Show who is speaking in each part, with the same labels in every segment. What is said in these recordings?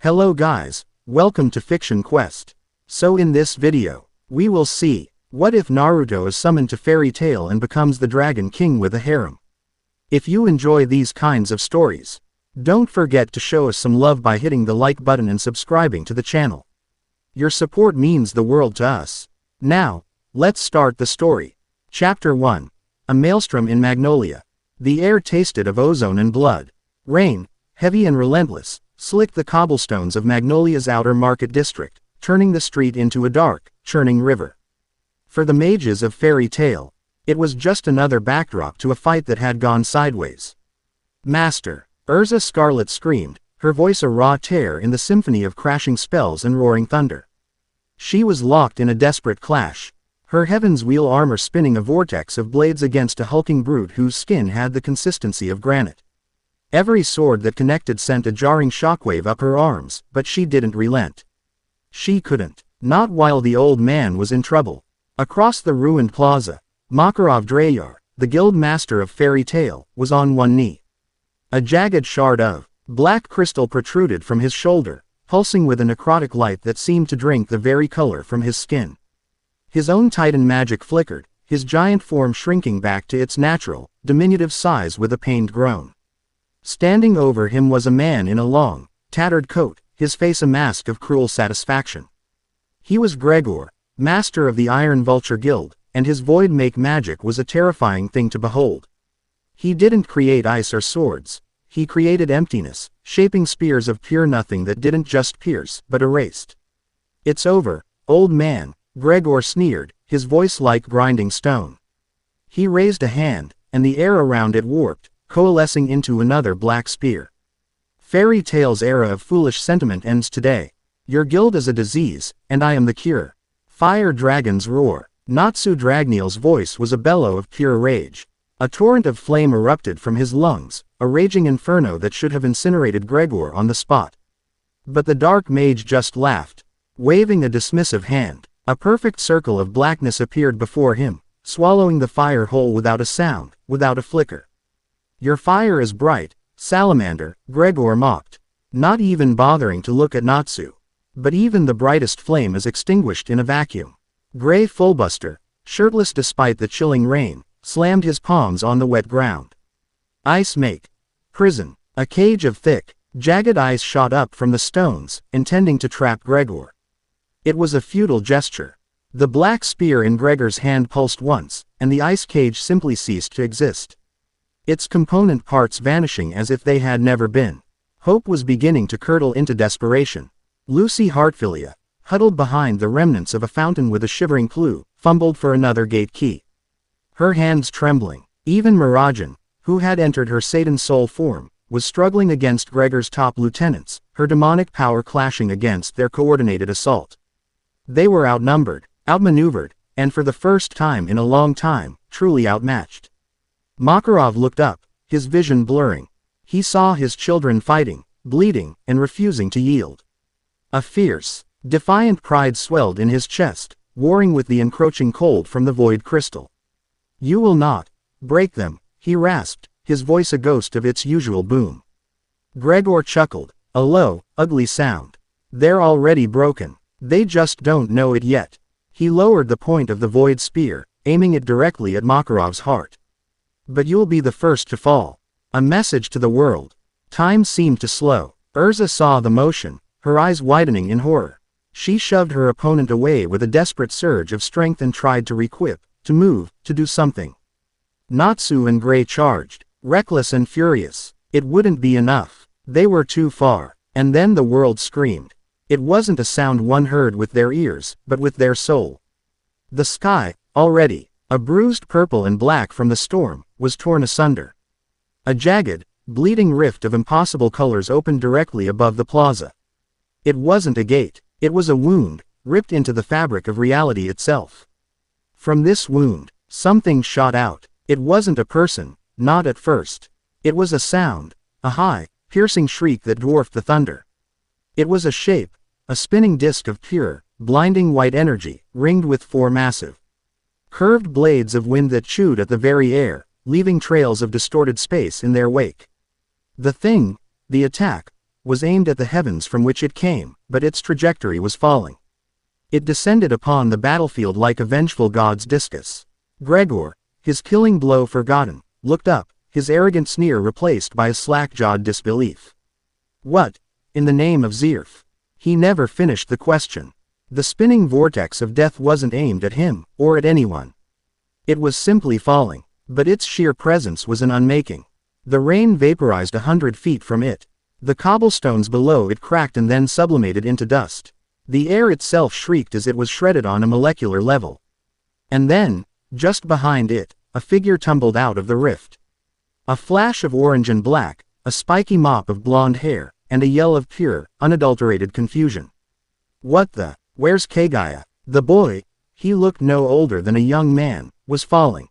Speaker 1: Hello guys, welcome to Fiction Quest. So in this video, we will see, what if Naruto is summoned to Fairy Tail and becomes the Dragon King with a harem? If you enjoy these kinds of stories, don't forget to show us some love by hitting the like button and subscribing to the channel. Your support means the world to us. Now, let's start the story. Chapter 1. A Maelstrom in Magnolia. The air tasted of ozone and blood. Rain, heavy and relentless, slicked the cobblestones of Magnolia's outer market district, turning the street into a dark, churning river. For the mages of Fairy Tail, it was just another backdrop to a fight that had gone sideways. Master, Urza Scarlet screamed, her voice a raw tear in the symphony of crashing spells and roaring thunder. She was locked in a desperate clash, her Heaven's Wheel armor spinning a vortex of blades against a hulking brute whose skin had the consistency of granite. Every sword that connected sent a jarring shockwave up her arms, but she didn't relent. She couldn't. Not while the old man was in trouble. Across the ruined plaza, Makarov Drayar, the guild master of Fairy Tail, was on one knee. A jagged shard of black crystal protruded from his shoulder, pulsing with a necrotic light that seemed to drink the very color from his skin. His own titan magic flickered, his giant form shrinking back to its natural, diminutive size with a pained groan. Standing over him was a man in a long, tattered coat, his face a mask of cruel satisfaction. He was Gregor, master of the Iron Vulture Guild, and his void-make magic was a terrifying thing to behold. He didn't create ice or swords, he created emptiness, shaping spears of pure nothing that didn't just pierce, but erased. "It's over, old man," Gregor sneered, his voice like grinding stone. He raised a hand, and the air around it warped, coalescing into another black spear. "Fairy Tail's era of foolish sentiment ends today. Your guild is a disease, and I am the cure." Fire dragons roar. Natsu Dragneel's voice was a bellow of pure rage. A torrent of flame erupted from his lungs, a raging inferno that should have incinerated Gregor on the spot. But the dark mage just laughed. Waving a dismissive hand, a perfect circle of blackness appeared before him, swallowing the fire whole without a sound, without a flicker. "Your fire is bright, salamander," Gregor mocked, not even bothering to look at Natsu. "But even the brightest flame is extinguished in a vacuum." Gray Fullbuster, shirtless despite the chilling rain, slammed his palms on the wet ground. "Ice make prison." A cage of thick, jagged ice shot up from the stones, intending to trap Gregor. It was a futile gesture. The black spear in Gregor's hand pulsed once, and the ice cage simply ceased to exist. Its component parts vanishing as if they had never been. Hope was beginning to curdle into desperation. Lucy Heartfilia, huddled behind the remnants of a fountain with a shivering clue, fumbled for another gate key. Her hands trembling. Even Mirajan, who had entered her Satan soul form, was struggling against Gregor's top lieutenants, her demonic power clashing against their coordinated assault. They were outnumbered, outmaneuvered, and for the first time in a long time, truly outmatched. Makarov looked up, his vision blurring. He saw his children fighting, bleeding, and refusing to yield. A fierce, defiant pride swelled in his chest, warring with the encroaching cold from the void crystal. "You will not break them," he rasped, his voice a ghost of its usual boom. Gregor chuckled, a low, ugly sound. "They're already broken. They just don't know it yet." He lowered the point of the void spear, aiming it directly at Makarov's heart. "But you'll be the first to fall." A message to the world. Time seemed to slow. Urza saw the motion, her eyes widening in horror. She shoved her opponent away with a desperate surge of strength and tried to requip, to move, to do something. Natsu and Gray charged, reckless and furious. It wouldn't be enough. They were too far. And then the world screamed. It wasn't a sound one heard with their ears, but with their soul. The sky, already, a bruised purple and black from the storm, was torn asunder. A jagged, bleeding rift of impossible colors opened directly above the plaza. It wasn't a gate, it was a wound, ripped into the fabric of reality itself. From this wound, something shot out. It wasn't a person, not at first. It was a sound, a high, piercing shriek that dwarfed the thunder. It was a shape, a spinning disk of pure, blinding white energy, ringed with four massive, curved blades of wind that chewed at the very air, leaving trails of distorted space in their wake. The thing, the attack, was aimed at the heavens from which it came, but its trajectory was falling. It descended upon the battlefield like a vengeful god's discus. Gregor, his killing blow forgotten, looked up, his arrogant sneer replaced by a slack-jawed disbelief. What, in the name of Zirf? He never finished the question. The spinning vortex of death wasn't aimed at him, or at anyone. It was simply falling, but its sheer presence was an unmaking. The rain vaporized 100 feet from it. The cobblestones below it cracked and then sublimated into dust. The air itself shrieked as it was shredded on a molecular level. And then, just behind it, a figure tumbled out of the rift. A flash of orange and black, a spiky mop of blonde hair, and a yell of pure, unadulterated confusion. What the? Where's Kagaya? The boy, he looked no older than a young man, was falling.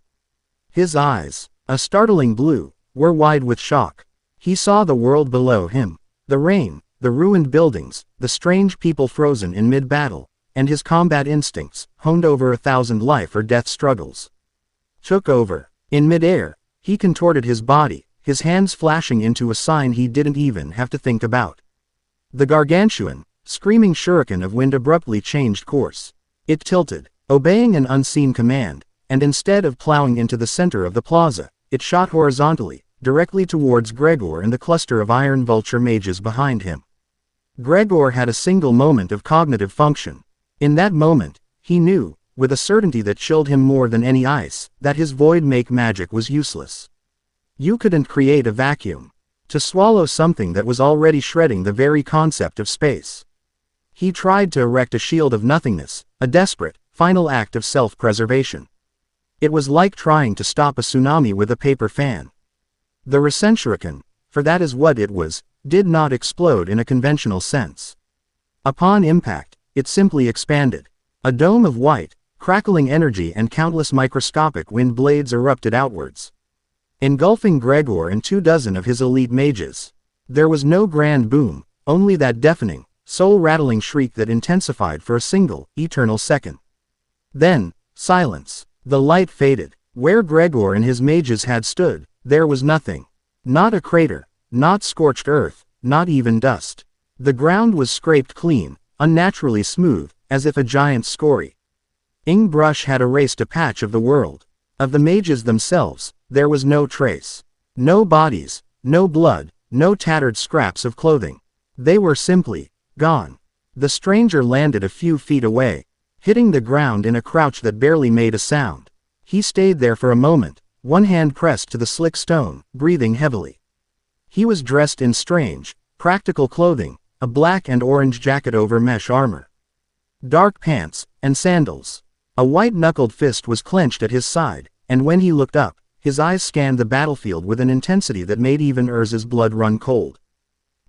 Speaker 1: His eyes, a startling blue, were wide with shock. He saw the world below him, the rain, the ruined buildings, the strange people frozen in mid-battle, and his combat instincts, honed over 1,000 life or death struggles, took over. In mid-air, he contorted his body, his hands flashing into a sign he didn't even have to think about. The gargantuan, screaming shuriken of wind abruptly changed course. It tilted, obeying an unseen command, and instead of plowing into the center of the plaza, it shot horizontally, directly towards Gregor and the cluster of iron vulture mages behind him. Gregor had a single moment of cognitive function. In that moment, he knew, with a certainty that chilled him more than any ice, that his void-make magic was useless. You couldn't create a vacuum. To swallow something that was already shredding the very concept of space. He tried to erect a shield of nothingness, a desperate, final act of self-preservation. It was like trying to stop a tsunami with a paper fan. The Rasenshuriken, for that is what it was, did not explode in a conventional sense. Upon impact, it simply expanded. A dome of white, crackling energy and countless microscopic wind blades erupted outwards, engulfing Gregor and 24 of his elite mages. There was no grand boom, only that deafening, soul-rattling shriek that intensified for a single, eternal second. Then, silence. The light faded. Where Gregor and his mages had stood, there was nothing. Not a crater, not scorched earth, not even dust. The ground was scraped clean, unnaturally smooth, as if a giant scory brush had erased a patch of the world. Of the mages themselves, there was no trace. No bodies, no blood, no tattered scraps of clothing. They were simply gone. The stranger landed a few feet away, hitting the ground in a crouch that barely made a sound. He stayed there for a moment, one hand pressed to the slick stone, breathing heavily. He was dressed in strange, practical clothing, a black and orange jacket over mesh armor, dark pants, and sandals. A white-knuckled fist was clenched at his side, and when he looked up, his eyes scanned the battlefield with an intensity that made even Urza's blood run cold.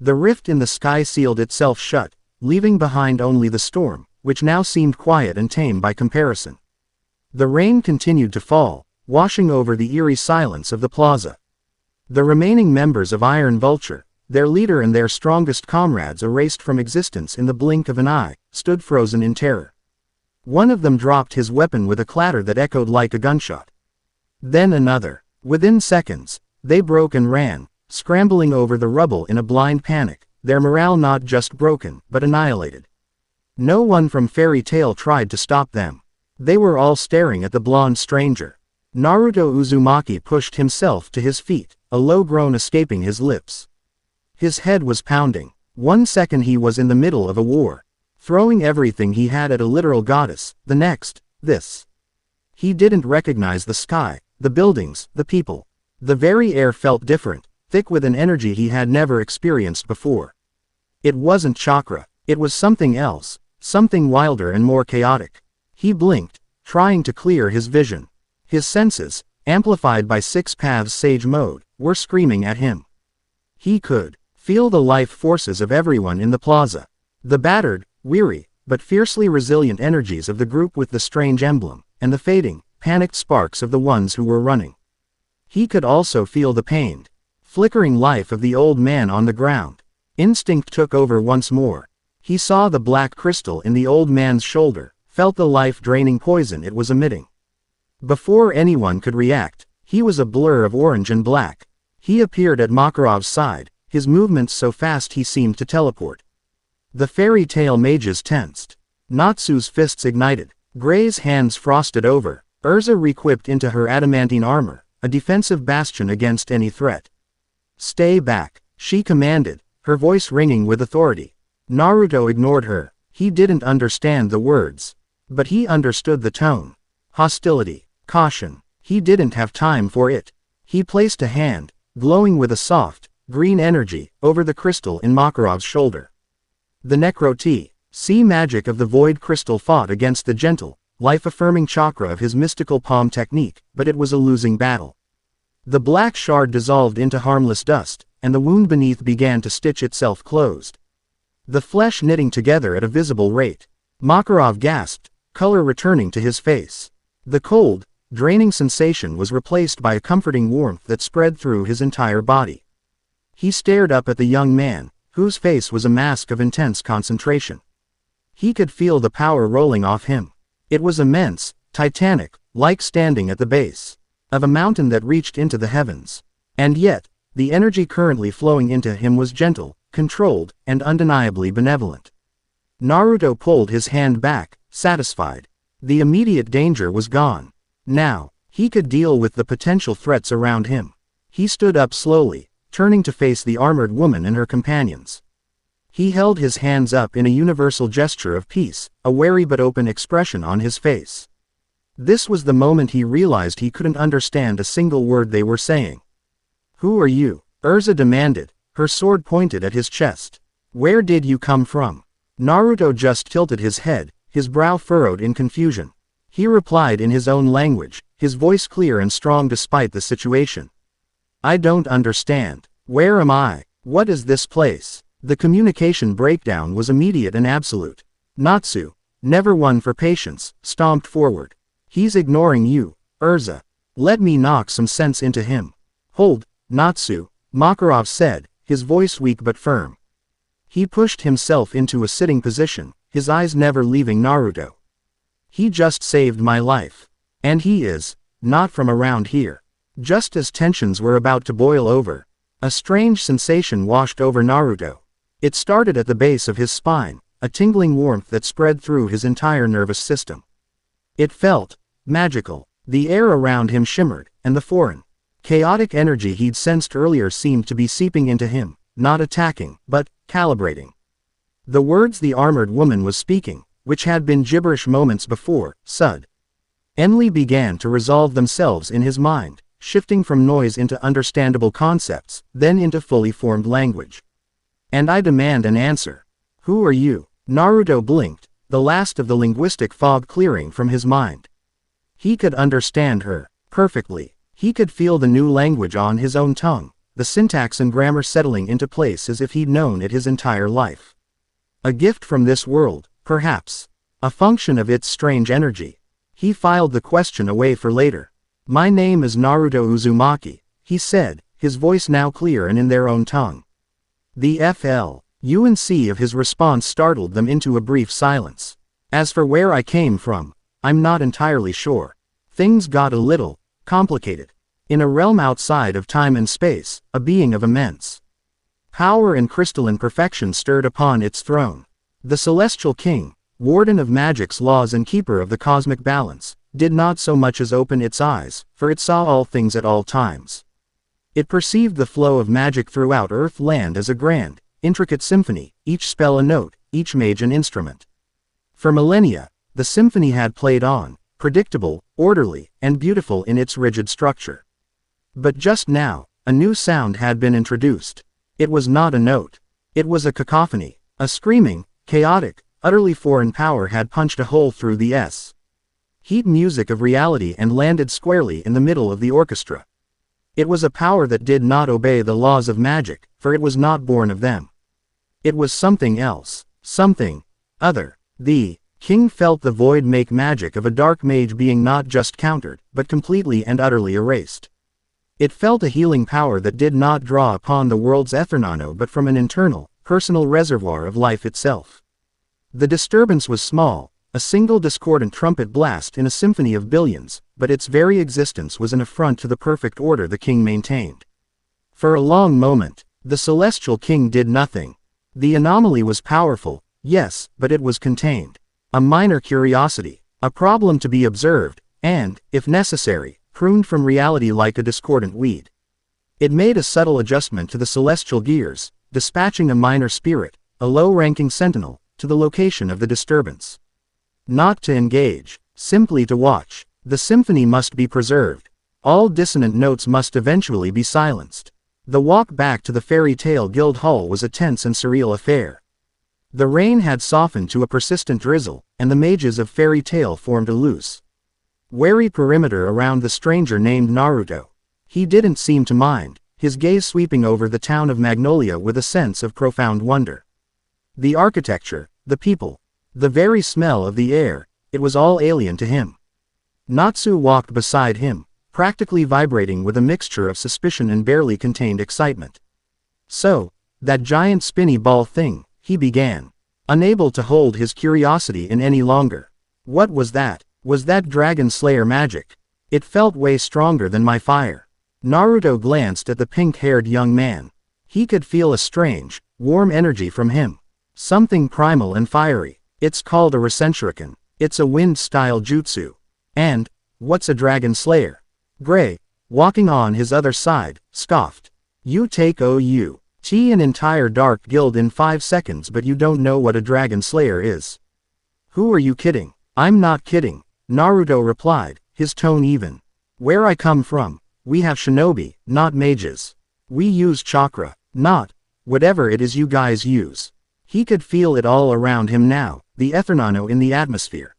Speaker 1: The rift in the sky sealed itself shut, leaving behind only the storm, which now seemed quiet and tame by comparison. The rain continued to fall, washing over the eerie silence of the plaza. The remaining members of Iron Vulture, their leader and their strongest comrades erased from existence in the blink of an eye, stood frozen in terror. One of them dropped his weapon with a clatter that echoed like a gunshot. Then another. Within seconds, they broke and ran, scrambling over the rubble in a blind panic, their morale not just broken, but annihilated. No one from Fairy Tail tried to stop them. They were all staring at the blonde stranger. Naruto Uzumaki pushed himself to his feet, a low groan escaping his lips. His head was pounding. 1 second he was in the middle of a war, throwing everything he had at a literal goddess, the next, this. He didn't recognize the sky, the buildings, the people. The very air felt different, thick with an energy he had never experienced before. It wasn't chakra, it was something else, something wilder and more chaotic. He blinked, trying to clear his vision. His senses, amplified by Six Paths Sage Mode, were screaming at him. He could feel the life forces of everyone in the plaza. The battered, weary, but fiercely resilient energies of the group with the strange emblem, and the fading, panicked sparks of the ones who were running. He could also feel the pained, flickering life of the old man on the ground. Instinct took over once more. He saw the black crystal in the old man's shoulder, felt the life-draining poison it was emitting. Before anyone could react, he was a blur of orange and black. He appeared at Makarov's side, his movements so fast he seemed to teleport. The fairy tale mages tensed. Natsu's fists ignited. Gray's hands frosted over. Urza re-equipped into her adamantine armor, a defensive bastion against any threat. "Stay back," she commanded, her voice ringing with authority. Naruto ignored her. He didn't understand the words. But he understood the tone. Hostility. Caution. He didn't have time for it. He placed a hand, glowing with a soft, green energy, over the crystal in Makarov's shoulder. The Necro-Sea magic of the void crystal fought against the gentle, life-affirming chakra of his mystical palm technique, but it was a losing battle. The black shard dissolved into harmless dust, and the wound beneath began to stitch itself closed. The flesh knitting together at a visible rate. Makarov gasped, color returning to his face. The cold, draining sensation was replaced by a comforting warmth that spread through his entire body. He stared up at the young man, whose face was a mask of intense concentration. He could feel the power rolling off him. It was immense, titanic, like standing at the base of a mountain that reached into the heavens. And yet, the energy currently flowing into him was gentle, controlled, and undeniably benevolent. Naruto pulled his hand back, satisfied. The immediate danger was gone. Now, he could deal with the potential threats around him. He stood up slowly, turning to face the armored woman and her companions. He held his hands up in a universal gesture of peace, a wary but open expression on his face. This was the moment he realized he couldn't understand a single word they were saying. "Who are you?" Urza demanded, her sword pointed at his chest. "Where did you come from?" Naruto just tilted his head, his brow furrowed in confusion. He replied in his own language, his voice clear and strong despite the situation. "I don't understand. Where am I? What is this place?" The communication breakdown was immediate and absolute. Natsu, never one for patience, stomped forward. "He's ignoring you, Urza. Let me knock some sense into him." "Hold, Natsu," Makarov said, his voice weak but firm. He pushed himself into a sitting position, his eyes never leaving Naruto. "He just saved my life. And he is not from around here." Just as tensions were about to boil over, a strange sensation washed over Naruto. It started at the base of his spine, a tingling warmth that spread through his entire nervous system. It felt magical. The air around him shimmered, and the foreign, chaotic energy he'd sensed earlier seemed to be seeping into him, not attacking, but calibrating. The words the armored woman was speaking, which had been gibberish moments before, suddenly began to resolve themselves in his mind, shifting from noise into understandable concepts, then into fully formed language. "And I demand an answer. Who are you?" Naruto blinked, the last of the linguistic fog clearing from his mind. He could understand her perfectly. He could feel the new language on his own tongue, the syntax and grammar settling into place as if he'd known it his entire life. A gift from this world, perhaps. A function of its strange energy. He filed the question away for later. "My name is Naruto Uzumaki," he said, his voice now clear and in their own tongue. The FLUNC of his response startled them into a brief silence. "As for where I came from, I'm not entirely sure. Things got a little complicated. In a realm outside of time and space, a being of immense power and crystalline perfection stirred upon its throne. The celestial king, warden of magic's laws and keeper of the cosmic balance, did not so much as open its eyes, for it saw all things at all times. It perceived the flow of magic throughout Earth-land as a grand, intricate symphony, each spell a note, each mage an instrument. For millennia, the symphony had played on, predictable, orderly, and beautiful in its rigid structure. But just now, a new sound had been introduced. It was not a note. It was a cacophony. A screaming, chaotic, utterly foreign power had punched a hole through the heat music of reality and landed squarely in the middle of the orchestra. It was a power that did not obey the laws of magic, for it was not born of them. It was something else, something other. The king felt the void make magic of a dark mage being not just countered, but completely and utterly erased. It felt a healing power that did not draw upon the world's ethernano but from an internal, personal reservoir of life itself. The disturbance was small, a single discordant trumpet blast in a symphony of billions, but its very existence was an affront to the perfect order the king maintained. For a long moment, The Celestial King did nothing. The anomaly was powerful, yes, but it was contained. A minor curiosity, a problem to be observed, and, if necessary, pruned from reality like a discordant weed. It made a subtle adjustment to the celestial gears, dispatching a minor spirit, a low-ranking sentinel, to the location of the disturbance. Not to engage, simply to watch. The symphony must be preserved. All dissonant notes must eventually be silenced. The walk back to the Fairy Tale Guild Hall was a tense and surreal affair. The rain had softened to a persistent drizzle, and the mages of Fairy Tale formed a loose, wary perimeter around the stranger named Naruto. He didn't seem to mind, his gaze sweeping over the town of Magnolia with a sense of profound wonder. The architecture, the people, the very smell of the air, it was all alien to him. Natsu walked beside him, practically vibrating with a mixture of suspicion and barely contained excitement. So, that giant spinny ball thing, he began, unable to hold his curiosity in any longer. What was that? Was that Dragon Slayer magic? It felt way stronger than my fire. Naruto glanced at the pink-haired young man. He could feel a strange, warm energy from him. Something primal and fiery. It's called a Rasenshuriken. It's a wind-style jutsu. And, what's a Dragon Slayer? Gray, walking on his other side, scoffed. You take OU. An entire dark guild in 5 seconds, but you don't know what a Dragon Slayer is. Who are you kidding? I'm not kidding, Naruto replied, his tone even. Where I come from, we have shinobi, not mages. We use chakra, not whatever it is you guys use. He could feel it all around him now, the ethernano in the atmosphere.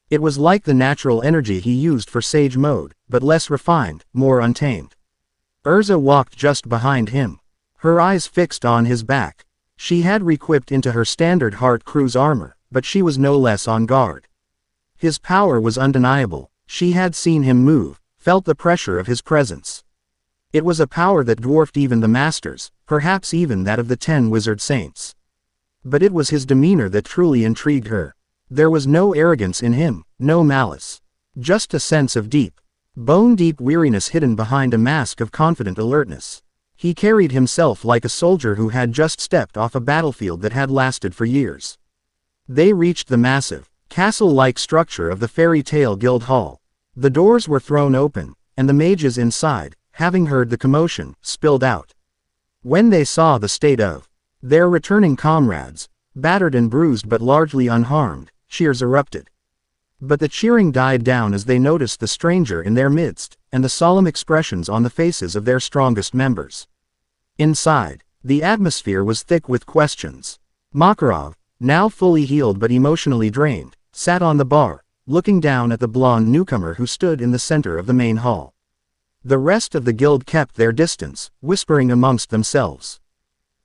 Speaker 1: It was like the natural energy he used for Sage Mode, but less refined, more untamed. Urza walked just behind him, her eyes fixed on his back. She had re-equipped into her standard Heart Cruise armor, but she was no less on guard. His power was undeniable. She had seen him move, felt the pressure of his presence. It was a power that dwarfed even the masters, perhaps even that of the 10 wizard saints. But it was his demeanor that truly intrigued her. There was no arrogance in him, no malice. Just a sense of deep, bone-deep weariness hidden behind a mask of confident alertness. He carried himself like a soldier who had just stepped off a battlefield that had lasted for years. They reached the massive, castle-like structure of the Fairy Tale Guild Hall. The doors were thrown open, and the mages inside, having heard the commotion, spilled out. When they saw the state of their returning comrades, battered and bruised but largely unharmed, cheers erupted. But the cheering died down as they noticed the stranger in their midst, and the solemn expressions on the faces of their strongest members. Inside, the atmosphere was thick with questions. Makarov, now fully healed but emotionally drained, sat on the bar, looking down at the blonde newcomer who stood in the center of the main hall. The rest of the guild kept their distance, whispering amongst themselves.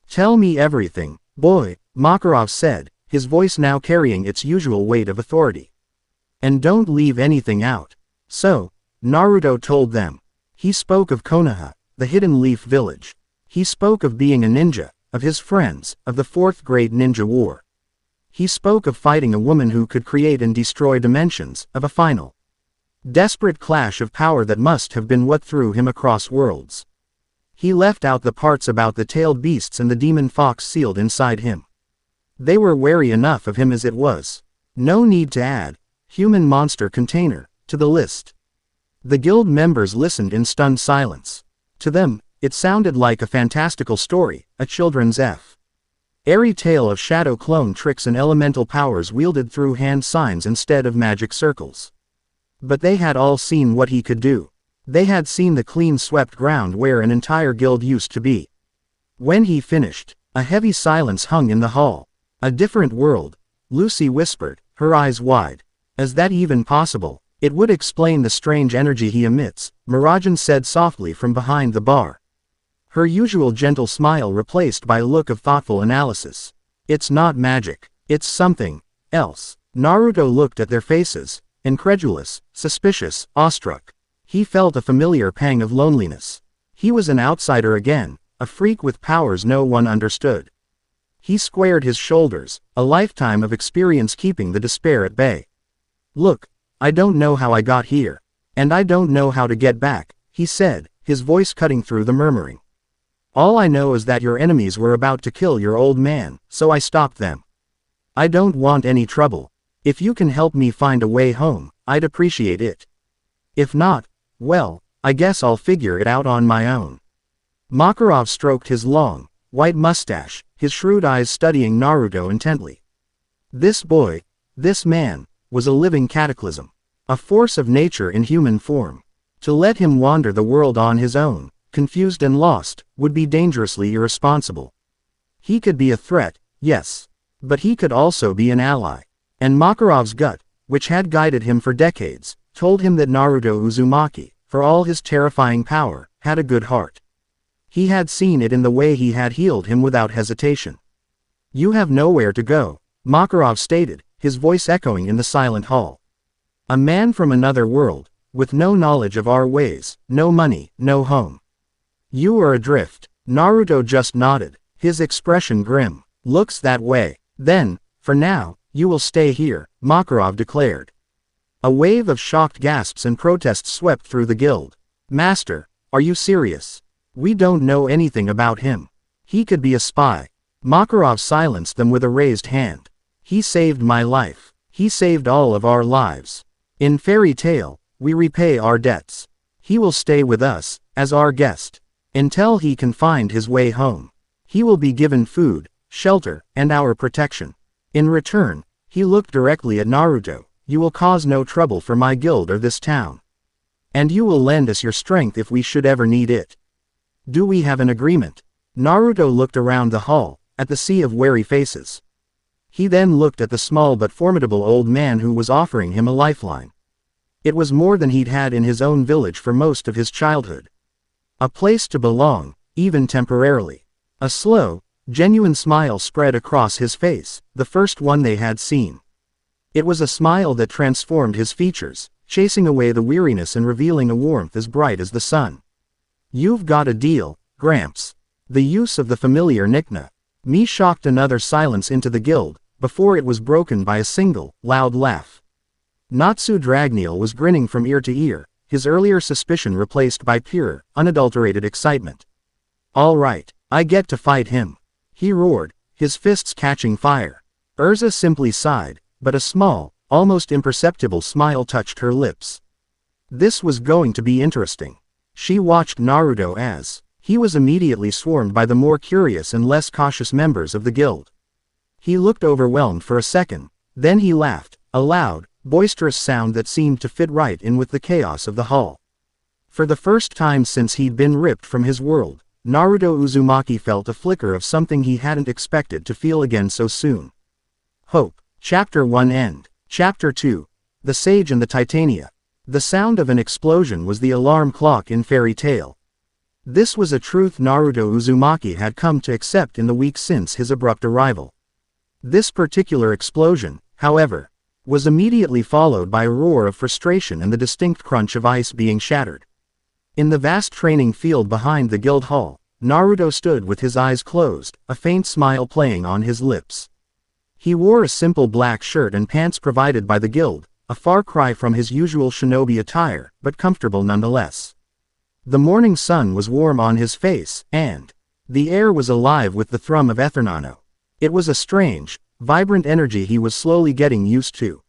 Speaker 1: Tell me everything, boy, Makarov said, his voice now carrying its usual weight of authority. And don't leave anything out. So, Naruto told them. He spoke of Konoha, the Hidden Leaf Village. He spoke of being a ninja, of his friends, of the 4th Great Ninja War. He spoke of fighting a woman who could create and destroy dimensions, of a final, desperate clash of power that must have been what threw him across worlds. He left out the parts about the tailed beasts and the demon fox sealed inside him. They were wary enough of him as it was. No need to add, human monster container, to the list. The guild members listened in stunned silence. To them, it sounded like a fantastical story, a children's airy tale of shadow clone tricks and elemental powers wielded through hand signs instead of magic circles. But they had all seen what he could do. They had seen the clean-swept ground where an entire guild used to be. When he finished, a heavy silence hung in the hall. A different world, Lucy whispered, her eyes wide. Is that even possible? It would explain the strange energy he emits, Mirajan said softly from behind the bar. Her usual gentle smile replaced by a look of thoughtful analysis. It's not magic. It's something else. Naruto looked at their faces, incredulous, suspicious, awestruck. He felt a familiar pang of loneliness. He was an outsider again, a freak with powers no one understood. He squared his shoulders, a lifetime of experience keeping the despair at bay. Look, I don't know how I got here. And I don't know how to get back, he said, his voice cutting through the murmuring. All I know is that your enemies were about to kill your old man, so I stopped them. I don't want any trouble. If you can help me find a way home, I'd appreciate it. If not, well, I guess I'll figure it out on my own." Makarov stroked his long, white mustache, his shrewd eyes studying Naruto intently. This boy, this man, was a living cataclysm. A force of nature in human form. To let him wander the world on his own, confused and lost, would be dangerously irresponsible. He could be a threat, yes. But he could also be an ally. And Makarov's gut, which had guided him for decades, told him that Naruto Uzumaki, for all his terrifying power, had a good heart. He had seen it in the way he had healed him without hesitation. "You have nowhere to go," Makarov stated, his voice echoing in the silent hall. "A man from another world, with no knowledge of our ways, no money, no home. You are adrift." Naruto just nodded, his expression grim. "Looks that way. Then, for now, you will stay here," Makarov declared. A wave of shocked gasps and protests swept through the guild. "Master, are you serious? We don't know anything about him. He could be a spy." Makarov silenced them with a raised hand. "He saved my life. He saved all of our lives. In Fairy Tail, we repay our debts. He will stay with us, as our guest, until he can find his way home. He will be given food, shelter, and our protection. In return," he looked directly at Naruto, "you will cause no trouble for my guild or this town. And you will lend us your strength if we should ever need it. Do we have an agreement?" Naruto looked around the hall, at the sea of wary faces. He then looked at the small but formidable old man who was offering him a lifeline. It was more than he'd had in his own village for most of his childhood. A place to belong, even temporarily. A slow, genuine smile spread across his face, the first one they had seen. It was a smile that transformed his features, chasing away the weariness and revealing a warmth as bright as the sun. "You've got a deal, Gramps." The use of the familiar nickname shocked another silence into the guild, before it was broken by a single, loud laugh. Natsu Dragneel was grinning from ear to ear, his earlier suspicion replaced by pure, unadulterated excitement. "All right, I get to fight him," he roared, his fists catching fire. Urza simply sighed, but a small, almost imperceptible smile touched her lips. This was going to be interesting. She watched Naruto as he was immediately swarmed by the more curious and less cautious members of the guild. He looked overwhelmed for a second, then he laughed, a loud, boisterous sound that seemed to fit right in with the chaos of the hall. For the first time since he'd been ripped from his world, Naruto Uzumaki felt a flicker of something he hadn't expected to feel again so soon. Hope. Chapter 1 End. Chapter 2. The Sage and the Titania. The sound of an explosion was the alarm clock in Fairy Tail. This was a truth Naruto Uzumaki had come to accept in the weeks since his abrupt arrival. This particular explosion, however, was immediately followed by a roar of frustration and the distinct crunch of ice being shattered. In the vast training field behind the guild hall, Naruto stood with his eyes closed, a faint smile playing on his lips. He wore a simple black shirt and pants provided by the guild, a far cry from his usual shinobi attire, but comfortable nonetheless. The morning sun was warm on his face, and the air was alive with the thrum of Ethernano. It was a strange, vibrant energy he was slowly getting used to.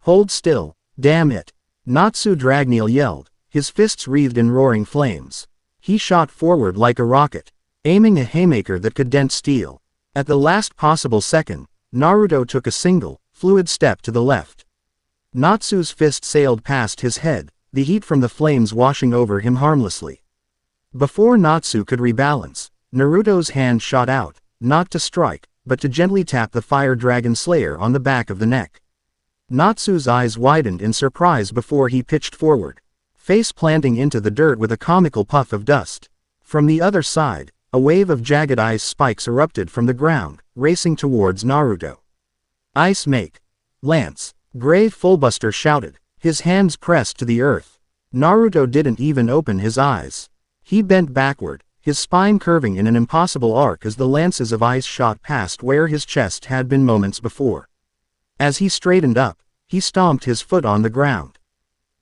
Speaker 1: "Hold still, damn it!" Natsu Dragneel yelled, his fists wreathed in roaring flames. He shot forward like a rocket, aiming a haymaker that could dent steel. At the last possible second, Naruto took a single, fluid step to the left. Natsu's fist sailed past his head, the heat from the flames washing over him harmlessly. Before Natsu could rebalance, Naruto's hand shot out, not to strike, but to gently tap the Fire Dragon Slayer on the back of the neck. Natsu's eyes widened in surprise before he pitched forward, face planting into the dirt with a comical puff of dust. From the other side, a wave of jagged ice spikes erupted from the ground, racing towards Naruto. "Ice make! Lance!" Gray Fullbuster shouted, his hands pressed to the earth. Naruto didn't even open his eyes. He bent backward, his spine curving in an impossible arc as the lances of ice shot past where his chest had been moments before. As he straightened up, he stomped his foot on the ground.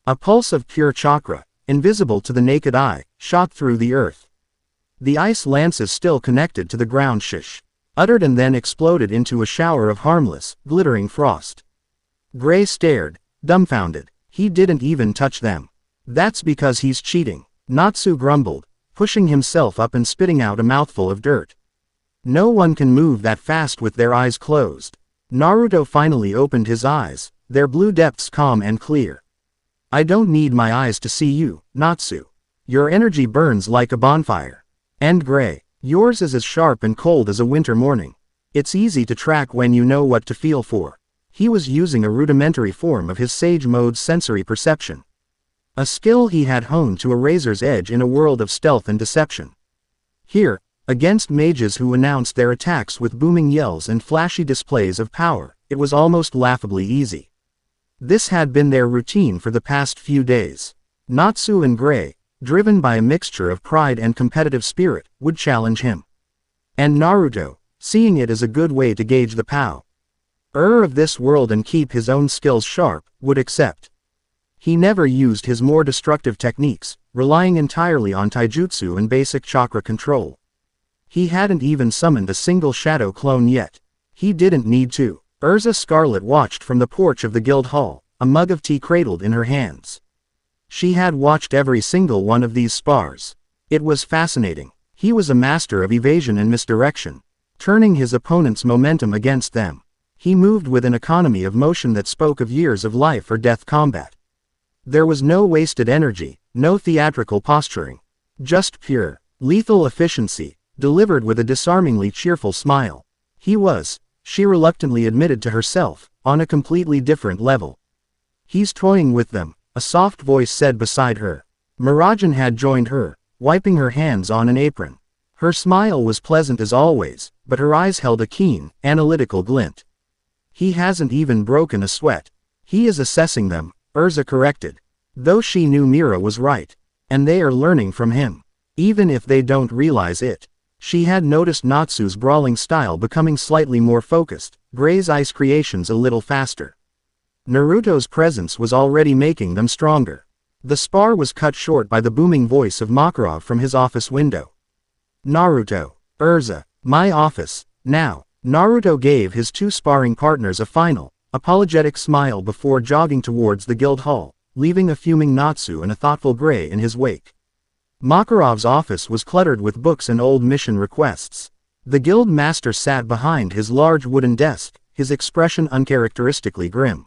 Speaker 1: A pulse of pure chakra, invisible to the naked eye, shot through the earth. The ice lances still connected to the ground uttered and then exploded into a shower of harmless, glittering frost. Gray stared, dumbfounded. He didn't even touch them. That's because he's cheating, Natsu grumbled, pushing himself up and spitting out a mouthful of dirt. No one can move that fast with their eyes closed. Naruto finally opened his eyes, their blue depths calm and clear. I don't need my eyes to see you, Natsu. Your energy burns like a bonfire. And Gray, yours is as sharp and cold as a winter morning. It's easy to track when you know what to feel for. He was using a rudimentary form of his Sage Mode's sensory perception. A skill he had honed to a razor's edge in a world of stealth and deception. Here, against mages who announced their attacks with booming yells and flashy displays of power, it was almost laughably easy. This had been their routine for the past few days. Natsu and Gray, driven by a mixture of pride and competitive spirit, would challenge him. And Naruto, seeing it as a good way to gauge the power of this world and keep his own skills sharp, would accept. He never used his more destructive techniques, relying entirely on taijutsu and basic chakra control. He hadn't even summoned a single shadow clone yet. He didn't need to. Urza Scarlet watched from the porch of the guild hall, a mug of tea cradled in her hands. She had watched every single one of these spars. It was fascinating. He was a master of evasion and misdirection, turning his opponent's momentum against them. He moved with an economy of motion that spoke of years of life or death combat. There was no wasted energy, no theatrical posturing. Just pure, lethal efficiency, delivered with a disarmingly cheerful smile. He was, she reluctantly admitted to herself, on a completely different level. He's toying with them, a soft voice said beside her. Mirajan had joined her, wiping her hands on an apron. Her smile was pleasant as always, but her eyes held a keen, analytical glint. He hasn't even broken a sweat. He is assessing them, Urza corrected. Though she knew Mira was right. And they are learning from him. Even if they don't realize it. She had noticed Natsu's brawling style becoming slightly more focused, Gray's ice creations a little faster. Naruto's presence was already making them stronger. The spar was cut short by the booming voice of Makarov from his office window. Naruto, Urza, my office, now. Naruto gave his two sparring partners a final, apologetic smile before jogging towards the guild hall, leaving a fuming Natsu and a thoughtful Gray in his wake. Makarov's office was cluttered with books and old mission requests. The guild master sat behind his large wooden desk, his expression uncharacteristically grim.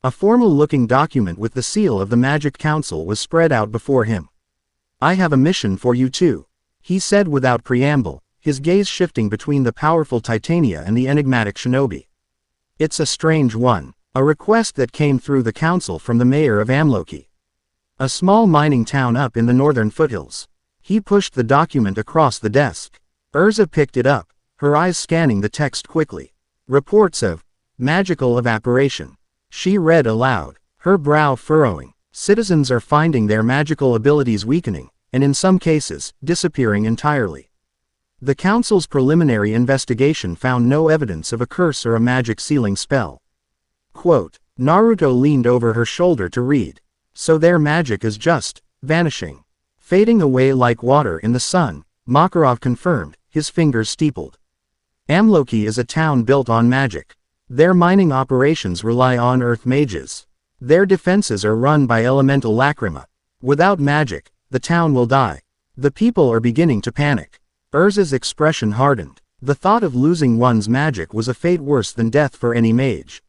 Speaker 1: A formal-looking document with the seal of the Magic Council was spread out before him. I have a mission for you too, he said without preamble, his gaze shifting between the powerful Titania and the enigmatic shinobi. It's a strange one, a request that came through the council from the mayor of Amloki, a small mining town up in the northern foothills. He pushed the document across the desk. Urza picked it up, her eyes scanning the text quickly. Reports of magical evaporation. She read aloud, her brow furrowing. Citizens are finding their magical abilities weakening, and in some cases, disappearing entirely. The council's preliminary investigation found no evidence of a curse or a magic sealing spell. Quote, Naruto leaned over her shoulder to read. So their magic is just vanishing, fading away like water in the sun, Makarov confirmed, his fingers steepled. Amloki is a town built on magic. Their mining operations rely on earth mages. Their defenses are run by elemental lacrima. Without magic, the town will die. The people are beginning to panic. Urza's expression hardened. The thought of losing one's magic was a fate worse than death for any mage.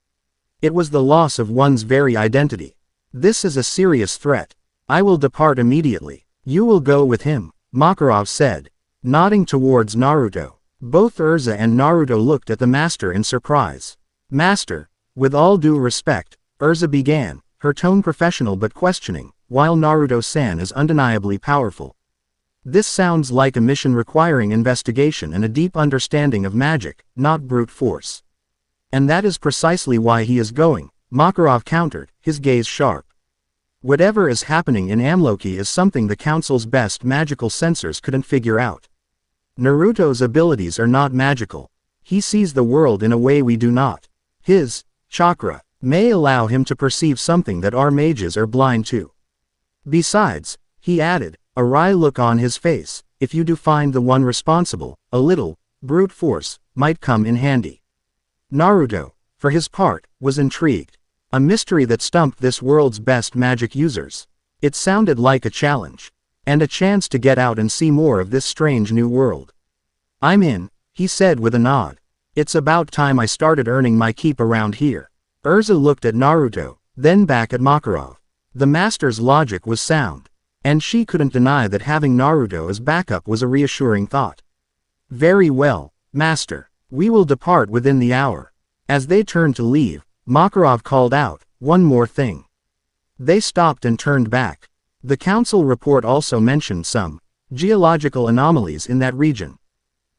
Speaker 1: It was the loss of one's very identity. This is a serious threat. I will depart immediately. You will go with him, Makarov said, nodding towards Naruto. Both Urza and Naruto looked at the master in surprise. Master, with all due respect, Urza began, her tone professional but questioning, while Naruto-san is undeniably powerful. This sounds like a mission requiring investigation and a deep understanding of magic, not brute force. And that is precisely why he is going, Makarov countered, his gaze sharp. Whatever is happening in Amloki is something the council's best magical sensors couldn't figure out. Naruto's abilities are not magical. He sees the world in a way we do not. His chakra may allow him to perceive something that our mages are blind to. Besides, he added, a wry look on his face, if you do find the one responsible, a little, brute force, might come in handy. Naruto, for his part, was intrigued. A mystery that stumped this world's best magic users. It sounded like a challenge. And a chance to get out and see more of this strange new world. I'm in, he said with a nod. It's about time I started earning my keep around here. Urza looked at Naruto, then back at Makarov. The master's logic was sound. And she couldn't deny that having Naruto as backup was a reassuring thought. Very well, master. We will depart within the hour. As they turned to leave, Makarov called out, one more thing. They stopped and turned back. The council report also mentioned some geological anomalies in that region.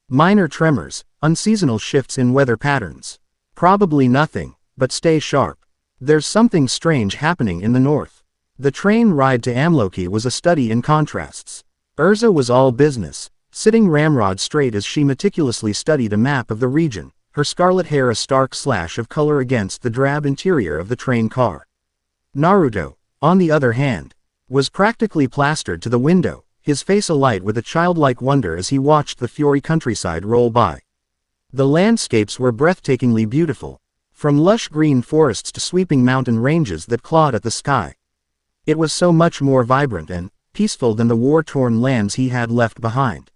Speaker 1: Minor tremors, unseasonal shifts in weather patterns. Probably nothing, but stay sharp. There's something strange happening in the north. The train ride to Amloki was a study in contrasts. Urza was all business, sitting ramrod straight as she meticulously studied a map of the region, her scarlet hair a stark slash of color against the drab interior of the train car. Naruto, on the other hand, was practically plastered to the window, his face alight with a childlike wonder as he watched the Fiori countryside roll by. The landscapes were breathtakingly beautiful, from lush green forests to sweeping mountain ranges that clawed at the sky. It was so much more vibrant and peaceful than the war-torn lands he had left behind.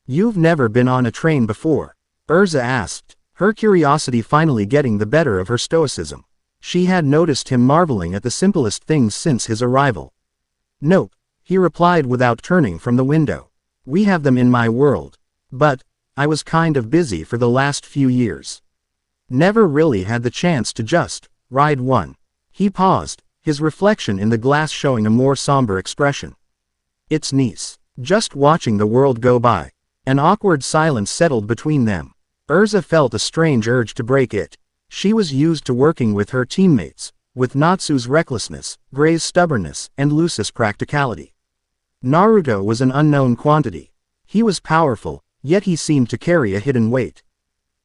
Speaker 1: You've never been on a train before? Urza asked, her curiosity finally getting the better of her stoicism. She had noticed him marveling at the simplest things since his arrival. Nope, he replied without turning from the window. We have them in my world. But I was kind of busy for the last few years. Never really had the chance to just ride one. He paused, his reflection in the glass showing a more somber expression. It's nice, just watching the world go by. An awkward silence settled between them. Urza felt a strange urge to break it. She was used to working with her teammates, with Natsu's recklessness, Gray's stubbornness, and Lucis' practicality. Naruto was an unknown quantity. He was powerful, yet he seemed to carry a hidden weight.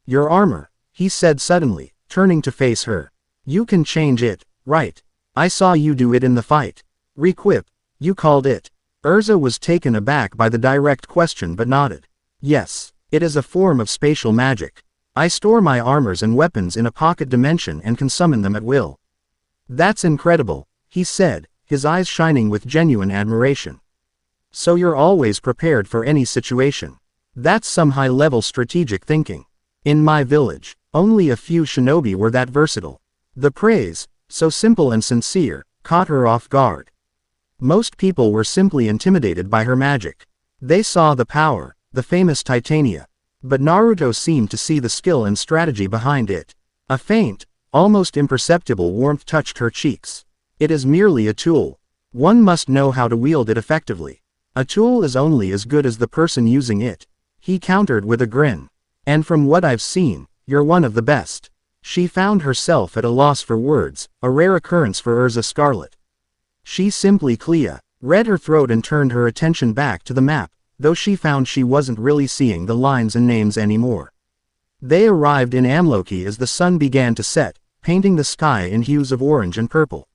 Speaker 1: Your armor, he said suddenly, turning to face her. You can change it, right? I saw you do it in the fight. Requip, you called it. Urza was taken aback by the direct question but nodded. Yes, it is a form of spatial magic. I store my armors and weapons in a pocket dimension and can summon them at will. That's incredible, he said, his eyes shining with genuine admiration. So you're always prepared for any situation. That's some high-level strategic thinking. In my village, only a few shinobi were that versatile. The praise, so simple and sincere, caught her off guard. Most people were simply intimidated by her magic. They saw the power, the famous Titania. But Naruto seemed to see the skill and strategy behind it. A faint, almost imperceptible warmth touched her cheeks. It is merely a tool. One must know how to wield it effectively. A tool is only as good as the person using it. He countered with a grin. And from what I've seen, you're one of the best. She found herself at a loss for words, a rare occurrence for Urza Scarlet. She simply read her throat and turned her attention back to the map, though she found she wasn't really seeing the lines and names anymore. They arrived in Amloki as the sun began to set, painting the sky in hues of orange and purple.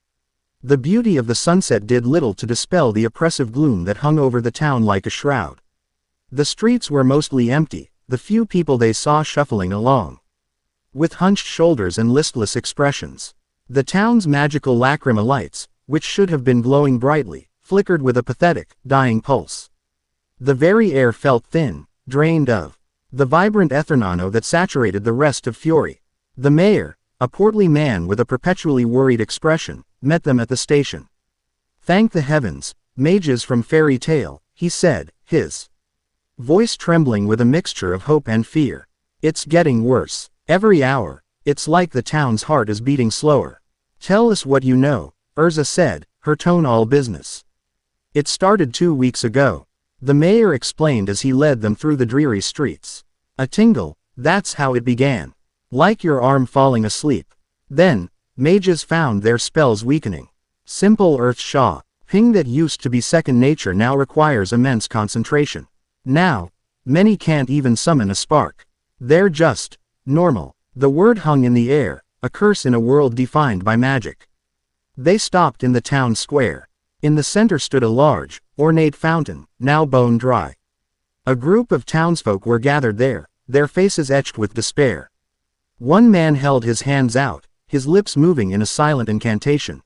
Speaker 1: The beauty of the sunset did little to dispel the oppressive gloom that hung over the town like a shroud. The streets were mostly empty, the few people they saw shuffling along with hunched shoulders and listless expressions. The town's magical lacrima lights, which should have been glowing brightly, flickered with a pathetic, dying pulse. The very air felt thin, drained of the vibrant ethernano that saturated the rest of Fiori. The mayor, a portly man with a perpetually worried expression, met them at the station. Thank the heavens, mages from Fairy Tale, he said, his voice trembling with a mixture of hope and fear. It's getting worse. Every hour, it's like the town's heart is beating slower. Tell us what you know, Urza said, her tone all business. It started 2 weeks ago. The mayor explained as he led them through the dreary streets. A tingle, that's how it began. Like your arm falling asleep. Then, mages found their spells weakening. Simple earth Sha, ping that used to be second nature now requires immense concentration. Now, many can't even summon a spark. They're just normal. The word hung in the air, a curse in a world defined by magic. They stopped in the town square. In the center stood a large, ornate fountain, now bone dry. A group of townsfolk were gathered there, their faces etched with despair. One man held his hands out, his lips moving in a silent incantation.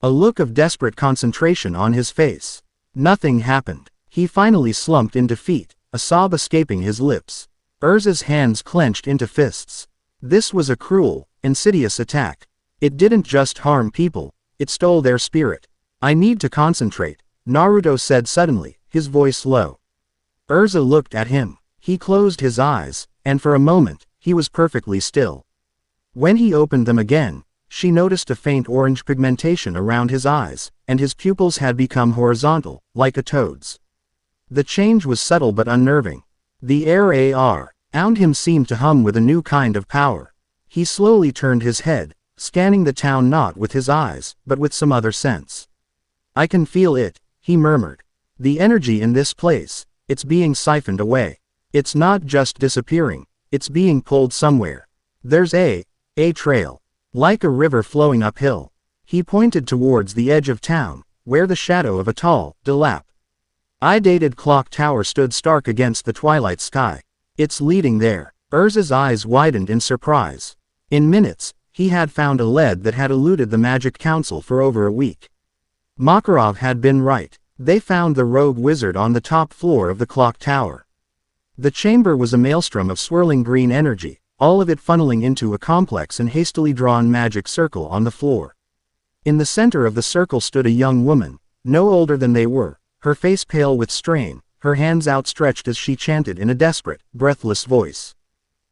Speaker 1: A look of desperate concentration on his face. Nothing happened. He finally slumped in defeat, a sob escaping his lips. Urza's hands clenched into fists. This was a cruel, insidious attack. It didn't just harm people, it stole their spirit. I need to concentrate, Naruto said suddenly, his voice low. Urza looked at him. He closed his eyes, and for a moment, he was perfectly still. When he opened them again, she noticed a faint orange pigmentation around his eyes, and his pupils had become horizontal, like a toad's. The change was subtle but unnerving. The air around him seemed to hum with a new kind of power. He slowly turned his head, scanning the town not with his eyes, but with some other sense. I can feel it, he murmured. The energy in this place, it's being siphoned away. It's not just disappearing, it's being pulled somewhere. There's a trail. Like a river flowing uphill. He pointed towards the edge of town, where the shadow of a tall, dilapidated clock tower stood stark against the twilight sky. It's leading there. Urza's eyes widened in surprise. In minutes, he had found a lead that had eluded the Magic Council for over a week. Makarov had been right. They found the rogue wizard on the top floor of the clock tower. The chamber was a maelstrom of swirling green energy, all of it funneling into a complex and hastily drawn magic circle on the floor. In the center of the circle stood a young woman, no older than they were, her face pale with strain, her hands outstretched as she chanted in a desperate, breathless voice.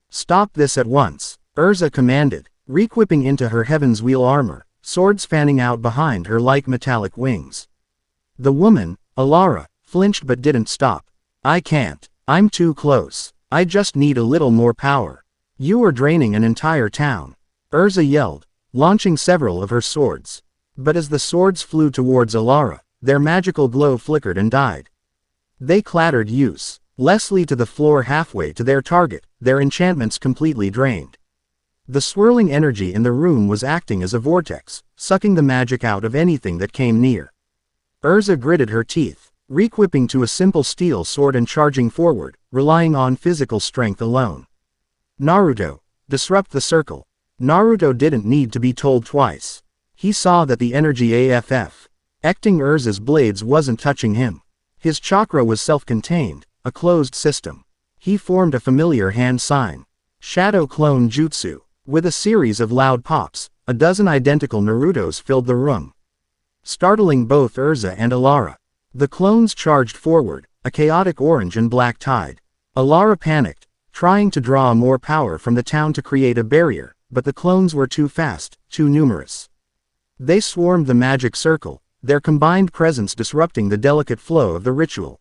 Speaker 1: Stop this at once, Urza commanded, re-equipping into her Heaven's Wheel armor, swords fanning out behind her like metallic wings. The woman, Alara, flinched but didn't stop. I can't. I'm too close. I just need a little more power. You are draining an entire town. Urza yelled, launching several of her swords. But as the swords flew towards Alara, their magical glow flickered and died. They clattered uselessly to the floor halfway to their target, their enchantments completely drained. The swirling energy in the room was acting as a vortex, sucking the magic out of anything that came near. Urza gritted her teeth, re-equipping to a simple steel sword and charging forward, relying on physical strength alone. Naruto, disrupt the circle. Naruto didn't need to be told twice. He saw that the energy acting Urza's blades wasn't touching him. His chakra was self-contained, a closed system. He formed a familiar hand sign. Shadow Clone Jutsu. With a series of loud pops, a dozen identical Narutos filled the room, startling both Urza and Alara. The clones charged forward, a chaotic orange and black tide. Alara panicked, trying to draw more power from the town to create a barrier, but the clones were too fast, too numerous. They swarmed the magic circle, their combined presence disrupting the delicate flow of the ritual.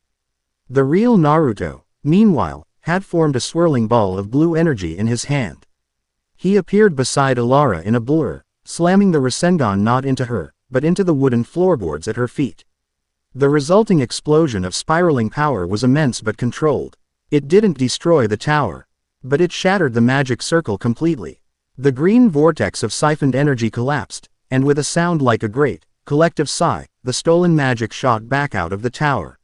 Speaker 1: The real Naruto, meanwhile, had formed a swirling ball of blue energy in his hand. He appeared beside Alara in a blur, slamming the Rasengan not into her, but into the wooden floorboards at her feet. The resulting explosion of spiraling power was immense but controlled. It didn't destroy the tower, but it shattered the magic circle completely. The green vortex of siphoned energy collapsed, and with a sound like a great, collective sigh, the stolen magic shot back out of the tower.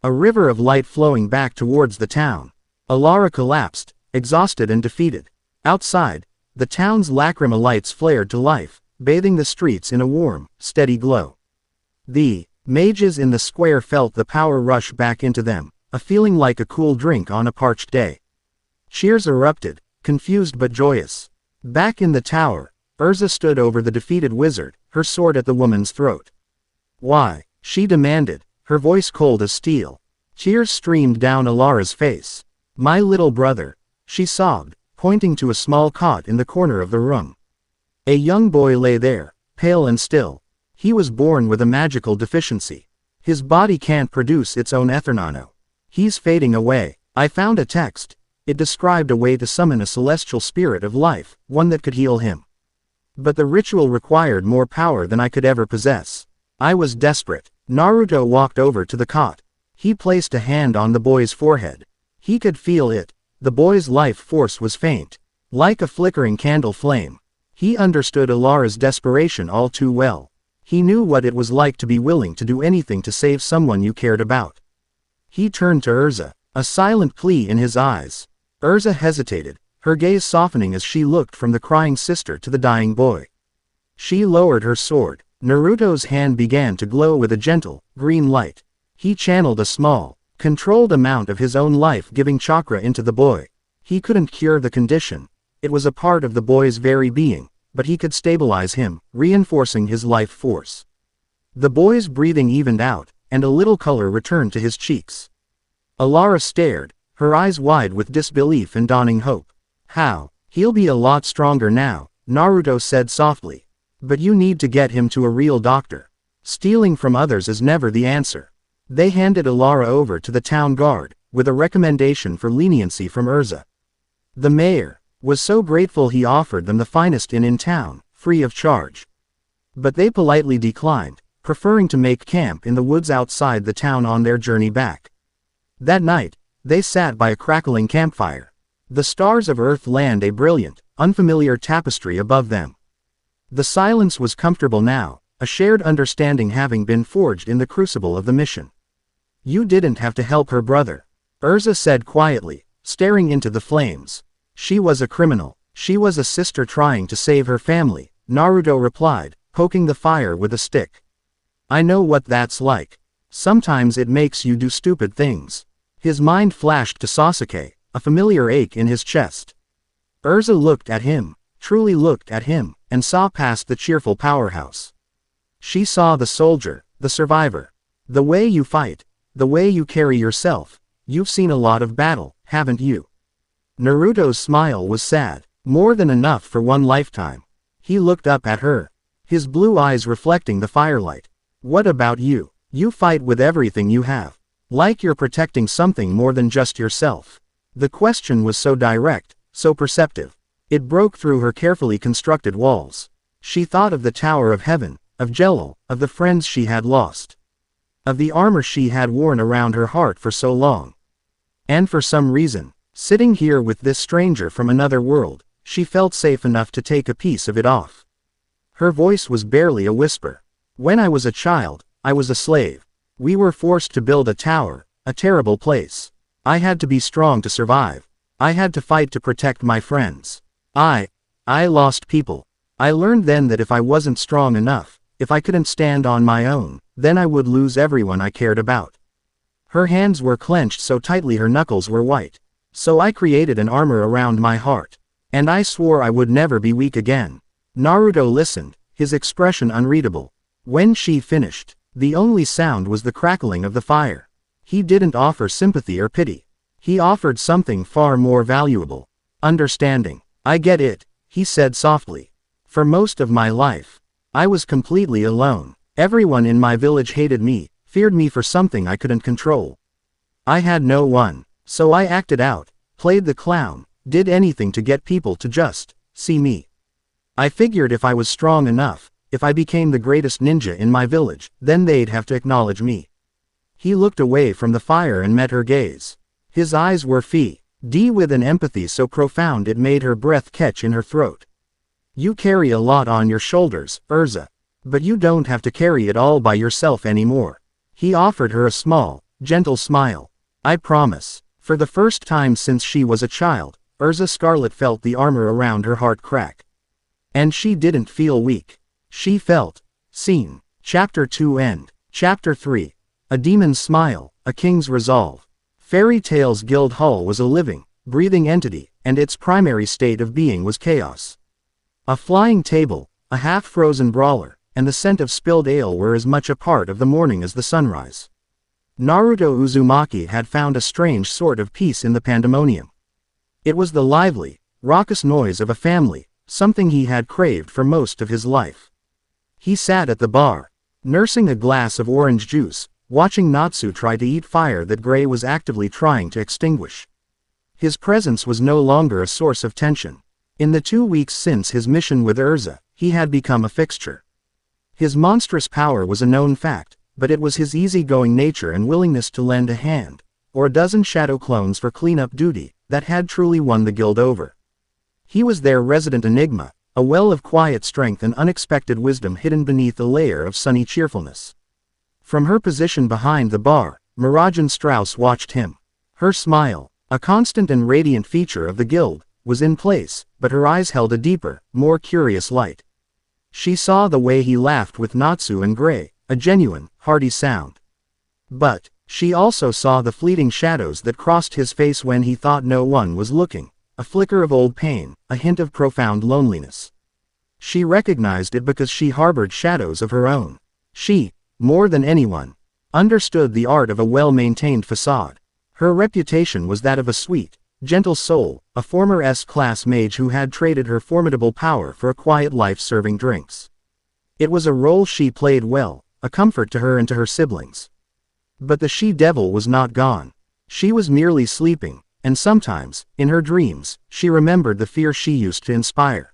Speaker 1: A river of light flowing back towards the town. Alara collapsed, exhausted and defeated. Outside, the town's lacrima lights flared to life, bathing the streets in a warm, steady glow. The mages in the square felt the power rush back into them, a feeling like a cool drink on a parched day. Cheers erupted, confused but joyous. Back in the tower, Urza stood over the defeated wizard, her sword at the woman's throat. Why? She demanded, her voice cold as steel. Tears streamed down Alara's face. My little brother, she sobbed, pointing to a small cot in the corner of the room. A young boy lay there, pale and still. He was born with a magical deficiency. His body can't produce its own ethernano. He's fading away. I found a text. It described a way to summon a celestial spirit of life, one that could heal him. But the ritual required more power than I could ever possess. I was desperate. Naruto walked over to the cot. He placed a hand on the boy's forehead. He could feel it. The boy's life force was faint, like a flickering candle flame. He understood Alara's desperation all too well. He knew what it was like to be willing to do anything to save someone you cared about. He turned to Urza. A silent plea in his eyes. Urza hesitated, her gaze softening as she looked from the crying sister to the dying boy. She lowered her sword. Naruto's hand began to glow with a gentle, green light. He channeled a small, controlled amount of his own life-giving chakra into the boy. He couldn't cure the condition. It was a part of the boy's very being, but he could stabilize him, reinforcing his life force. The boy's breathing evened out, and a little color returned to his cheeks. Alara stared, her eyes wide with disbelief and dawning hope. How? He'll be a lot stronger now, Naruto said softly. But you need to get him to a real doctor. Stealing from others is never the answer. They handed Alara over to the town guard, with a recommendation for leniency from Urza. The mayor was so grateful he offered them the finest inn in town, free of charge. But they politely declined, preferring to make camp in the woods outside the town on their journey back. That night, they sat by a crackling campfire. The stars of Earth land a brilliant, unfamiliar tapestry above them. The silence was comfortable now, a shared understanding having been forged in the crucible of the mission. You didn't have to help her brother, Urza said quietly, staring into the flames. She was a criminal. She was a sister trying to save her family, Naruto replied, poking the fire with a stick. I know what that's like. Sometimes it makes you do stupid things. His mind flashed to Sasuke, a familiar ache in his chest. Urza looked at him, truly looked at him, and saw past the cheerful powerhouse. She saw the soldier, the survivor. The way you fight, the way you carry yourself. You've seen a lot of battle, haven't you? Naruto's smile was sad, more than enough for one lifetime. He looked up at her, his blue eyes reflecting the firelight. What about you? You fight with everything you have. Like you're protecting something more than just yourself. The question was so direct, so perceptive. It broke through her carefully constructed walls. She thought of the Tower of Heaven, of Jello, of the friends she had lost. Of the armor she had worn around her heart for so long. And for some reason, sitting here with this stranger from another world, she felt safe enough to take a piece of it off. Her voice was barely a whisper. When I was a child, I was a slave. We were forced to build a tower, a terrible place. I had to be strong to survive. I had to fight to protect my friends. I lost people. I learned then that if I wasn't strong enough, if I couldn't stand on my own, then I would lose everyone I cared about. Her hands were clenched so tightly her knuckles were white. So I created an armor around my heart. And I swore I would never be weak again. Naruto listened, his expression unreadable. When she finished, the only sound was the crackling of the fire. He didn't offer sympathy or pity. He offered something far more valuable. Understanding. I get it, he said softly. For most of my life, I was completely alone. Everyone in my village hated me, feared me for something I couldn't control. I had no one, so I acted out, played the clown, did anything to get people to just see me. I figured if I was strong enough, if I became the greatest ninja in my village, then they'd have to acknowledge me. He looked away from the fire and met her gaze. His eyes were filled with an empathy so profound it made her breath catch in her throat. You carry a lot on your shoulders, Urza. But you don't have to carry it all by yourself anymore. He offered her a small, gentle smile. I promise. For the first time since she was a child, Urza Scarlet felt the armor around her heart crack. And she didn't feel weak. She felt seen. Chapter 2 End. Chapter 3. A demon's smile, a king's resolve. Fairy Tale's guild hall was a living, breathing entity, and its primary state of being was chaos. A flying table, a half-frozen brawler, and the scent of spilled ale were as much a part of the morning as the sunrise. Naruto Uzumaki had found a strange sort of peace in the pandemonium. It was the lively, raucous noise of a family, something he had craved for most of his life. He sat at the bar, nursing a glass of orange juice, watching Natsu try to eat fire that Gray was actively trying to extinguish. His presence was no longer a source of tension. In the 2 weeks since his mission with Urza, he had become a fixture. His monstrous power was a known fact, but it was his easygoing nature and willingness to lend a hand, or a dozen shadow clones for cleanup duty, that had truly won the guild over. He was their resident enigma, a well of quiet strength and unexpected wisdom hidden beneath a layer of sunny cheerfulness. From her position behind the bar, Mirajan Strauss watched him. Her smile, a constant and radiant feature of the guild, was in place, but her eyes held a deeper, more curious light. She saw the way he laughed with Natsu and Gray, a genuine, hearty sound. But she also saw the fleeting shadows that crossed his face when he thought no one was looking, a flicker of old pain, a hint of profound loneliness. She recognized it because she harbored shadows of her own. She, more than anyone, understood the art of a well-maintained facade. Her reputation was that of a sweet, gentle soul, a former S-class mage who had traded her formidable power for a quiet life serving drinks. It was a role she played well, a comfort to her and to her siblings. But the she-devil was not gone. She was merely sleeping, and sometimes, in her dreams, she remembered the fear she used to inspire.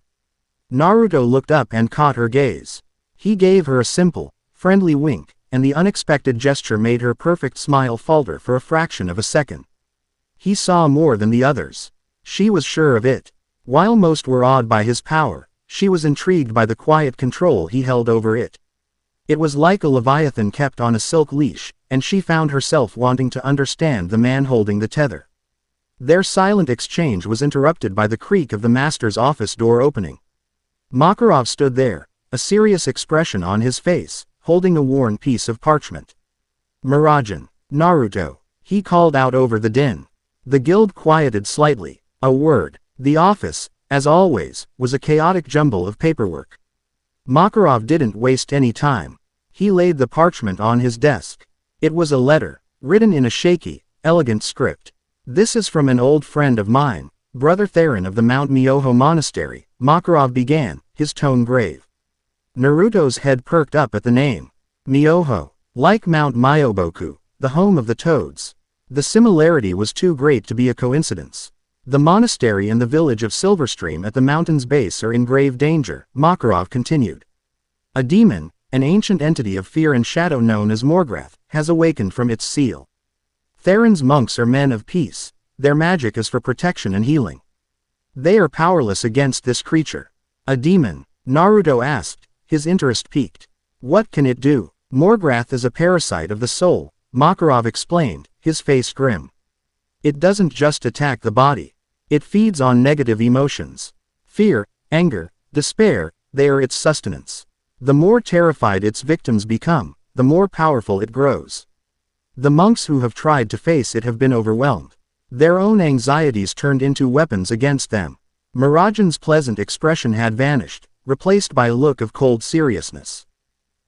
Speaker 1: Naruto looked up and caught her gaze. He gave her a simple, friendly wink, and the unexpected gesture made her perfect smile falter for a fraction of a second. He saw more than the others. She was sure of it. While most were awed by his power, she was intrigued by the quiet control he held over it. It was like a leviathan kept on a silk leash, and she found herself wanting to understand the man holding the tether. Their silent exchange was interrupted by the creak of the master's office door opening. Makarov stood there, a serious expression on his face, holding a worn piece of parchment. "Miragen, Naruto," he called out over the din. The guild quieted slightly. A word. The office, as always, was a chaotic jumble of paperwork. Makarov didn't waste any time. He laid the parchment on his desk. It was a letter, written in a shaky, elegant script. "This is from an old friend of mine, Brother Theron of the Mount Myoho Monastery," Makarov began, his tone grave. Naruto's head perked up at the name. Myoho, like Mount Myoboku, the home of the toads. The similarity was too great to be a coincidence. "The monastery and the village of Silverstream at the mountain's base are in grave danger," Makarov continued. "A demon, an ancient entity of fear and shadow known as Morgrath, has awakened from its seal. Theron's monks are men of peace. Their magic is for protection and healing. They are powerless against this creature." "A demon?" Naruto asked, his interest piqued. "What can it do?" "Morgrath is a parasite of the soul," Makarov explained, his face grim. "It doesn't just attack the body. It feeds on negative emotions. Fear, anger, despair, they are its sustenance. The more terrified its victims become, the more powerful it grows. The monks who have tried to face it have been overwhelmed. Their own anxieties turned into weapons against them." Miragen's pleasant expression had vanished, replaced by a look of cold seriousness.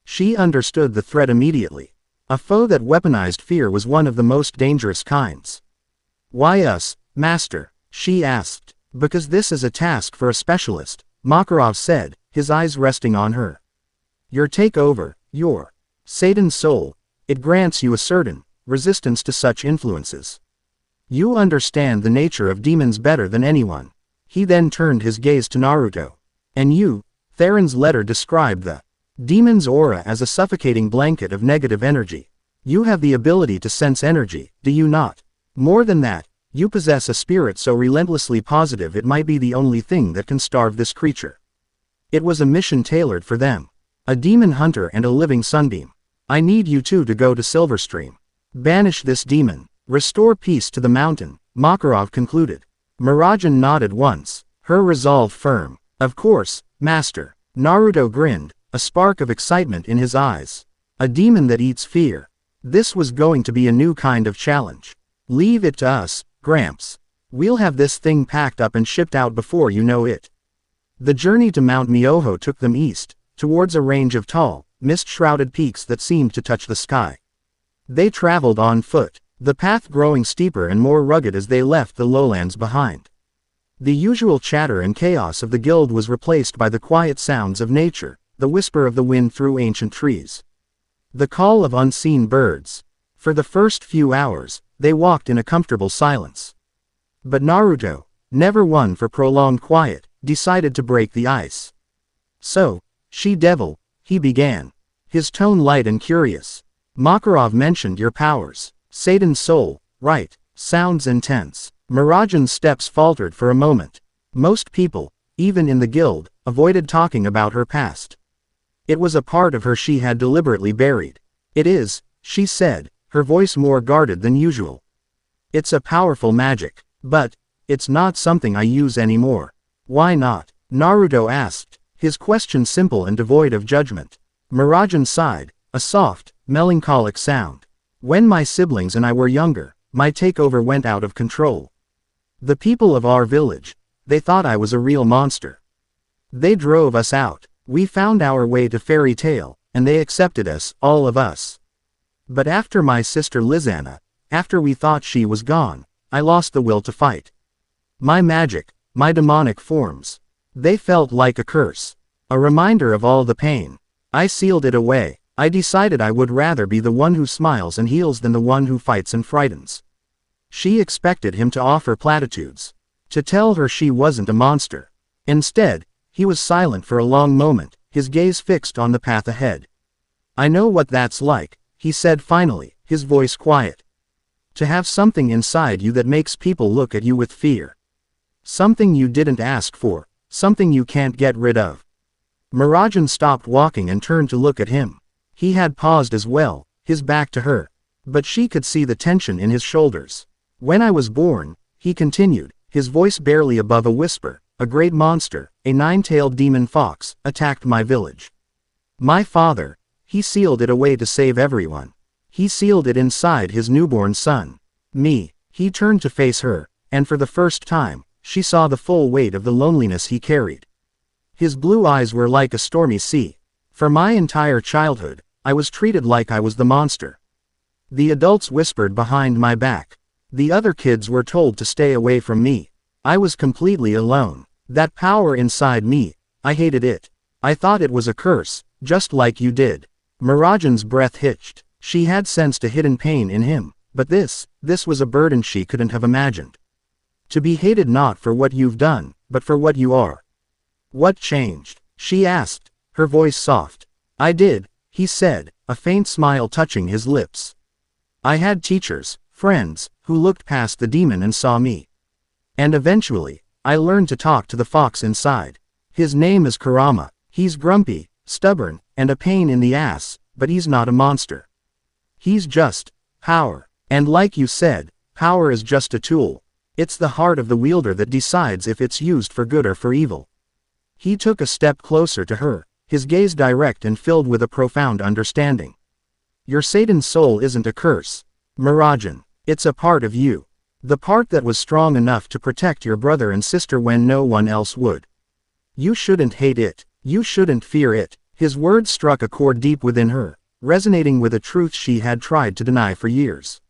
Speaker 1: She understood the threat immediately. A foe that weaponized fear was one of the most dangerous kinds. "Why us, Master?" she asked. "Because this is a task for a specialist," Makarov said, his eyes resting on her. "Your takeover, your Satan's soul, it grants you a certain resistance to such influences. You understand the nature of demons better than anyone." He then turned his gaze to Naruto. "And you?" Theron's letter described the demon's aura as a suffocating blanket of negative energy. "You have the ability to sense energy, do you not? More than that, you possess a spirit so relentlessly positive it might be the only thing that can starve this creature. It was a mission tailored for them. A demon hunter and a living sunbeam. I need you two to go to Silverstream. Banish this demon. Restore peace to the mountain," Makarov concluded. Miragen nodded once, her resolve firm. "Of course, Master." Naruto grinned, a spark of excitement in his eyes. A demon that eats fear. This was going to be a new kind of challenge. "Leave it to us, Gramps. We'll have this thing packed up and shipped out before you know it." The journey to Mount Myoho took them east, towards a range of tall, mist-shrouded peaks that seemed to touch the sky. They traveled on foot, the path growing steeper and more rugged as they left the lowlands behind. The usual chatter and chaos of the guild was replaced by the quiet sounds of nature, the whisper of the wind through ancient trees, the call of unseen birds. For the first few hours, they walked in a comfortable silence. But Naruto, never one for prolonged quiet, decided to break the ice. "So, she-devil," he began, his tone light and curious. "Makarov mentioned your powers. Satan's soul, right, sounds intense." Miragen's steps faltered for a moment. Most people, even in the guild, avoided talking about her past. It was a part of her she had deliberately buried. "It is," she said, her voice more guarded than usual. It's a powerful magic, but it's not something I use anymore. Why not? Naruto asked, his question simple and devoid of judgment. Miragen sighed, a soft, melancholic sound. When my siblings and I were younger, my takeover went out of control. The people of our village, they thought I was a real monster. They drove us out. We found our way to Fairy Tail, and they accepted us, all of us. But after my sister Lizanna, after we thought she was gone, I lost the will to fight. My magic, my demonic forms, they felt like a curse. A reminder of all the pain. I sealed it away. I decided I would rather be the one who smiles and heals than the one who fights and frightens. She expected him to offer platitudes. To tell her she wasn't a monster. Instead, he was silent for a long moment, his gaze fixed on the path ahead. I know what that's like, he said finally, his voice quiet. To have something inside you that makes people look at you with fear. Something you didn't ask for, something you can't get rid of. Miragen stopped walking and turned to look at him. He had paused as well, his back to her. But she could see the tension in his shoulders. When I was born, he continued, his voice barely above a whisper, a great monster, a nine-tailed demon fox, attacked my village. My father, he sealed it away to save everyone. He sealed it inside his newborn son. Me, he turned to face her, and for the first time, she saw the full weight of the loneliness he carried. His blue eyes were like a stormy sea. For my entire childhood, I was treated like I was the monster. The adults whispered behind my back. The other kids were told to stay away from me. I was completely alone. That power inside me, I hated it. I thought it was a curse, just like you did. Miragen's breath hitched. She had sensed a hidden pain in him, but this was a burden she couldn't have imagined. To be hated not for what you've done, but for what you are. What changed? She asked, her voice soft. I did, he said, a faint smile touching his lips. I had teachers, friends, who looked past the demon and saw me. And eventually, I learned to talk to the fox inside. His name is Kurama. He's grumpy, stubborn, and a pain in the ass, but he's not a monster. He's just power. And like you said, power is just a tool. It's the heart of the wielder that decides if it's used for good or for evil. He took a step closer to her, his gaze direct and filled with a profound understanding. Your Satan's soul isn't a curse, Miragen. It's a part of you. The part that was strong enough to protect your brother and sister when no one else would. You shouldn't hate it. You shouldn't fear it. His words struck a chord deep within her, resonating with a truth she had tried to deny for years.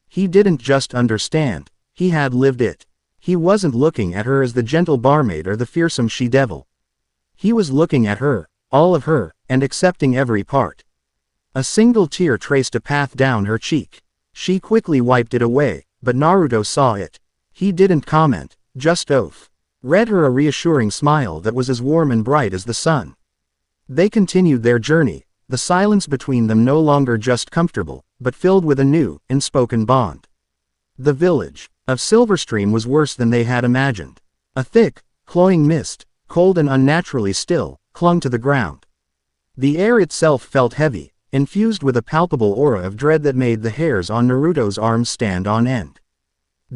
Speaker 1: He didn't just understand, he had lived it. He wasn't looking at her as the gentle barmaid or the fearsome she-devil. He was looking at her, all of her, and accepting every part. A single tear traced a path down her cheek. She quickly wiped it away, but Naruto saw it. He didn't comment, just read her a reassuring smile that was as warm and bright as the sun. They continued their journey, the silence between them no longer just comfortable, but filled with a new, unspoken bond. The village of Silverstream was worse than they had imagined. A thick, cloying mist, cold and unnaturally still, clung to the ground. The air itself felt heavy, infused with a palpable aura of dread that made the hairs on Naruto's arms stand on end.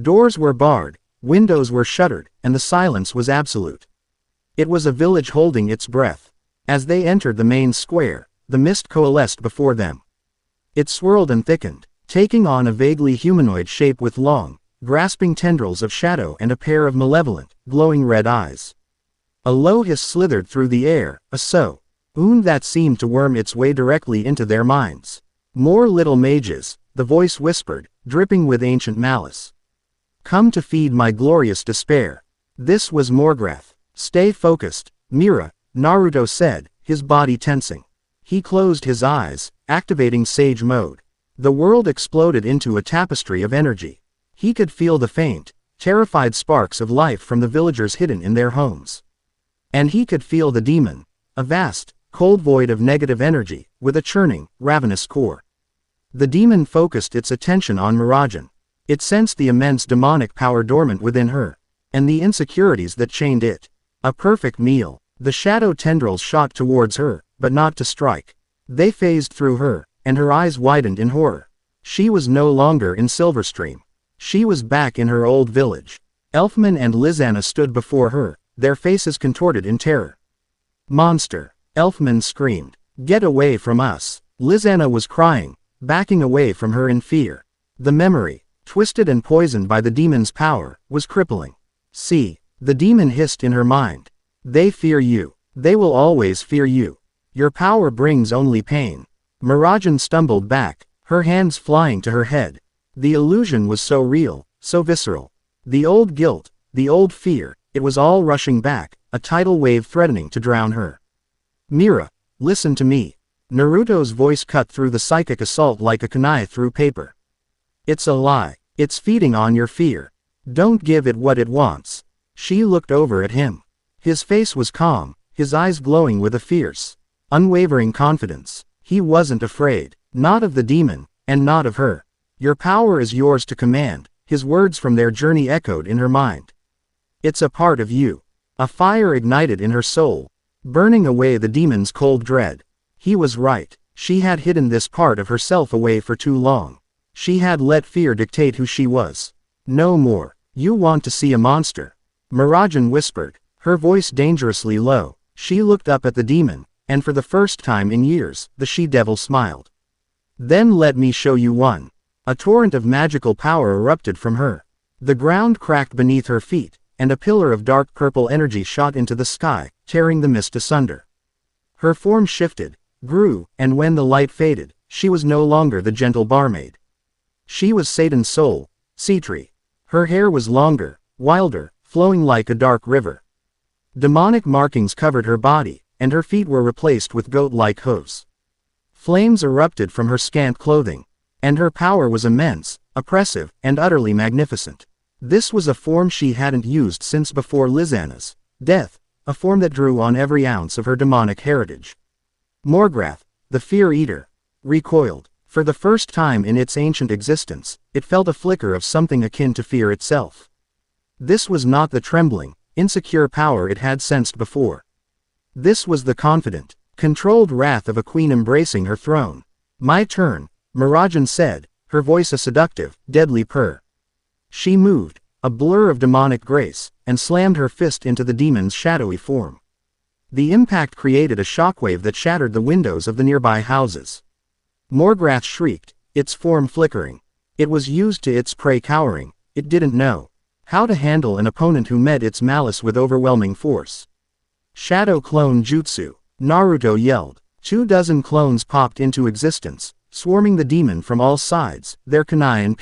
Speaker 1: Doors were barred, windows were shuttered, and the silence was absolute. It was a village holding its breath. As they entered the main square, the mist coalesced before them. It swirled and thickened, taking on a vaguely humanoid shape with long, grasping tendrils of shadow and a pair of malevolent, glowing red eyes. A low hiss slithered through the air, a sound that seemed to worm its way directly into their minds. More little mages, the voice whispered, dripping with ancient malice. Come to feed my glorious despair. This was Morgrath. Stay focused, Mira, Naruto said, his body tensing. He closed his eyes, activating Sage Mode. The world exploded into a tapestry of energy. He could feel the faint, terrified sparks of life from the villagers hidden in their homes. And he could feel the demon, a vast, cold void of negative energy, with a churning, ravenous core. The demon focused its attention on Miragen. It sensed the immense demonic power dormant within her, and the insecurities that chained it. A perfect meal. The shadow tendrils shot towards her, but not to strike. They phased through her, and her eyes widened in horror. She was no longer in Silverstream. She was back in her old village. Elfman and Lizanna stood before her, their faces contorted in terror. "Monster!" Elfman screamed. "Get away from us!" Lizanna was crying, backing away from her in fear. The memory, twisted and poisoned by the demon's power, was crippling. "See," the demon hissed in her mind. "They fear you. They will always fear you. Your power brings only pain." Mirajan stumbled back, her hands flying to her head. The illusion was so real, so visceral. The old guilt, the old fear, it was all rushing back, a tidal wave threatening to drown her. "Mira, listen to me." Naruto's voice cut through the psychic assault like a kunai through paper. "It's a lie. It's feeding on your fear. Don't give it what it wants." She looked over at him. His face was calm, his eyes glowing with a fierce, unwavering confidence. He wasn't afraid, not of the demon, and not of her. "Your power is yours to command," his words from their journey echoed in her mind. "It's a part of you." A fire ignited in her soul, burning away the demon's cold dread. He was right. She had hidden this part of herself away for too long. She had let fear dictate who she was. "No more. You want to see a monster?" Mirajan whispered, her voice dangerously low. She looked up at the demon, and for the first time in years, the she-devil smiled. "Then let me show you one." A torrent of magical power erupted from her. The ground cracked beneath her feet, and a pillar of dark purple energy shot into the sky, tearing the mist asunder. Her form shifted, grew, and when the light faded, she was no longer the gentle barmaid. She was Satan's soul, Citri. Her hair was longer, wilder, flowing like a dark river. Demonic markings covered her body, and her feet were replaced with goat-like hooves. Flames erupted from her scant clothing, and her power was immense, oppressive, and utterly magnificent. This was a form she hadn't used since before Lizanna's death, a form that drew on every ounce of her demonic heritage. Morgrath, the Fear Eater, recoiled. For the first time in its ancient existence, it felt a flicker of something akin to fear itself. This was not the trembling, insecure power it had sensed before. This was the confident, controlled wrath of a queen embracing her throne. "My turn," Mirajan said, her voice a seductive, deadly purr. She moved, a blur of demonic grace, and slammed her fist into the demon's shadowy form. The impact created a shockwave that shattered the windows of the nearby houses. Morgrath shrieked, its form flickering. It was used to its prey cowering. It didn't know how to handle an opponent who met its malice with overwhelming force. "Shadow Clone Jutsu," Naruto yelled. 24 clones popped into existence, swarming the demon from all sides, their kunai and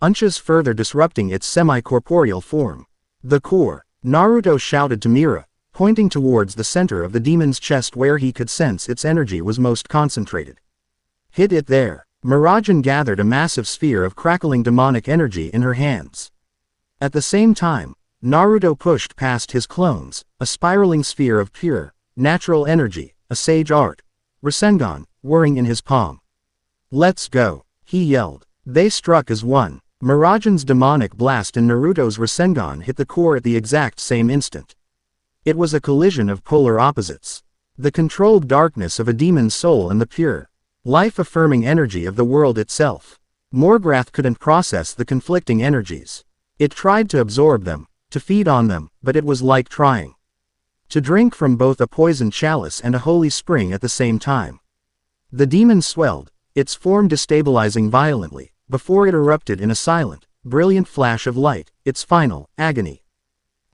Speaker 1: inches further disrupting its semi-corporeal form. "The core," Naruto shouted to Mira, pointing towards the center of the demon's chest where he could sense its energy was most concentrated. "Hit it there." Mirajan gathered a massive sphere of crackling demonic energy in her hands. At the same time, Naruto pushed past his clones, a spiraling sphere of pure, natural energy, a sage art, Rasengan, whirring in his palm. "Let's go," he yelled. They struck as one. Mirajan's demonic blast and Naruto's Rasengan hit the core at the exact same instant. It was a collision of polar opposites. The controlled darkness of a demon's soul and the pure, life-affirming energy of the world itself. Morgrath couldn't process the conflicting energies. It tried to absorb them, to feed on them, but it was like trying to drink from both a poisoned chalice and a holy spring at the same time. The demon swelled, its form destabilizing violently, before it erupted in a silent, brilliant flash of light, its final agony.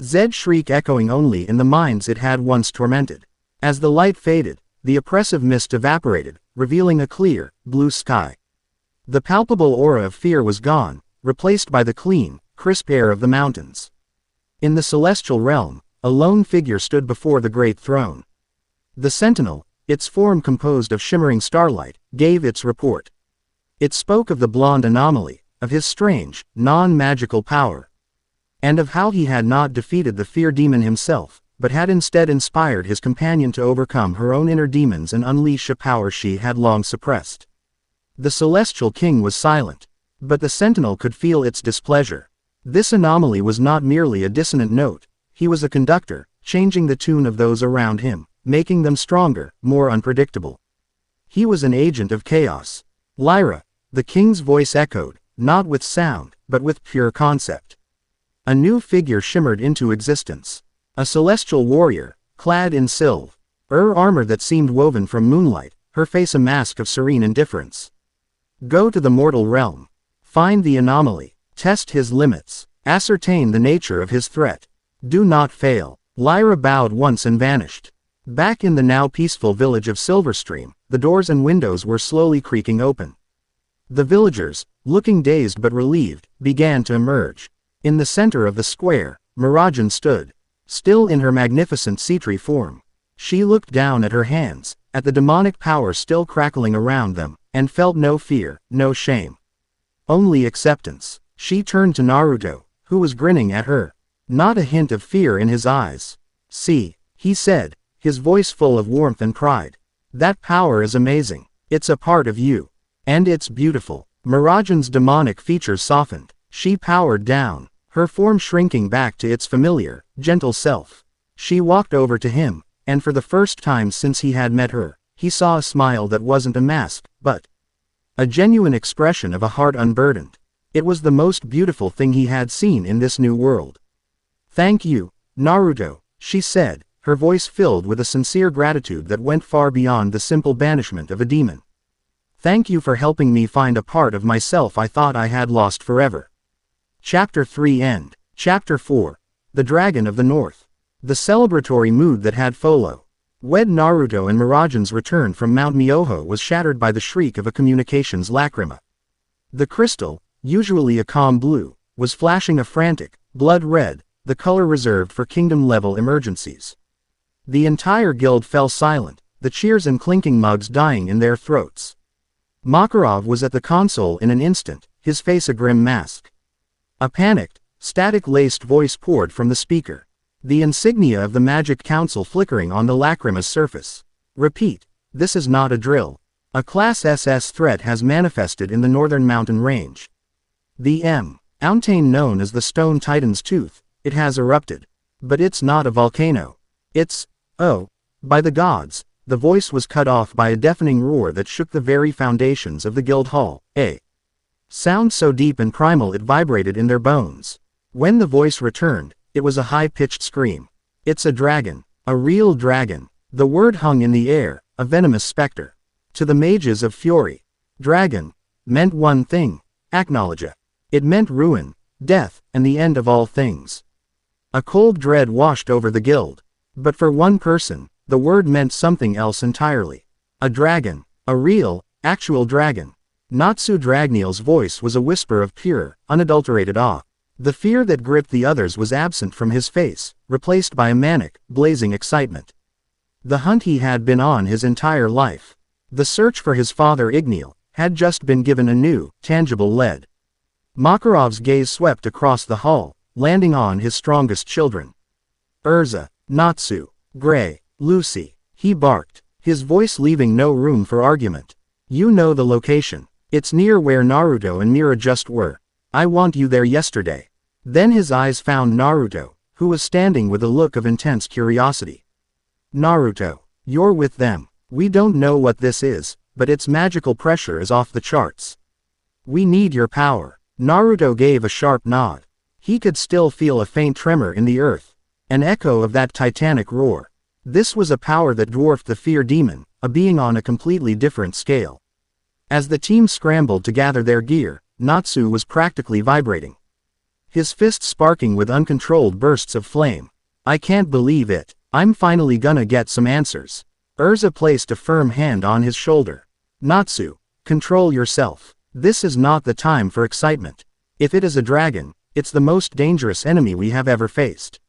Speaker 1: Zed's shriek echoing only in the minds it had once tormented. As the light faded, the oppressive mist evaporated, revealing a clear, blue sky. The palpable aura of fear was gone, replaced by the clean, crisp air of the mountains. In the celestial realm, a lone figure stood before the great throne. The sentinel, its form composed of shimmering starlight, gave its report. It spoke of the blonde anomaly, of his strange, non-magical power, and of how he had not defeated the fear demon himself, but had instead inspired his companion to overcome her own inner demons and unleash a power she had long suppressed. The celestial king was silent, but the sentinel could feel its displeasure. This anomaly was not merely a dissonant note, he was a conductor, changing the tune of those around him, making them stronger, more unpredictable. He was an agent of chaos. "Lyra," the king's voice echoed, not with sound, but with pure concept. A new figure shimmered into existence. A celestial warrior, clad in silver armor that seemed woven from moonlight, her face a mask of serene indifference. Go to the mortal realm. Find the anomaly. Test his limits. Ascertain the nature of his threat. Do not fail. Lyra bowed once and vanished. Back in the now peaceful village of Silverstream, the doors and windows were slowly creaking open. The villagers, looking dazed but relieved, began to emerge. In the center of the square, Mirajan stood, still in her magnificent sea-tree form. She looked down at her hands, at the demonic power still crackling around them, and felt no fear, no shame. Only acceptance. She turned to Naruto, who was grinning at her. Not a hint of fear in his eyes. "See," he said, his voice full of warmth and pride. "That power is amazing. It's a part of you. And it's beautiful." Mirajan's demonic features softened. She powered down, her form shrinking back to its familiar, gentle self. She walked over to him, and for the first time since he had met her, he saw a smile that wasn't a mask, but a genuine expression of a heart unburdened. It was the most beautiful thing he had seen in this new world. "Thank you, Naruto," she said, her voice filled with a sincere gratitude that went far beyond the simple banishment of a demon. "Thank you for helping me find a part of myself I thought I had lost forever." Chapter 3 End. Chapter 4. The Dragon of the North. The celebratory mood that had followed Naruto and Mirajan's return from Mount Myoho was shattered by the shriek of a communications lacrima. The crystal, usually a calm blue, was flashing a frantic, blood red, the color reserved for kingdom-level emergencies. The entire guild fell silent, the cheers and clinking mugs dying in their throats. Makarov was at the console in an instant, his face a grim mask. A panicked, static-laced voice poured from the speaker. The insignia of the Magic Council flickering on the lacrima's surface. "Repeat, this is not a drill. A Class SS threat has manifested in the northern mountain range. The mountain known as the Stone Titan's Tooth, it has erupted. But it's not a volcano. It's, oh, by the gods," the voice was cut off by a deafening roar that shook the very foundations of the guild hall. A sound so deep and primal it vibrated in their bones. When the voice returned, it was a high-pitched scream. "It's a dragon. A real dragon." The word hung in the air, a venomous specter. To the mages of Fury, dragon meant one thing, acknowledge. It meant ruin, death, and the end of all things. A cold dread washed over the guild. But for one person, the word meant something else entirely. A dragon. A real, actual dragon. Natsu Dragnel's voice was a whisper of pure, unadulterated awe. The fear that gripped the others was absent from his face, replaced by a manic, blazing excitement. The hunt he had been on his entire life, the search for his father Igneel, had just been given a new, tangible lead. Makarov's gaze swept across the hall, landing on his strongest children. "Urza, Natsu, Gray, Lucy," he barked, his voice leaving no room for argument. "You know the location. It's near where Naruto and Mira just were. I want you there yesterday." Then his eyes found Naruto, who was standing with a look of intense curiosity. "Naruto, you're with them. We don't know what this is, but its magical pressure is off the charts. We need your power." Naruto gave a sharp nod. He could still feel a faint tremor in the earth, an echo of that titanic roar. This was a power that dwarfed the fear demon, a being on a completely different scale. As the team scrambled to gather their gear, Natsu was practically vibrating, his fists sparking with uncontrolled bursts of flame. "I can't believe it. I'm finally gonna get some answers." Urza placed a firm hand on his shoulder. "Natsu, control yourself. This is not the time for excitement. If it is a dragon, it's the most dangerous enemy we have ever faced."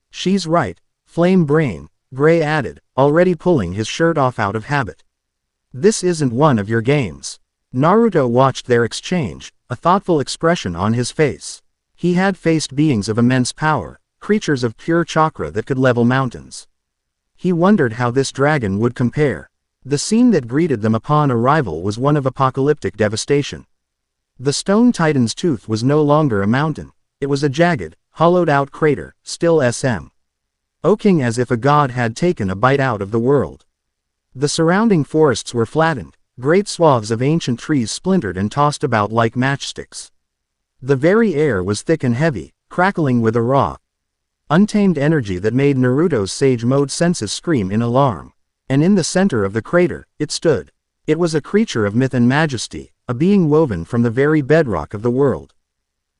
Speaker 1: "She's right, Flame Brain," Gray added, already pulling his shirt off out of habit. "This isn't one of your games." Naruto watched their exchange, a thoughtful expression on his face. He had faced beings of immense power, creatures of pure chakra that could level mountains. He wondered how this dragon would compare. The scene that greeted them upon arrival was one of apocalyptic devastation. The Stone Titan's Tooth was no longer a mountain. It was a jagged, hollowed-out crater, still oaking as if a god had taken a bite out of the world. The surrounding forests were flattened, Great swaths of ancient trees splintered and tossed about like matchsticks. The very air was thick and heavy, crackling with a raw, untamed energy that made Naruto's sage mode senses scream in alarm. And in the center of the crater, it stood. It was a creature of myth and majesty, a being woven from the very bedrock of the world.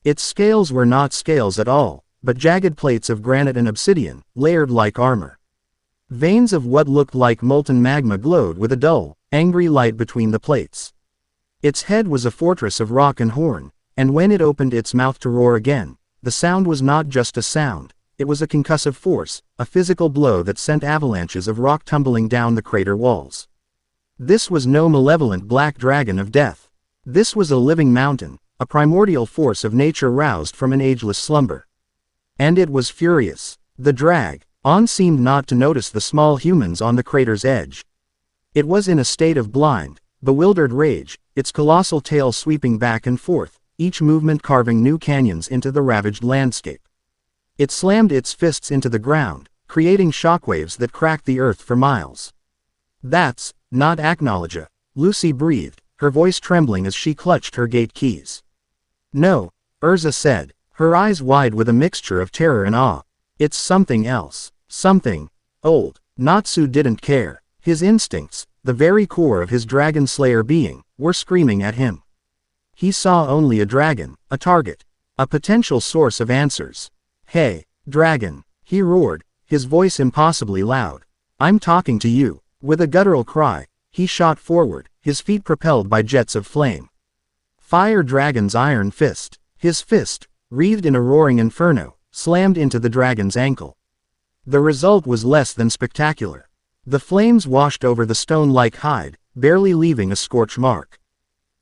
Speaker 1: Its scales were not scales at all, but jagged plates of granite and obsidian, layered like armor. Veins of what looked like molten magma glowed with a dull, angry light between the plates. Its head was a fortress of rock and horn, and when it opened its mouth to roar again, the sound was not just a sound, it was a concussive force, a physical blow that sent avalanches of rock tumbling down the crater walls. This was no malevolent black dragon of death. This was a living mountain, a primordial force of nature roused from an ageless slumber. And it was furious. The dragon seemed not to notice the small humans on the crater's edge. It was in a state of blind, bewildered rage, its colossal tail sweeping back and forth, each movement carving new canyons into the ravaged landscape. It slammed its fists into the ground, creating shockwaves that cracked the earth for miles. "That's not acknowledge," Lucy breathed, her voice trembling as she clutched her gate keys. "No," Urza said, her eyes wide with a mixture of terror and awe. "It's something else. Something old." Natsu didn't care. His instincts, the very core of his dragon slayer being, were screaming at him. He saw only a dragon, a target, a potential source of answers. "Hey, dragon," he roared, his voice impossibly loud. "I'm talking to you." With a guttural cry, he shot forward, his feet propelled by jets of flame. Fire Dragon's iron fist. His fist, wreathed in a roaring inferno, slammed into the dragon's ankle. The result was less than spectacular. The flames washed over the stone-like hide, barely leaving a scorch mark.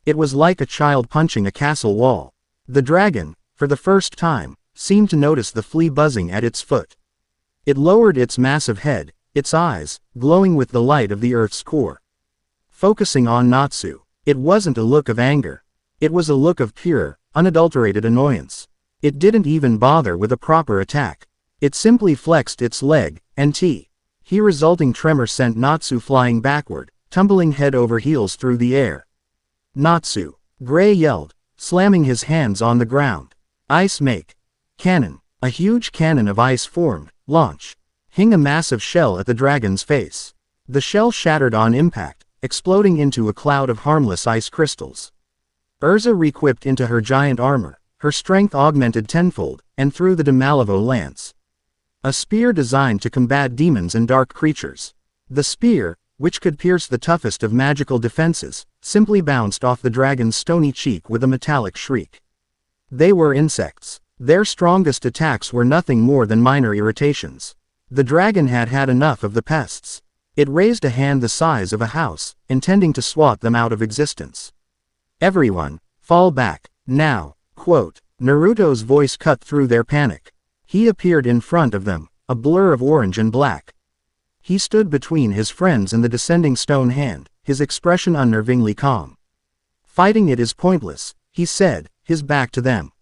Speaker 1: It was like a child punching a castle wall. The dragon, for the first time, seemed to notice the flea buzzing at its foot. It lowered its massive head, its eyes, glowing with the light of the earth's core. Focusing on Natsu, it wasn't a look of anger. It was a look of pure, unadulterated annoyance. It didn't even bother with a proper attack. It simply flexed its leg, and the resulting tremor sent Natsu flying backward, tumbling head over heels through the air. "Natsu!" Gray yelled, slamming his hands on the ground. "Ice make." Cannon. A huge cannon of ice formed, launching a massive shell at the dragon's face. The shell shattered on impact, exploding into a cloud of harmless ice crystals. Urza re-equipped into her giant armor, her strength augmented tenfold, and threw the Demalivo lance. A spear designed to combat demons and dark creatures. The spear, which could pierce the toughest of magical defenses, simply bounced off the dragon's stony cheek with a metallic shriek. They were insects. Their strongest attacks were nothing more than minor irritations. The dragon had had enough of the pests. It raised a hand the size of a house, intending to swat them out of existence. "Everyone, fall back, now." Quote. Naruto's voice cut through their panic. He appeared in front of them, a blur of orange and black. He stood between his friends and the descending stone hand, his expression unnervingly calm. "Fighting it is pointless," he said, his back to them.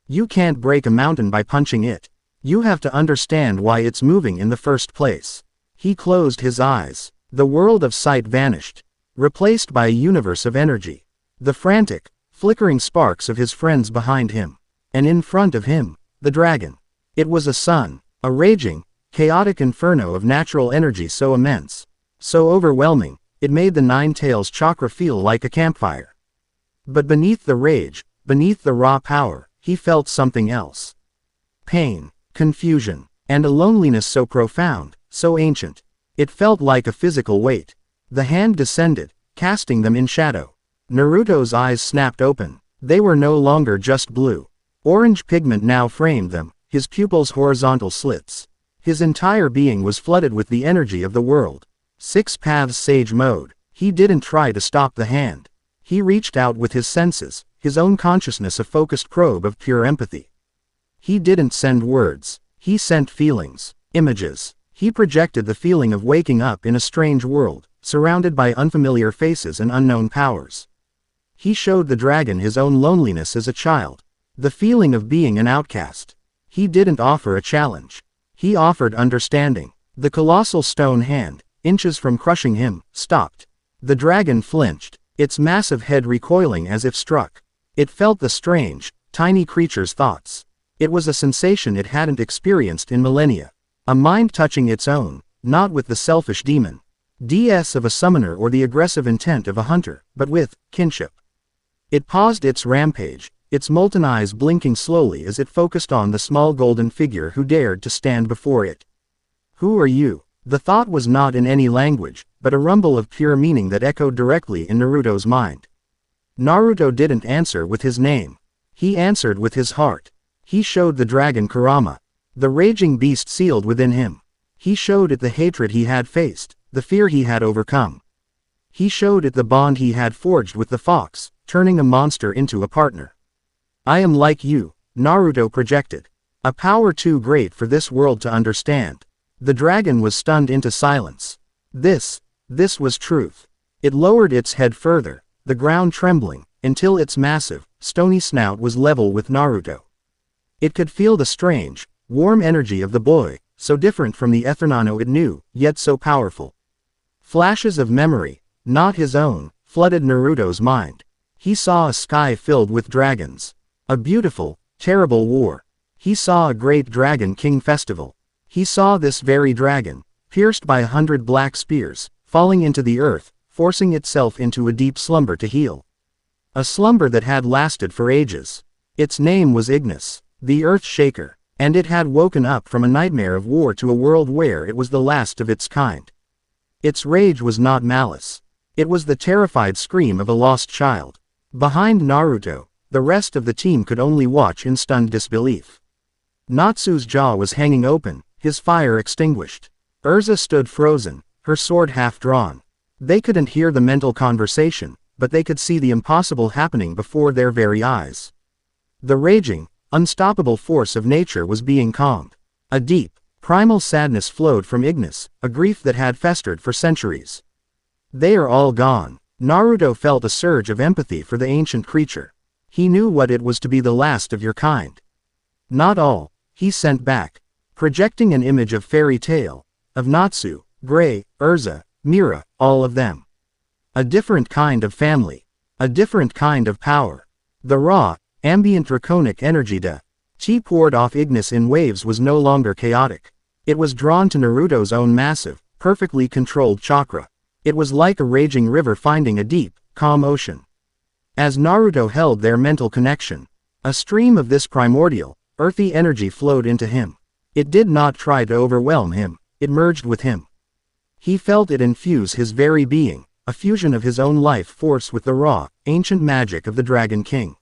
Speaker 1: "You can't break a mountain by punching it. You have to understand why it's moving in the first place." He closed his eyes. The world of sight vanished, replaced by a universe of energy. The frantic, flickering sparks of his friends behind him. And in front of him, the dragon. It was a sun, a raging, chaotic inferno of natural energy so immense, so overwhelming, it made the Nine Tails chakra feel like a campfire. But beneath the rage, beneath the raw power, he felt something else. Pain, confusion, and a loneliness so profound, so ancient. It felt like a physical weight. The hand descended, casting them in shadow. Naruto's eyes snapped open. They were no longer just blue. Orange pigment now framed them, his pupils horizontal slits. His entire being was flooded with the energy of the world. Six Paths Sage Mode. He didn't try to stop the hand. He reached out with his senses, his own consciousness a focused probe of pure empathy. He didn't send words. He sent feelings, images. He projected the feeling of waking up in a strange world, surrounded by unfamiliar faces and unknown powers. He showed the dragon his own loneliness as a child, the feeling of being an outcast. He didn't offer a challenge. He offered understanding. The colossal stone hand, inches from crushing him, stopped. The dragon flinched, its massive head recoiling as if struck. It felt the strange, tiny creature's thoughts. It was a sensation it hadn't experienced in millennia. A mind touching its own, not with the selfish demon DS of a summoner or the aggressive intent of a hunter, but with kinship. It paused its rampage, its molten eyes blinking slowly as it focused on the small golden figure who dared to stand before it. Who are you? The thought was not in any language, but a rumble of pure meaning that echoed directly in Naruto's mind. Naruto didn't answer with his name. He answered with his heart. He showed the dragon Kurama, the raging beast sealed within him. He showed it the hatred he had faced, the fear he had overcome. He showed it the bond he had forged with the fox, turning a monster into a partner. I am like you, Naruto projected. A power too great for this world to understand. The dragon was stunned into silence. This was truth. It lowered its head further, the ground trembling, until its massive, stony snout was level with Naruto. It could feel the strange, warm energy of the boy, so different from the Ethernano it knew, yet so powerful. Flashes of memory, not his own, flooded Naruto's mind. He saw a sky filled with dragons. A beautiful, terrible war. He saw a great Dragon King festival. He saw this very dragon, pierced by 100 black spears, falling into the earth, forcing itself into a deep slumber to heal. A slumber that had lasted for ages. Its name was Ignis, the Earth Shaker, and it had woken up from a nightmare of war to a world where it was the last of its kind. Its rage was not malice. It was the terrified scream of a lost child. Behind Naruto, the rest of the team could only watch in stunned disbelief. Natsu's jaw was hanging open, his fire extinguished. Urza stood frozen, her sword half drawn. They couldn't hear the mental conversation, but they could see the impossible happening before their very eyes. The raging, unstoppable force of nature was being calmed. A deep, primal sadness flowed from Ignis, a grief that had festered for centuries. They are all gone. Naruto felt a surge of empathy for the ancient creature. He knew what it was to be the last of your kind. Not all, he sent back, projecting an image of fairy tale, of Natsu, Gray, Urza, Mira, all of them. A different kind of family. A different kind of power. The raw, ambient draconic energy Chi poured off Ignis in waves was no longer chaotic. It was drawn to Naruto's own massive, perfectly controlled chakra. It was like a raging river finding a deep, calm ocean. As Naruto held their mental connection, a stream of this primordial, earthy energy flowed into him. It did not try to overwhelm him, it merged with him. He felt it infuse his very being, a fusion of his own life force with the raw, ancient magic of the Dragon King.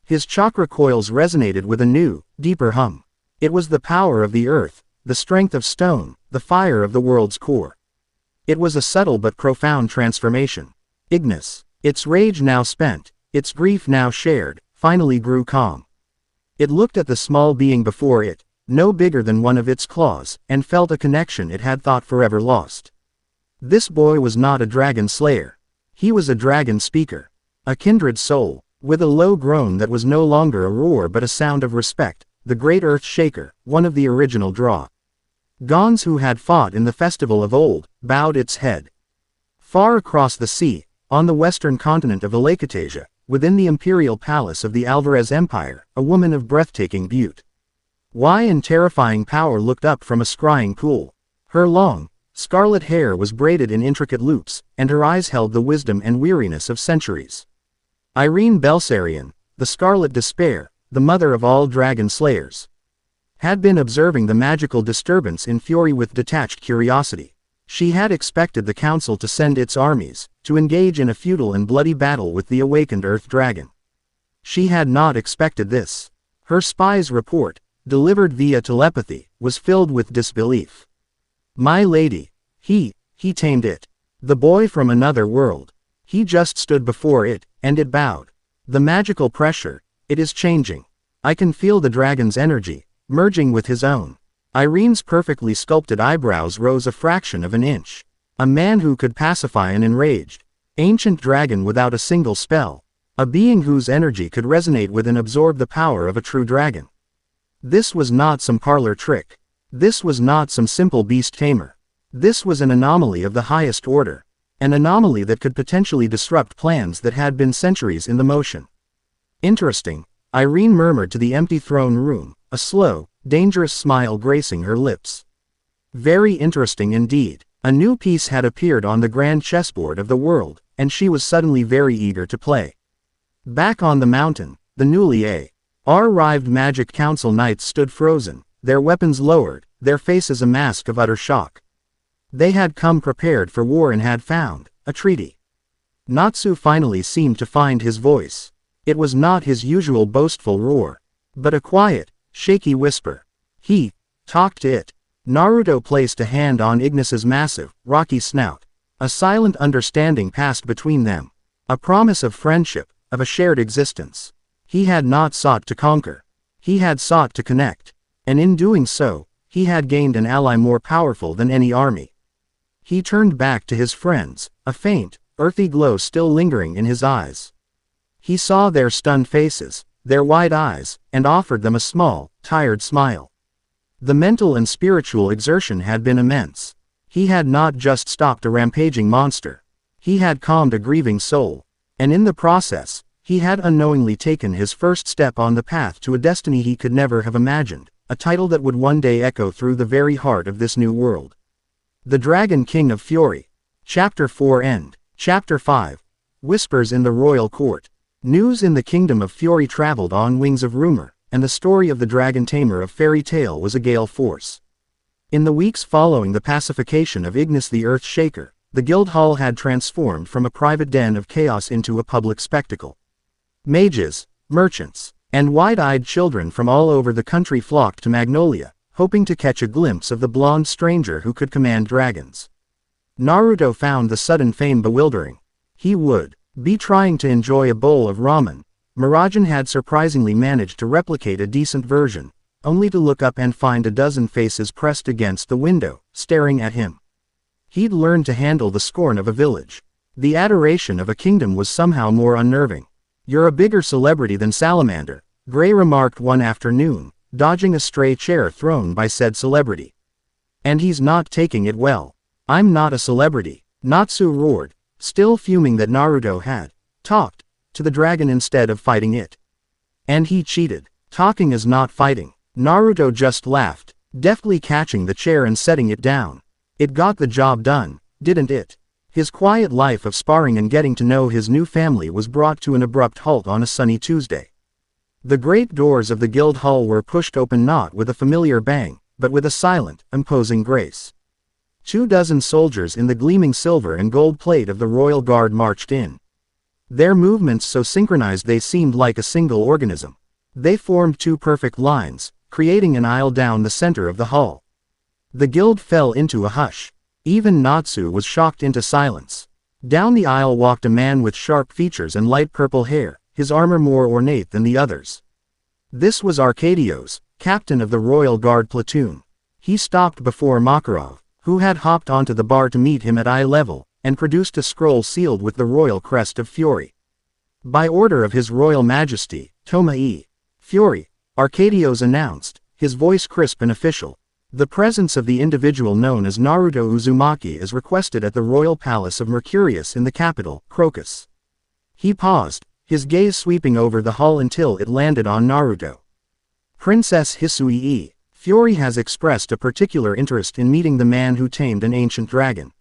Speaker 1: His chakra coils resonated with a new, deeper hum. It was the power of the earth, the strength of stone, the fire of the world's core. It was a subtle but profound transformation. Ignis, its rage now spent, its grief now shared, finally grew calm. It looked at the small being before it, no bigger than one of its claws, and felt a connection it had thought forever lost. This boy was not a dragon slayer. He was a dragon speaker. A kindred soul, with a low groan that was no longer a roar but a sound of respect, the great Earth Shaker, one of the original draw. Gons who had fought in the festival of old, bowed its head. Far across the sea, on the western continent of Alakatasia, within the imperial palace of the Alvarez Empire, a woman of breathtaking beauty. And terrifying power looked up from a scrying pool. Her long, scarlet hair was braided in intricate loops, and her eyes held the wisdom and weariness of centuries. Irene Belsarion, the Scarlet Despair, the mother of all dragon slayers, had been observing the magical disturbance in fury with detached curiosity. She had expected the council to send its armies, to engage in a futile and bloody battle with the awakened Earth Dragon. She had not expected this. Her spy's report, delivered via telepathy, was filled with disbelief. My lady, he tamed it. The boy from another world. He just stood before it, and it bowed. The magical pressure, it is changing. I can feel the dragon's energy, merging with his own. Irene's perfectly sculpted eyebrows rose a fraction of an inch. A man who could pacify an enraged, ancient dragon without a single spell. A being whose energy could resonate with and absorb the power of a true dragon. This was not some parlor trick. This was not some simple beast tamer. This was an anomaly of the highest order. An anomaly that could potentially disrupt plans that had been centuries in the motion. Interesting, Irene murmured to the empty throne room, a slow, dangerous smile gracing her lips. Very interesting indeed. A new piece had appeared on the grand chessboard of the world, and she was suddenly very eager to play. Back on the mountain, the newly arrived Magic Council knights stood frozen, their weapons lowered, their faces a mask of utter shock. They had come prepared for war and had found a treaty. Natsu finally seemed to find his voice. It was not his usual boastful roar, but a quiet, shaky whisper. He talked to it. Naruto placed a hand on Ignis's massive, rocky snout. A silent understanding passed between them. A promise of friendship, of a shared existence. He had not sought to conquer. He had sought to connect. And in doing so, he had gained an ally more powerful than any army. He turned back to his friends, a faint, earthy glow still lingering in his eyes. He saw their stunned faces, their wide eyes, and offered them a small, tired smile. The mental and spiritual exertion had been immense. He had not just stopped a rampaging monster. He had calmed a grieving soul. And in the process, he had unknowingly taken his first step on the path to a destiny he could never have imagined, a title that would one day echo through the very heart of this new world. The Dragon King of Fury. Chapter 4 End. Chapter 5. Whispers in the Royal Court. News in the Kingdom of Fury traveled on wings of rumor, and the story of the Dragon Tamer of Fairy Tale was a gale force. In the weeks following the pacification of Ignis the Earth Shaker, the guild hall had transformed from a private den of chaos into a public spectacle. Mages, merchants, and wide-eyed children from all over the country flocked to Magnolia, hoping to catch a glimpse of the blonde stranger who could command dragons. Naruto found the sudden fame bewildering. He would be trying to enjoy a bowl of ramen. Miragen had surprisingly managed to replicate a decent version, only to look up and find a dozen faces pressed against the window, staring at him. He'd learned to handle the scorn of a village. The adoration of a kingdom was somehow more unnerving. You're a bigger celebrity than Salamander, Gray remarked one afternoon, dodging a stray chair thrown by said celebrity. And he's not taking it well. I'm not a celebrity, Natsu roared, still fuming that Naruto had talked to the dragon instead of fighting it. And he cheated. Talking is not fighting. Naruto just laughed, deftly catching the chair and setting it down. It got the job done, didn't it? His quiet life of sparring and getting to know his new family was brought to an abrupt halt on a sunny Tuesday. The great doors of the guild hall were pushed open not with a familiar bang, but with a silent, imposing grace. 24 soldiers in the gleaming silver and gold plate of the royal guard marched in. Their movements so synchronized they seemed like a single organism. They formed two perfect lines, creating an aisle down the center of the hall. The guild fell into a hush. Even Natsu was shocked into silence. Down the aisle walked a man with sharp features and light purple hair, his armor more ornate than the others. This was Arcadios, captain of the Royal Guard platoon. He stopped before Makarov, who had hopped onto the bar to meet him at eye level, and produced a scroll sealed with the royal crest of Fury. By order of His Royal Majesty, Toma Fury, Arcadios announced, his voice crisp and official. The presence of the individual known as Naruto Uzumaki is requested at the royal palace of Mercurius in the capital, Crocus. He paused, his gaze sweeping over the hall until it landed on Naruto. Princess Hisui Fury has expressed a particular interest in meeting the man who tamed an ancient dragon.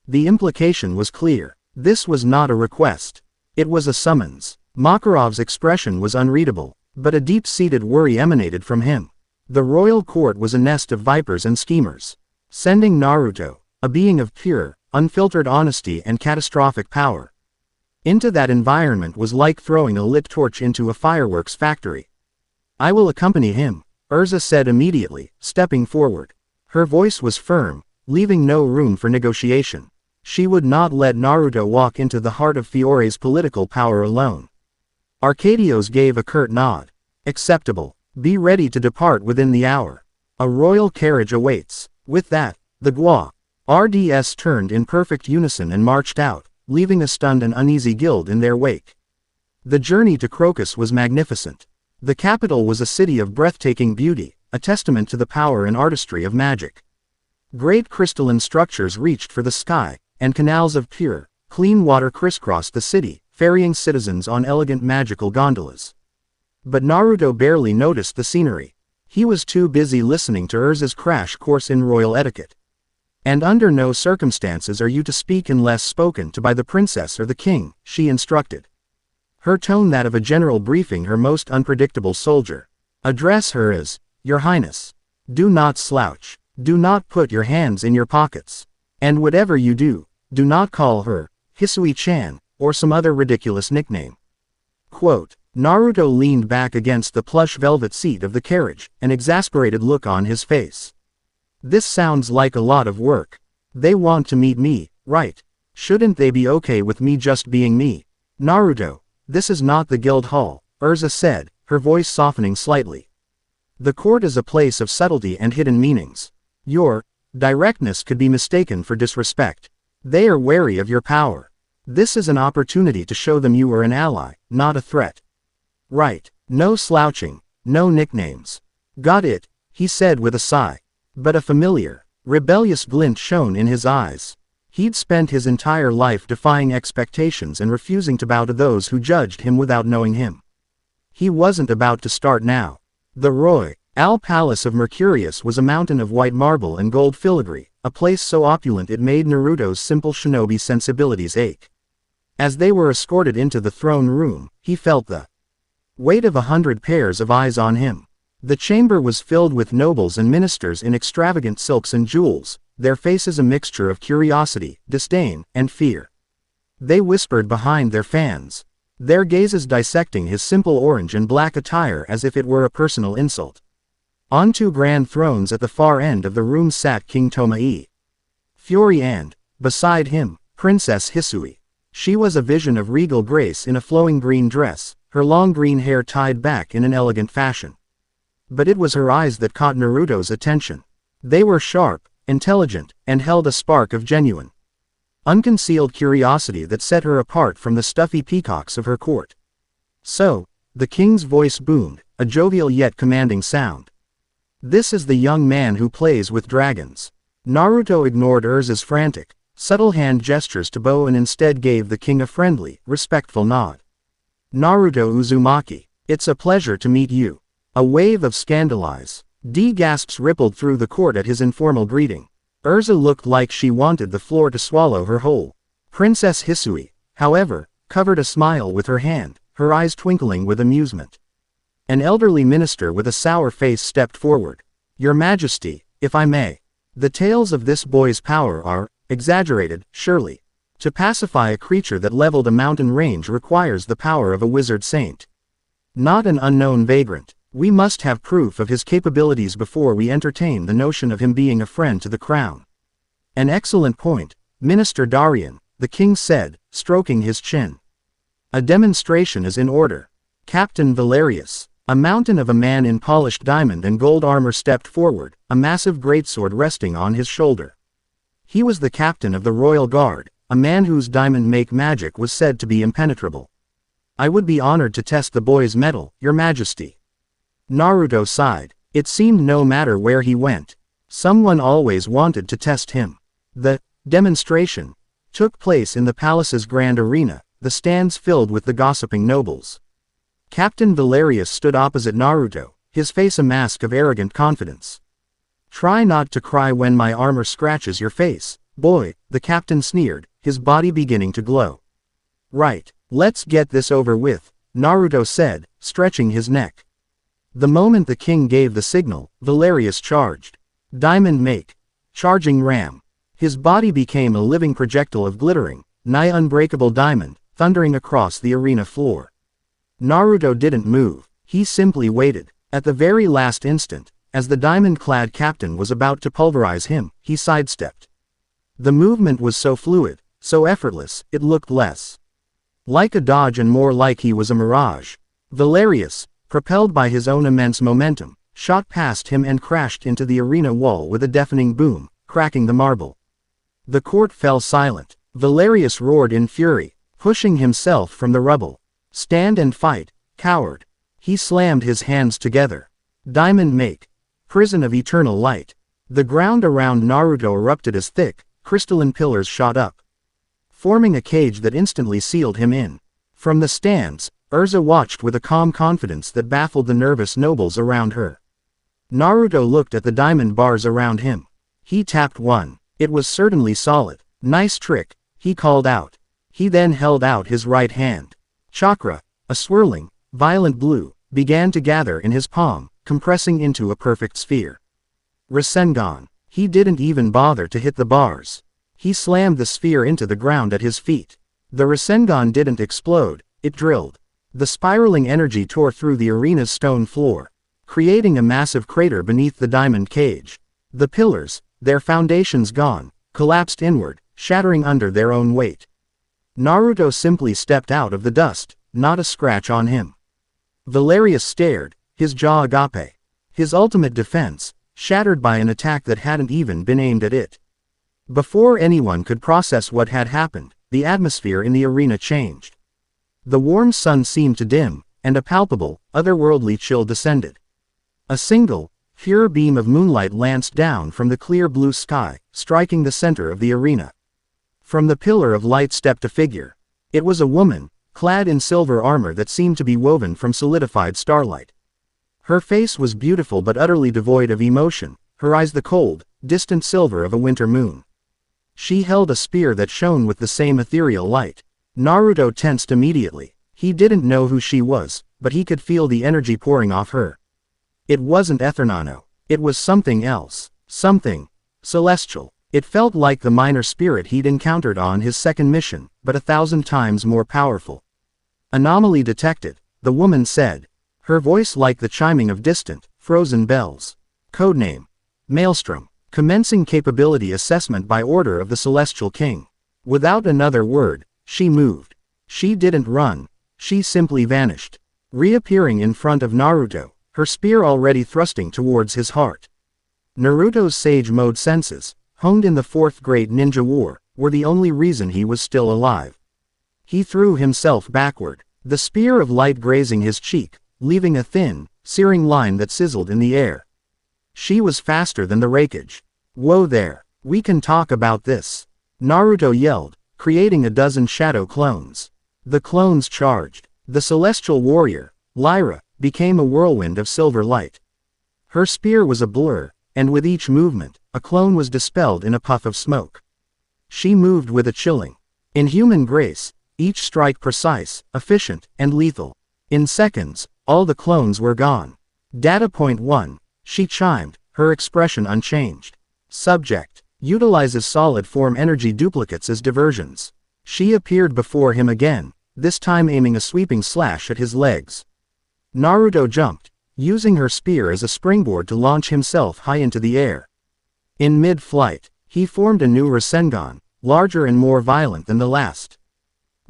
Speaker 1: The implication was clear. This was not a request. It was a summons. Makarov's expression was unreadable, but a deep-seated worry emanated from him. The royal court was a nest of vipers and schemers. Sending Naruto, a being of pure, unfiltered honesty and catastrophic power, into that environment was like throwing a lit torch into a fireworks factory. I will accompany him, Urza said immediately, stepping forward. Her voice was firm, leaving no room for negotiation. She would not let Naruto walk into the heart of Fiore's political power alone. Arcadios gave a curt nod. Acceptable. Be ready to depart within the hour. A royal carriage awaits. With that, the Gua RDS turned in perfect unison and marched out, leaving a stunned and uneasy guild in their wake. The journey to Crocus was magnificent. The capital was a city of breathtaking beauty, a testament to the power and artistry of magic. Great crystalline structures reached for the sky, and canals of pure, clean water crisscrossed the city, ferrying citizens on elegant magical gondolas. But Naruto barely noticed the scenery. He was too busy listening to Urza's crash course in royal etiquette. And under no circumstances are you to speak unless spoken to by the princess or the king, she instructed. Her tone that of a general briefing her most unpredictable soldier. Address her as, Your Highness. Do not slouch. Do not put your hands in your pockets. And whatever you do, do not call her, Hisui-chan, or some other ridiculous nickname. Quote, Naruto leaned back against the plush velvet seat of the carriage, an exasperated look on his face. This sounds like a lot of work. They want to meet me, right? Shouldn't they be okay with me just being me? Naruto, this is not the guild hall, Urza said, her voice softening slightly. The court is a place of subtlety and hidden meanings. Your directness could be mistaken for disrespect. They are wary of your power. This is an opportunity to show them you are an ally, not a threat. Right, no slouching, no nicknames. Got it, he said with a sigh. But a familiar, rebellious glint shone in his eyes. He'd spent his entire life defying expectations and refusing to bow to those who judged him without knowing him. He wasn't about to start now. The Royal Palace of Mercurius was a mountain of white marble and gold filigree, a place so opulent it made Naruto's simple shinobi sensibilities ache. As they were escorted into the throne room, he felt the weight of 100 pairs of eyes on him. The chamber was filled with nobles and ministers in extravagant silks and jewels, their faces a mixture of curiosity, disdain, and fear. They whispered behind their fans, their gazes dissecting his simple orange and black attire as if it were a personal insult. On two grand thrones at the far end of the room sat King Tomai Fury and, beside him, Princess Hisui. She was a vision of regal grace in a flowing green dress, her long green hair tied back in an elegant fashion. But it was her eyes that caught Naruto's attention. They were sharp, intelligent, and held a spark of genuine, unconcealed curiosity that set her apart from the stuffy peacocks of her court. So, the king's voice boomed, a jovial yet commanding sound. This is the young man who plays with dragons. Naruto ignored Urza's frantic, subtle hand gestures to bow and instead gave the king a friendly, respectful nod. Naruto Uzumaki, it's a pleasure to meet you. A wave of scandalized gasps rippled through the court at his informal greeting. Urza looked like she wanted the floor to swallow her whole. Princess Hisui, however, covered a smile with her hand, her eyes twinkling with amusement. An elderly minister with a sour face stepped forward. Your Majesty, if I may. The tales of this boy's power are exaggerated, surely. To pacify a creature that leveled a mountain range requires the power of a wizard saint. Not an unknown vagrant. We must have proof of his capabilities before we entertain the notion of him being a friend to the crown. An excellent point, Minister Darien, the king said, stroking his chin. A demonstration is in order. Captain Valerius, a mountain of a man in polished diamond and gold armor stepped forward, a massive greatsword resting on his shoulder. He was the captain of the Royal Guard, a man whose diamond-make magic was said to be impenetrable. I would be honored to test the boy's mettle, Your Majesty. Naruto sighed. It seemed no matter where he went, someone always wanted to test him. The demonstration took place in the palace's grand arena, the stands filled with the gossiping nobles. Captain Valerius stood opposite Naruto, his face a mask of arrogant confidence. Try not to cry when my armor scratches your face, boy, the captain sneered, his body beginning to glow. Right, let's get this over with, Naruto said, stretching his neck. The moment the king gave the signal, Valerius charged. Diamond make. Charging ram. His body became a living projectile of glittering, nigh unbreakable diamond, thundering across the arena floor. Naruto didn't move, he simply waited. At the very last instant, as the diamond-clad captain was about to pulverize him, he sidestepped. The movement was so fluid, so effortless, it looked less like a dodge and more like he was a mirage. Valerius, propelled by his own immense momentum, shot past him and crashed into the arena wall with a deafening boom, cracking the marble. The court fell silent. Valerius roared in fury, pushing himself from the rubble. Stand and fight, coward. He slammed his hands together. Diamond make. Prison of eternal light. The ground around Naruto erupted as thick, crystalline pillars shot up, forming a cage that instantly sealed him in. From the stands, Urza watched with a calm confidence that baffled the nervous nobles around her. Naruto looked at the diamond bars around him. He tapped one. It was certainly solid. Nice trick, he called out. He then held out his right hand. Chakra, a swirling, violent blue, began to gather in his palm, compressing into a perfect sphere. Rasengan. He didn't even bother to hit the bars. He slammed the sphere into the ground at his feet. The Rasengan didn't explode, it drilled. The spiraling energy tore through the arena's stone floor, creating a massive crater beneath the diamond cage. The pillars, their foundations gone, collapsed inward, shattering under their own weight. Naruto simply stepped out of the dust, not a scratch on him. Valerius stared, his jaw agape. His ultimate defense, shattered by an attack that hadn't even been aimed at it. Before anyone could process what had happened, the atmosphere in the arena changed. The warm sun seemed to dim, and a palpable, otherworldly chill descended. A single, pure beam of moonlight lanced down from the clear blue sky, striking the center of the arena. From the pillar of light stepped a figure. It was a woman, clad in silver armor that seemed to be woven from solidified starlight. Her face was beautiful but utterly devoid of emotion, her eyes the cold, distant silver of a winter moon. She held a spear that shone with the same ethereal light. Naruto tensed immediately. He didn't know who she was, but he could feel the energy pouring off her. It wasn't Ethernano. It was something else. Something celestial. It felt like the minor spirit he'd encountered on his second mission, but 1,000 times more powerful. Anomaly detected, the woman said. Her voice like the chiming of distant, frozen bells. Codename: Maelstrom. Commencing capability assessment by order of the Celestial King. Without another word, she moved. She didn't run. She simply vanished. Reappearing in front of Naruto, her spear already thrusting towards his heart. Naruto's Sage Mode senses, honed in the Fourth Great Ninja War, were the only reason he was still alive. He threw himself backward, the spear of light grazing his cheek, leaving a thin, searing line that sizzled in the air. She was faster than the rakeage. Whoa there, we can talk about this. Naruto yelled, creating a dozen shadow clones. The clones charged. The celestial warrior, Lyra, became a whirlwind of silver light. Her spear was a blur, and with each movement, a clone was dispelled in a puff of smoke. She moved with a chilling, inhuman grace, each strike precise, efficient, and lethal. In seconds, all the clones were gone. Data point 1, she chimed, her expression unchanged. Subject: utilizes solid form energy duplicates as diversions. She appeared before him again, this time aiming a sweeping slash at his legs. Naruto jumped, using her spear as a springboard to launch himself high into the air. In mid-flight, he formed a new Rasengan, larger and more violent than the last.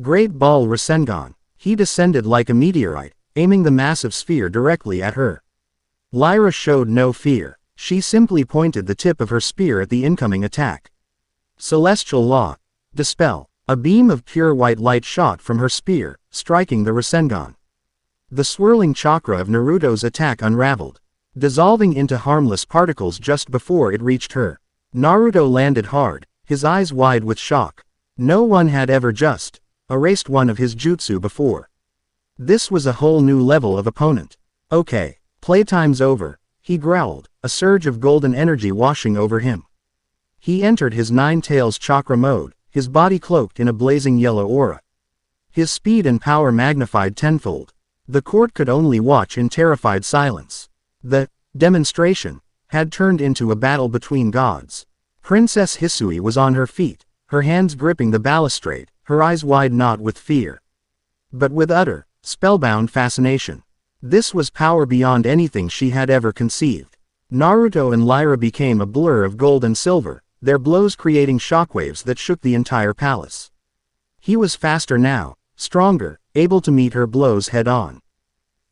Speaker 1: Great Ball Rasengan. He descended like a meteorite, aiming the massive sphere directly at her. Lyra showed no fear. She simply pointed the tip of her spear at the incoming attack. Celestial Law. Dispel. A beam of pure white light shot from her spear, striking the Rasengan. The swirling chakra of Naruto's attack unraveled, dissolving into harmless particles just before it reached her. Naruto landed hard, his eyes wide with shock. No one had ever just erased one of his jutsu before. This was a whole new level of opponent. Okay, playtime's over, he growled, a surge of golden energy washing over him. He entered his Nine Tails chakra mode, his body cloaked in a blazing yellow aura. His speed and power magnified tenfold. The court could only watch in terrified silence. The demonstration had turned into a battle between gods. Princess Hisui was on her feet, her hands gripping the balustrade, her eyes wide not with fear, but with utter, spellbound fascination. This was power beyond anything she had ever conceived. Naruto and Lyra became a blur of gold and silver, their blows creating shockwaves that shook the entire palace. He was faster now, stronger, able to meet her blows head-on.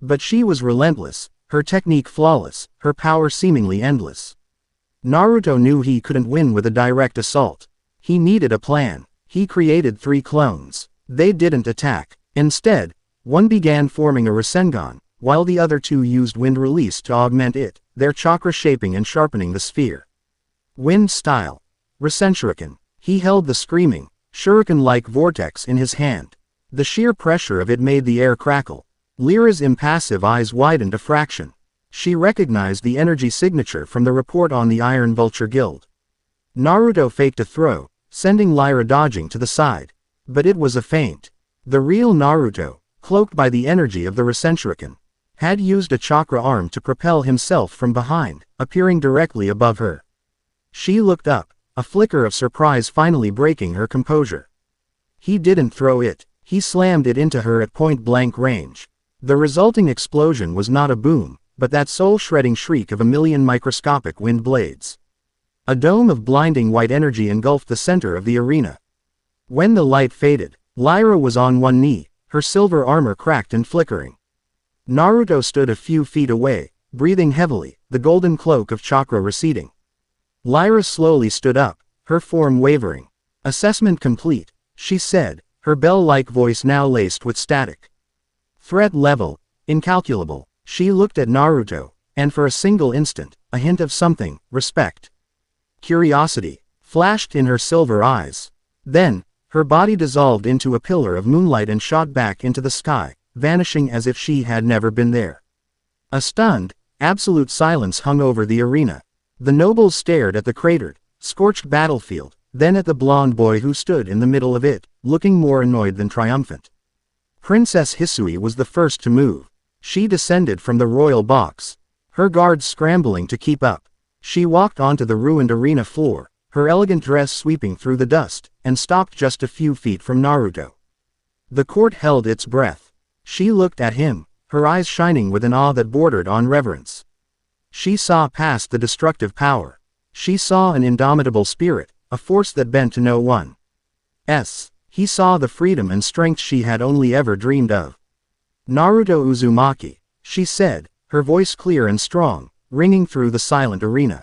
Speaker 1: But she was relentless, her technique flawless, her power seemingly endless. Naruto knew he couldn't win with a direct assault. He needed a plan. He created 3 clones. They didn't attack. Instead, one began forming a Rasengan, while the other 2 used wind release to augment it, their chakra shaping and sharpening the sphere. Wind style. Rasenshuriken. He held the screaming, shuriken-like vortex in his hand. The sheer pressure of it made the air crackle. Lyra's impassive eyes widened a fraction. She recognized the energy signature from the report on the Iron Vulture Guild. Naruto faked a throw, sending Lyra dodging to the side. But it was a feint. The real Naruto, cloaked by the energy of the Rasenshuriken, had used a chakra arm to propel himself from behind, appearing directly above her. She looked up, a flicker of surprise finally breaking her composure. He didn't throw it, he slammed it into her at point-blank range. The resulting explosion was not a boom, but that soul-shredding shriek of a million microscopic wind blades. A dome of blinding white energy engulfed the center of the arena. When the light faded, Lyra was on one knee, her silver armor cracked and flickering. Naruto stood a few feet away, breathing heavily, the golden cloak of chakra receding. Lyra slowly stood up, her form wavering. Assessment complete, she said, her bell-like voice now laced with static. Threat level, incalculable. She looked at Naruto, and for a single instant, a hint of something, respect. Curiosity, flashed in her silver eyes. Then, her body dissolved into a pillar of moonlight and shot back into the sky, vanishing as if she had never been there. A stunned, absolute silence hung over the arena. The nobles stared at the cratered, scorched battlefield, then at the blonde boy who stood in the middle of it, looking more annoyed than triumphant. Princess Hisui was the first to move. She descended from the royal box, her guards scrambling to keep up. She walked onto the ruined arena floor, her elegant dress sweeping through the dust, and stopped just a few feet from Naruto. The court held its breath. She looked at him, her eyes shining with an awe that bordered on reverence. She saw past the destructive power. She saw an indomitable spirit, a force that bent to no one. He saw the freedom and strength she had only ever dreamed of. Naruto Uzumaki, she said, her voice clear and strong, ringing through the silent arena.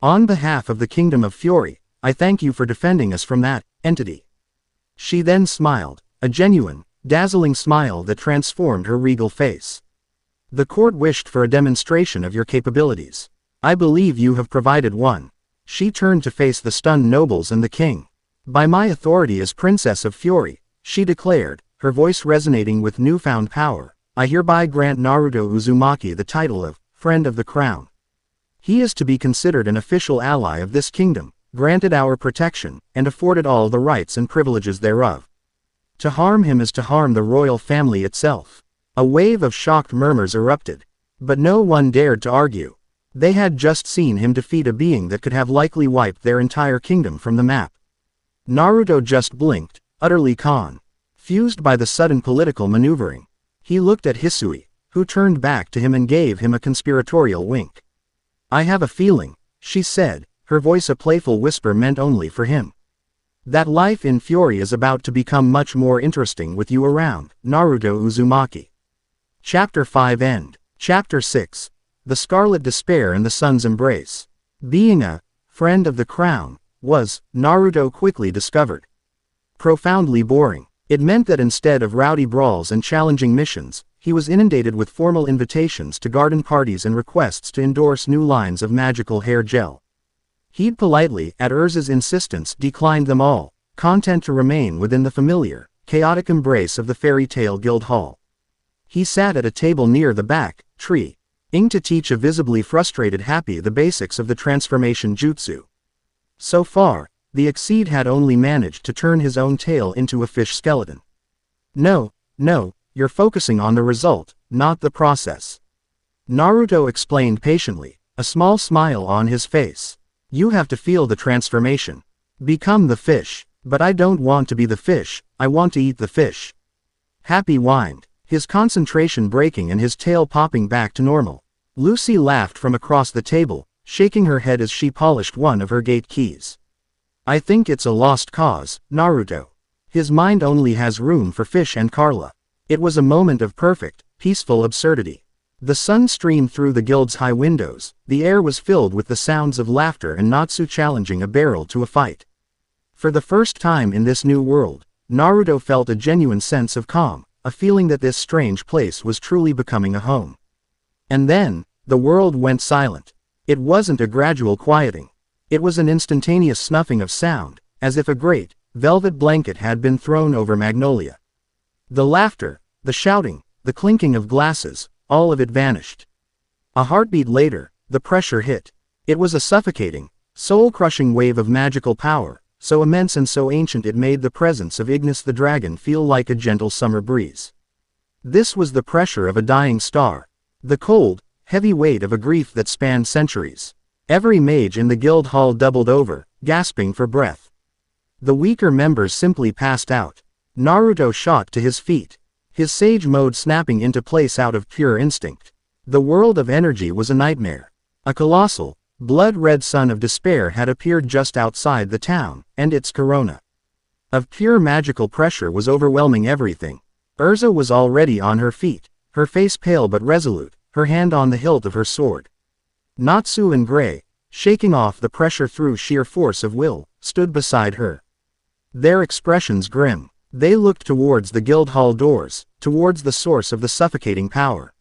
Speaker 1: On behalf of the Kingdom of Fury, I thank you for defending us from that entity. She then smiled, a genuine, dazzling smile that transformed her regal face. The court wished for a demonstration of your capabilities. I believe you have provided one. She turned to face the stunned nobles and the king. By my authority as Princess of Fury, she declared, her voice resonating with newfound power, I hereby grant Naruto Uzumaki the title of Friend of the Crown. He is to be considered an official ally of this kingdom, granted our protection, and afforded all the rights and privileges thereof. To harm him is to harm the royal family itself. A wave of shocked murmurs erupted. But no one dared to argue. They had just seen him defeat a being that could have likely wiped their entire kingdom from the map. Naruto just blinked, utterly confused by the sudden political maneuvering. He looked at Hisui, who turned back to him and gave him a conspiratorial wink. I have a feeling, she said, her voice a playful whisper meant only for him, that life in Fury is about to become much more interesting with you around. Naruto Uzumaki. Chapter 5 End. Chapter 6. The Scarlet Despair and the Sun's Embrace. Being a friend of the crown was, Naruto quickly discovered, profoundly boring. It meant that instead of rowdy brawls and challenging missions, he was inundated with formal invitations to garden parties and requests to endorse new lines of magical hair gel. He'd politely, at Urza's insistence, declined them all, content to remain within the familiar, chaotic embrace of the fairy tale guild hall. He sat at a table near the back tree-ing to teach a visibly frustrated Happy the basics of the transformation jutsu. So far, the Exceed had only managed to turn his own tail into a fish skeleton. No, you're focusing on the result, not the process. Naruto explained patiently, a small smile on his face. You have to feel the transformation. Become the fish. But I don't want to be the fish, I want to eat the fish. Happy whined, his concentration breaking and his tail popping back to normal. Lucy laughed from across the table, shaking her head as she polished one of her gate keys. I think it's a lost cause, Naruto. His mind only has room for fish and Carla. It was a moment of perfect, peaceful absurdity. The sun streamed through the guild's high windows, the air was filled with the sounds of laughter and Natsu challenging a barrel to a fight. For the first time in this new world, Naruto felt a genuine sense of calm, a feeling that this strange place was truly becoming a home. And then, the world went silent. It wasn't a gradual quieting. It was an instantaneous snuffing of sound, as if a great, velvet blanket had been thrown over Magnolia. The laughter, the shouting, the clinking of glasses, all of it vanished. A heartbeat later, the pressure hit. It was a suffocating, soul-crushing wave of magical power, so immense and so ancient it made the presence of Ignis the dragon feel like a gentle summer breeze. This was the pressure of a dying star. The cold, heavy weight of a grief that spanned centuries. Every mage in the guild hall doubled over, gasping for breath. The weaker members simply passed out. Naruto shot to his feet, his sage mode snapping into place out of pure instinct. The world of energy was a nightmare. A colossal, blood-red sun of despair had appeared just outside the town, and its corona of pure magical pressure was overwhelming everything. Urza was already on her feet, her face pale but resolute, her hand on the hilt of her sword. Natsu and Gray, shaking off the pressure through sheer force of will, stood beside her. Their expressions grim. They looked towards the guild hall doors, towards the source of the suffocating power.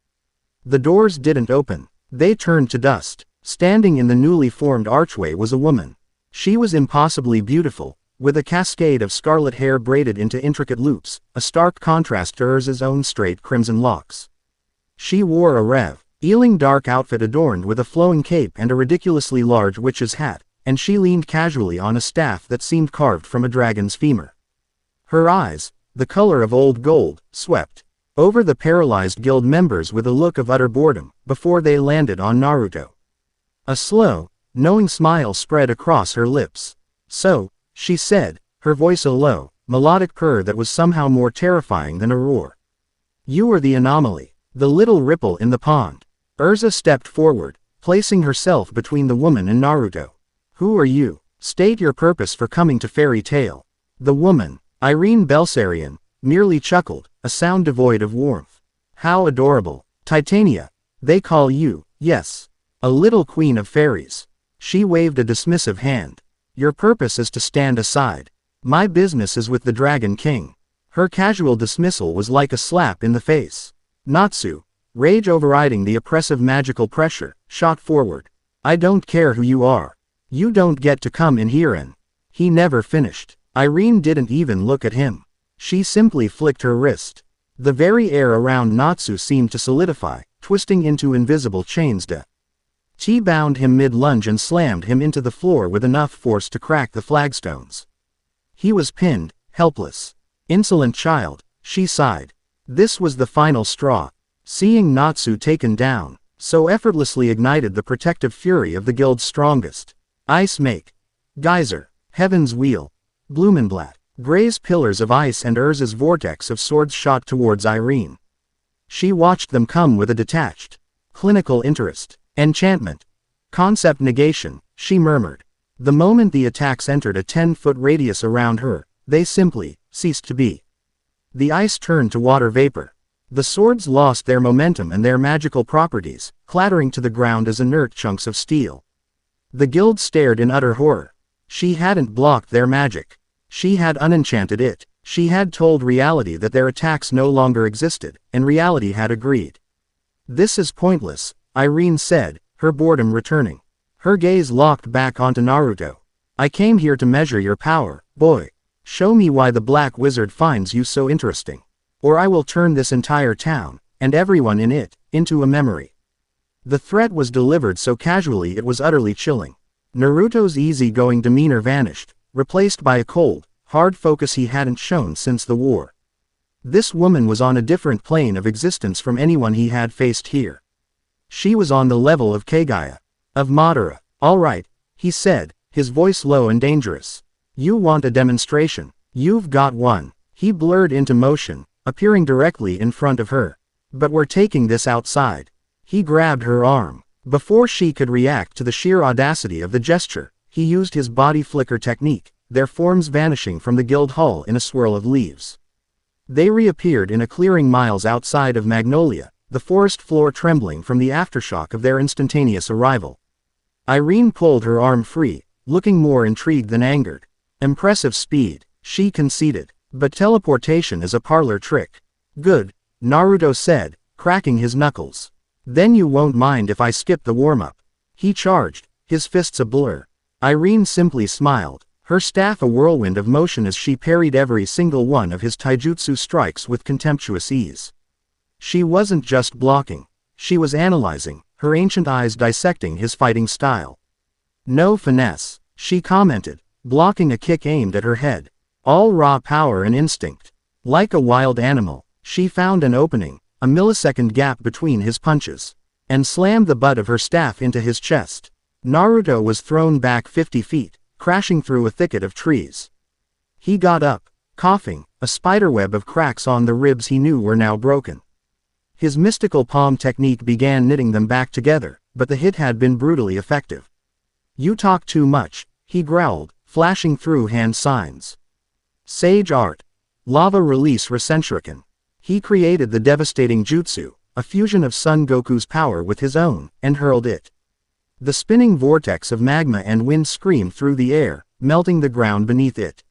Speaker 1: The doors didn't open. They turned to dust. Standing in the newly formed archway was a woman. She was impossibly beautiful, with a cascade of scarlet hair braided into intricate loops, a stark contrast to Urza's own straight crimson locks. She wore a revealing dark outfit adorned with a flowing cape and a ridiculously large witch's hat, and she leaned casually on a staff that seemed carved from a dragon's femur. Her eyes, the color of old gold, swept over the paralyzed guild members with a look of utter boredom, before they landed on Naruto. A slow, knowing smile spread across her lips. "So," she said, her voice a low, melodic purr that was somehow more terrifying than a roar. "You are the anomaly, the little ripple in the pond." Urza stepped forward, placing herself between the woman and Naruto. "Who are you? State your purpose for coming to Fairy Tail." The woman, Irene Belsarion, merely chuckled, a sound devoid of warmth. "How adorable. Titania. They call you, yes. A little queen of fairies." She waved a dismissive hand. "Your purpose is to stand aside. My business is with the Dragon King." Her casual dismissal was like a slap in the face. Natsu, rage overriding the oppressive magical pressure, shot forward. "I don't care who you are. You don't get to come in here and—" He never finished. Irene didn't even look at him. She simply flicked her wrist. The very air around Natsu seemed to solidify, twisting into invisible chains. She bound him mid-lunge and slammed him into the floor with enough force to crack the flagstones. He was pinned, helpless. "Insolent child," she sighed. This was the final straw. Seeing Natsu taken down, so effortlessly ignited the protective fury of the guild's strongest. Ice Make, Geyser, Heaven's Wheel, Blumenblatt, Gray's pillars of ice and Urza's vortex of swords shot towards Irene. She watched them come with a detached, clinical interest. "Enchantment. Concept negation," she murmured. The moment the attacks entered a 10-foot radius around her, they simply ceased to be. The ice turned to water vapor. The swords lost their momentum and their magical properties, clattering to the ground as inert chunks of steel. The guild stared in utter horror. She hadn't blocked their magic. She had unenchanted it. She had told reality that their attacks no longer existed, and reality had agreed. "This is pointless," Irene said, her boredom returning. Her gaze locked back onto Naruto. "I came here to measure your power, boy. Show me why the Black Wizard finds you so interesting. Or I will turn this entire town, and everyone in it, into a memory." The threat was delivered so casually it was utterly chilling. Naruto's easy-going demeanor vanished, replaced by a cold, hard focus he hadn't shown since the war. This woman was on a different plane of existence from anyone he had faced here. She was on the level of Kagaya, of Madara. "All right," he said, his voice low and dangerous. "You want a demonstration. You've got one." He blurred into motion, appearing directly in front of her. "But we're taking this outside." He grabbed her arm. Before she could react to the sheer audacity of the gesture, he used his body flicker technique, their forms vanishing from the guild hall in a swirl of leaves. They reappeared in a clearing miles outside of Magnolia, the forest floor trembling from the aftershock of their instantaneous arrival. Irene pulled her arm free, looking more intrigued than angered. "Impressive speed," she conceded. "But teleportation is a parlor trick." "Good," Naruto said, cracking his knuckles. "Then you won't mind if I skip the warm-up." He charged, his fists a blur. Irene simply smiled. Her staff a whirlwind of motion as she parried every single one of his taijutsu strikes with contemptuous ease. She wasn't just blocking. She was analyzing, her ancient eyes dissecting his fighting style. No finesse, she commented, blocking a kick aimed at her head. All raw power and instinct. Like a wild animal, she found an opening, a millisecond gap between his punches, and slammed the butt of her staff into his chest. Naruto was thrown back 50 feet, crashing through a thicket of trees. He got up, coughing, a spiderweb of cracks on the ribs he knew were now broken. His mystical palm technique began knitting them back together, but the hit had been brutally effective. "You talk too much," he growled, flashing through hand signs. Sage art. Lava release Rasenshuriken. He created the devastating jutsu, a fusion of Son Goku's power with his own, and hurled it. The spinning vortex of magma and wind screamed through the air, melting the ground beneath it.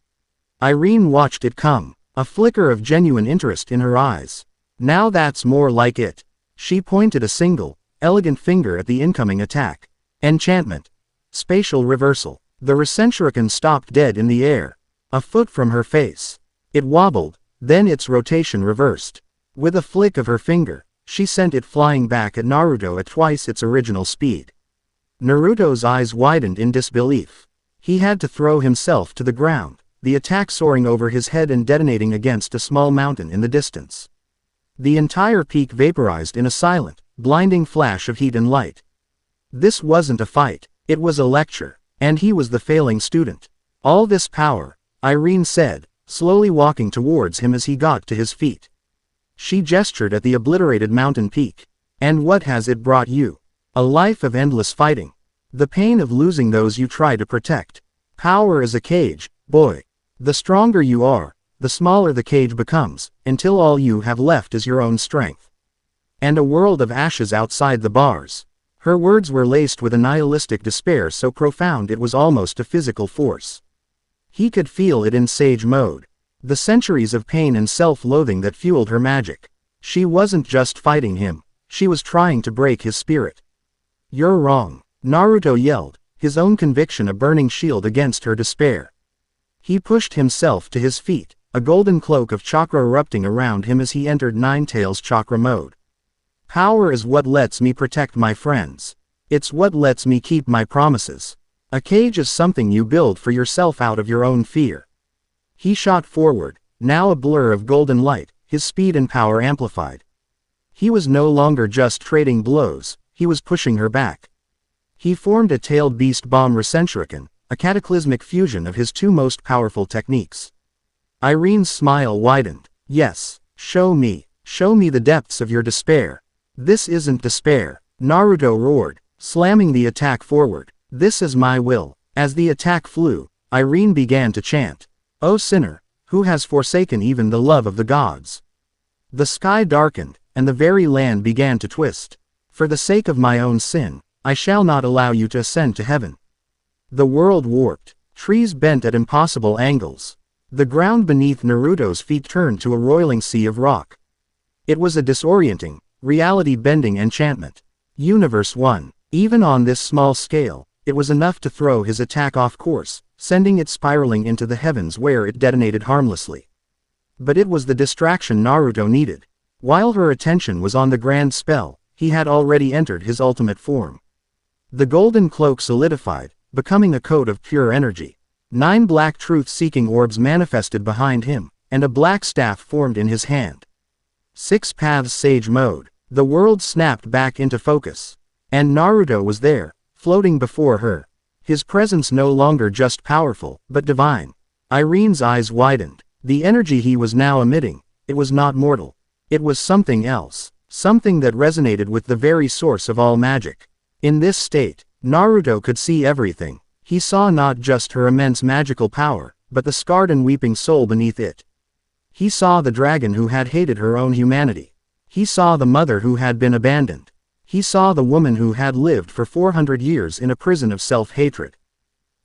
Speaker 1: Irene watched it come, a flicker of genuine interest in her eyes. "Now that's more like it." She pointed a single, elegant finger at the incoming attack. Enchantment. Spatial reversal. The Rasenshuriken stopped dead in the air, a foot from her face. It wobbled, then its rotation reversed. With a flick of her finger, she sent it flying back at Naruto at twice its original speed. Naruto's eyes widened in disbelief. He had to throw himself to the ground, the attack soaring over his head and detonating against a small mountain in the distance. The entire peak vaporized in a silent, blinding flash of heat and light. This wasn't a fight, it was a lecture, and he was the failing student. "All this power," Irene said, slowly walking towards him as he got to his feet. She gestured at the obliterated mountain peak. "And what has it brought you? A life of endless fighting. The pain of losing those you try to protect. Power is a cage, boy. The stronger you are, the smaller the cage becomes, until all you have left is your own strength. And a world of ashes outside the bars." Her words were laced with a nihilistic despair so profound it was almost a physical force. He could feel it in Sage mode. The centuries of pain and self-loathing that fueled her magic. She wasn't just fighting him, she was trying to break his spirit. "You're wrong," Naruto yelled, his own conviction a burning shield against her despair. He pushed himself to his feet, a golden cloak of chakra erupting around him as he entered Nine-Tails chakra mode. "Power is what lets me protect my friends. It's what lets me keep my promises. A cage is something you build for yourself out of your own fear." He shot forward, now a blur of golden light, his speed and power amplified. He was no longer just trading blows, he was pushing her back. He formed a tailed beast bomb Rasenshuriken, a cataclysmic fusion of his two most powerful techniques. Irene's smile widened. "Yes, show me the depths of your despair." "This isn't despair," Naruto roared, slamming the attack forward. "This is my will." As the attack flew, Irene began to chant, "O sinner, who has forsaken even the love of the gods." The sky darkened, and the very land began to twist. "For the sake of my own sin, I shall not allow you to ascend to heaven." The world warped, trees bent at impossible angles. The ground beneath Naruto's feet turned to a roiling sea of rock. It was a disorienting, reality-bending enchantment. Universe 1. Even on this small scale, it was enough to throw his attack off course, sending it spiraling into the heavens where it detonated harmlessly. But it was the distraction Naruto needed. While her attention was on the grand spell, he had already entered his ultimate form. The golden cloak solidified, becoming a coat of pure energy. 9 black truth-seeking orbs manifested behind him, and a black staff formed in his hand. 6 paths Sage mode. The world snapped back into focus. And Naruto was there, floating before her. His presence no longer just powerful, but divine. Irene's eyes widened. The energy he was now emitting, it was not mortal. It was something else, something that resonated with the very source of all magic. In this state, Naruto could see everything. He saw not just her immense magical power, but the scarred and weeping soul beneath it. He saw the dragon who had hated her own humanity. He saw the mother who had been abandoned. He saw the woman who had lived for 400 years in a prison of self-hatred.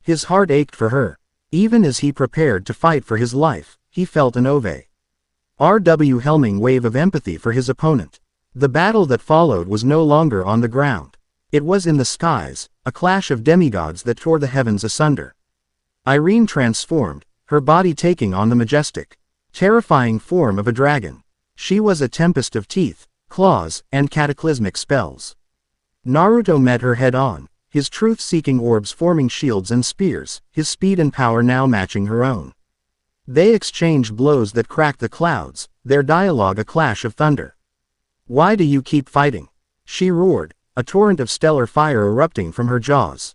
Speaker 1: His heart ached for her. Even as he prepared to fight for his life, he felt an overwhelming wave of empathy for his opponent. The battle that followed was no longer on the ground. It was in the skies, a clash of demigods that tore the heavens asunder. Irene transformed, her body taking on the majestic, terrifying form of a dragon. She was a tempest of teeth, claws, and cataclysmic spells. Naruto met her head-on, his truth-seeking orbs forming shields and spears, his speed and power now matching her own. They exchanged blows that cracked the clouds, their dialogue a clash of thunder. "Why do you keep fighting?" she roared, a torrent of stellar fire erupting from her jaws.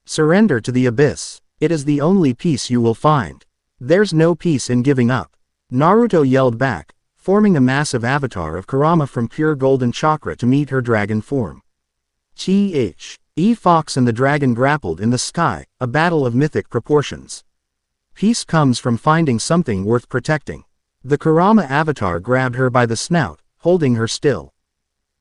Speaker 1: "Surrender to the abyss. It is the only peace you will find. There's no peace in giving up." Naruto yelled back, forming a massive avatar of Kurama from pure golden chakra to meet her dragon form. Fox and the dragon grappled in the sky, a battle of mythic proportions. Peace comes from finding something worth protecting. The Kurama avatar grabbed her by the snout, holding her still.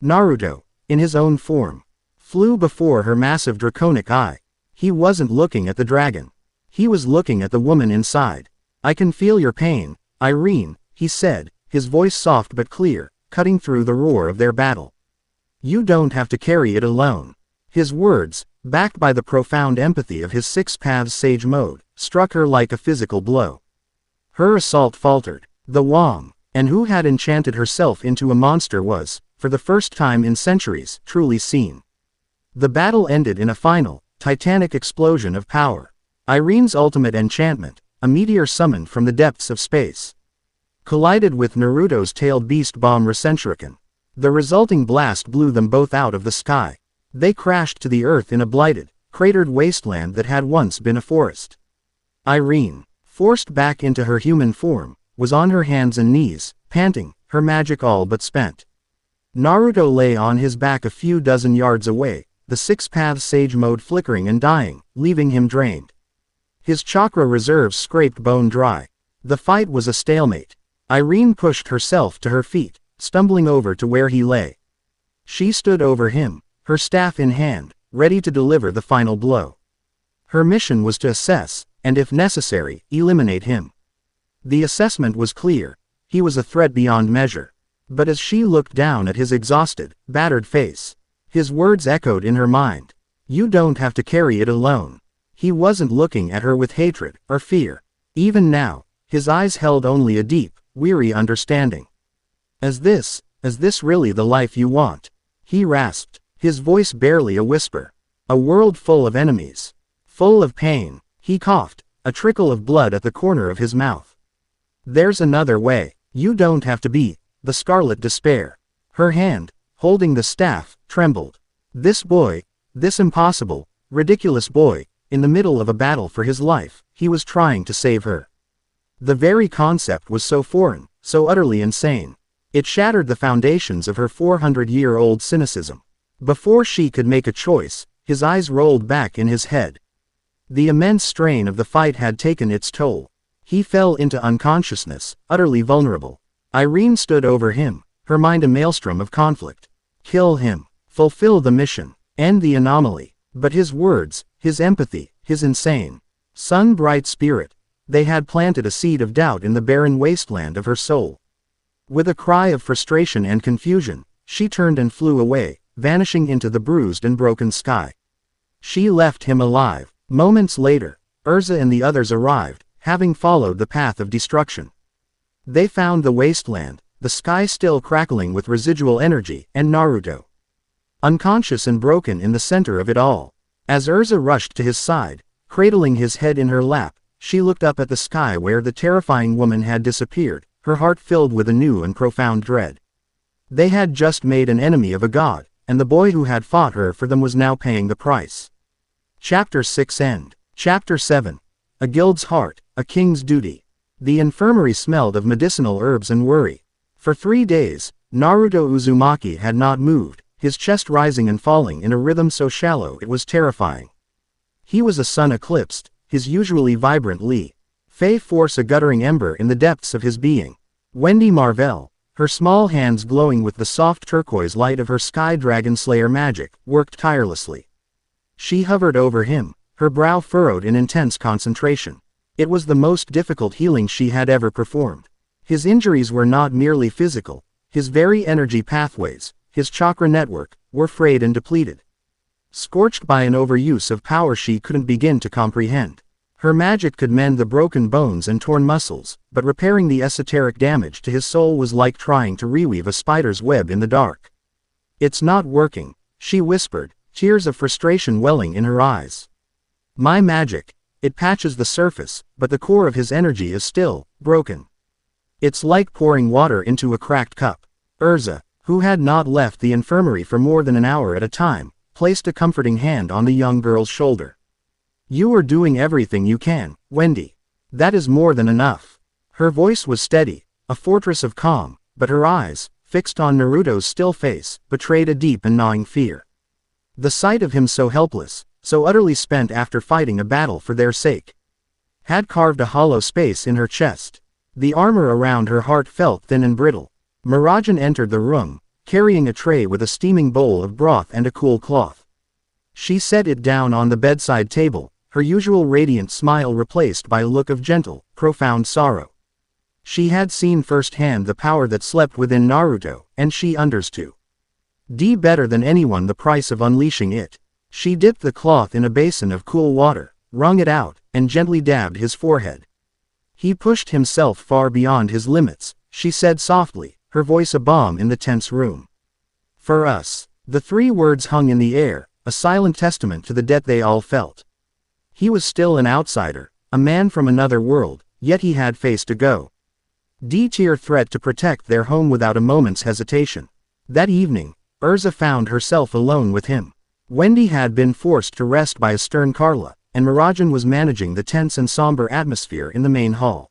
Speaker 1: Naruto, in his own form, flew before her massive draconic eye. He wasn't looking at the dragon. He was looking at the woman inside. "I can feel your pain, Irene," he said, his voice soft but clear, cutting through the roar of their battle. "You don't have to carry it alone." His words, backed by the profound empathy of his Six Paths Sage mode, struck her like a physical blow. Her assault faltered. The Wong, and who had enchanted herself into a monster was, for the first time in centuries, truly seen. The battle ended in a final, titanic explosion of power. Irene's ultimate enchantment, a meteor summoned from the depths of space, collided with Naruto's tailed beast bomb Rasenshuriken. The resulting blast blew them both out of the sky. They crashed to the earth in a blighted, cratered wasteland that had once been a forest. Irene, forced back into her human form, was on her hands and knees, panting, her magic all but spent. Naruto lay on his back a few dozen yards away, the Six Paths Sage mode flickering and dying, leaving him drained. His chakra reserves scraped bone dry. The fight was a stalemate. Irene pushed herself to her feet, stumbling over to where he lay. She stood over him, her staff in hand, ready to deliver the final blow. Her mission was to assess, and if necessary, eliminate him. The assessment was clear. He was a threat beyond measure. But as she looked down at his exhausted, battered face, his words echoed in her mind. "You don't have to carry it alone." He wasn't looking at her with hatred or fear. Even now, his eyes held only a deep, weary understanding. Is this really the life you want?" he rasped, his voice barely a whisper. "A world full of enemies. Full of pain." He coughed, a trickle of blood at the corner of his mouth. "There's another way. You don't have to be." The scarlet despair. Her hand, holding the staff, trembled. This boy, this impossible, ridiculous boy, in the middle of a battle for his life, he was trying to save her. The very concept was so foreign, so utterly insane. It shattered the foundations of her 400-year-old cynicism. Before she could make a choice, his eyes rolled back in his head. The immense strain of the fight had taken its toll. He fell into unconsciousness, utterly vulnerable. Irene stood over him, her mind a maelstrom of conflict. Kill him. Fulfill the mission. End the anomaly. But his words, his empathy, his insane, sun-bright spirit, they had planted a seed of doubt in the barren wasteland of her soul. With a cry of frustration and confusion, she turned and flew away, vanishing into the bruised and broken sky. She left him alive. Moments later, Urza and the others arrived, having followed the path of destruction. They found the wasteland, the sky still crackling with residual energy, and Naruto, unconscious and broken in the center of it all. As Urza rushed to his side, cradling his head in her lap, she looked up at the sky where the terrifying woman had disappeared, her heart filled with a new and profound dread. They had just made an enemy of a god, and the boy who had fought her for them was now paying the price. Chapter 6 End. Chapter 7. A Guild's Heart, a King's Duty. The infirmary smelled of medicinal herbs and worry. For 3 days, Naruto Uzumaki had not moved, his chest rising and falling in a rhythm so shallow it was terrifying. He was a sun eclipsed, his usually vibrant Fey force a guttering ember in the depths of his being. Wendy Marvell, her small hands glowing with the soft turquoise light of her Sky Dragon Slayer magic, worked tirelessly. She hovered over him, her brow furrowed in intense concentration. It was the most difficult healing she had ever performed. His injuries were not merely physical, his very energy pathways, his chakra network, were frayed and depleted. Scorched by an overuse of power she couldn't begin to comprehend. Her magic could mend the broken bones and torn muscles, but repairing the esoteric damage to his soul was like trying to reweave a spider's web in the dark. "It's not working," she whispered, tears of frustration welling in her eyes. "My magic, it patches the surface, but the core of his energy is still broken. It's like pouring water into a cracked cup." Urza, who had not left the infirmary for more than an hour at a time, placed a comforting hand on the young girl's shoulder. "You are doing everything you can, Wendy. That is more than enough." Her voice was steady, a fortress of calm, but her eyes, fixed on Naruto's still face, betrayed a deep and gnawing fear. The sight of him so helpless, so utterly spent after fighting a battle for their sake, had carved a hollow space in her chest. The armor around her heart felt thin and brittle. Mirajan entered the room, carrying a tray with a steaming bowl of broth and a cool cloth. She set it down on the bedside table, her usual radiant smile replaced by a look of gentle, profound sorrow. She had seen firsthand the power that slept within Naruto, and she understood better than anyone the price of unleashing it. She dipped the cloth in a basin of cool water, wrung it out, and gently dabbed his forehead. "He pushed himself far beyond his limits," she said softly, her voice a balm in the tense room. "For us." The three words hung in the air, a silent testament to the debt they all felt. He was still an outsider, a man from another world, yet he had face to go. D-tier threat to protect their home without a moment's hesitation. That evening, Urza found herself alone with him. Wendy had been forced to rest by a stern Carla, and Mirajan was managing the tense and somber atmosphere in the main hall.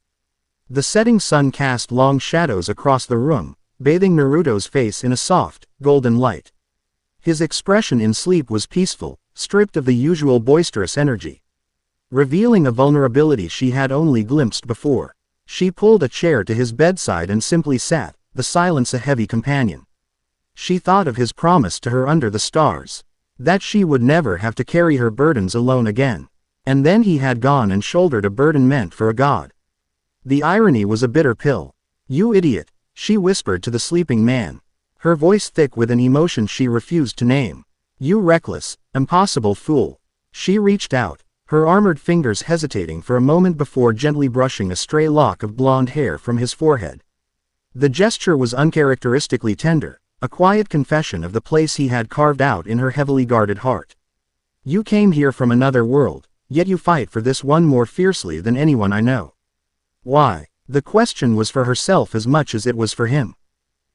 Speaker 1: The setting sun cast long shadows across the room, bathing Naruto's face in a soft, golden light. His expression in sleep was peaceful, stripped of the usual boisterous energy, revealing a vulnerability she had only glimpsed before. She pulled a chair to his bedside and simply sat, the silence a heavy companion. She thought of his promise to her under the stars, that she would never have to carry her burdens alone again. And then he had gone and shouldered a burden meant for a god. The irony was a bitter pill. "You idiot," she whispered to the sleeping man, her voice thick with an emotion she refused to name. "You reckless, impossible fool." She reached out, her armored fingers hesitating for a moment before gently brushing a stray lock of blonde hair from his forehead. The gesture was uncharacteristically tender, a quiet confession of the place he had carved out in her heavily guarded heart. "You came here from another world, yet you fight for this one more fiercely than anyone I know. Why?" The question was for herself as much as it was for him.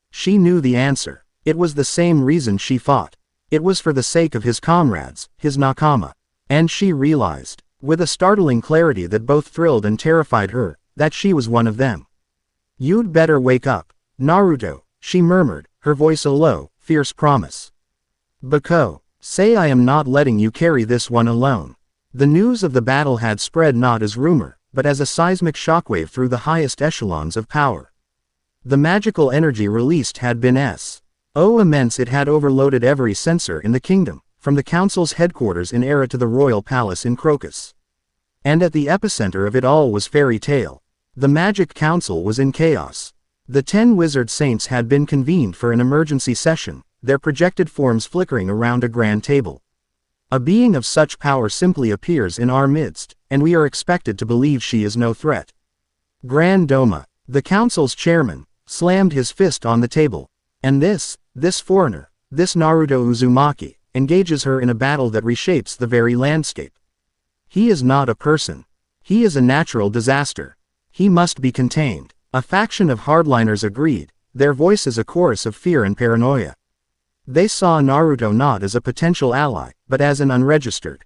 Speaker 1: She knew the answer. It was the same reason she fought. It was for the sake of his comrades, his nakama. And she realized, with a startling clarity that both thrilled and terrified her, that she was one of them. "You'd better wake up, Naruto," she murmured, her voice a low, fierce promise. "Bako, say I am not letting you carry this one alone." The news of the battle had spread not as rumor, but as a seismic shockwave through the highest echelons of power. The magical energy released had been so immense it had overloaded every sensor in the kingdom, from the council's headquarters in Era to the royal palace in Crocus. And at the epicenter of it all was Fairy Tail. The Magic Council was in chaos. The 10 wizard saints had been convened for an emergency session, their projected forms flickering around a grand table. "A being of such power simply appears in our midst, and we are expected to believe she is no threat." Grand Doma, the council's chairman, slammed his fist on the table. "And this foreigner, this Naruto Uzumaki, engages her in a battle that reshapes the very landscape. He is not a person. He is a natural disaster. He must be contained." A faction of hardliners agreed, their voices a chorus of fear and paranoia. They saw Naruto not as a potential ally, but as an unregistered,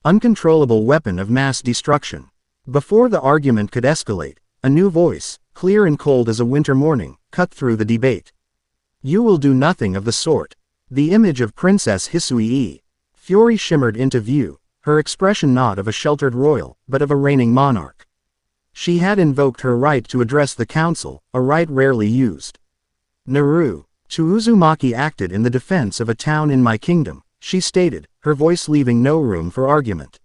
Speaker 1: uncontrollable weapon of mass destruction. Before the argument could escalate, a new voice, clear and cold as a winter morning, cut through the debate. "You will do nothing of the sort." The image of Princess Hisui Fury shimmered into view, her expression not of a sheltered royal, but of a reigning monarch. She had invoked her right to address the council, a right rarely used. "Naru, Uzumaki acted in the defense of a town in my kingdom," she stated, her voice leaving no room for argument.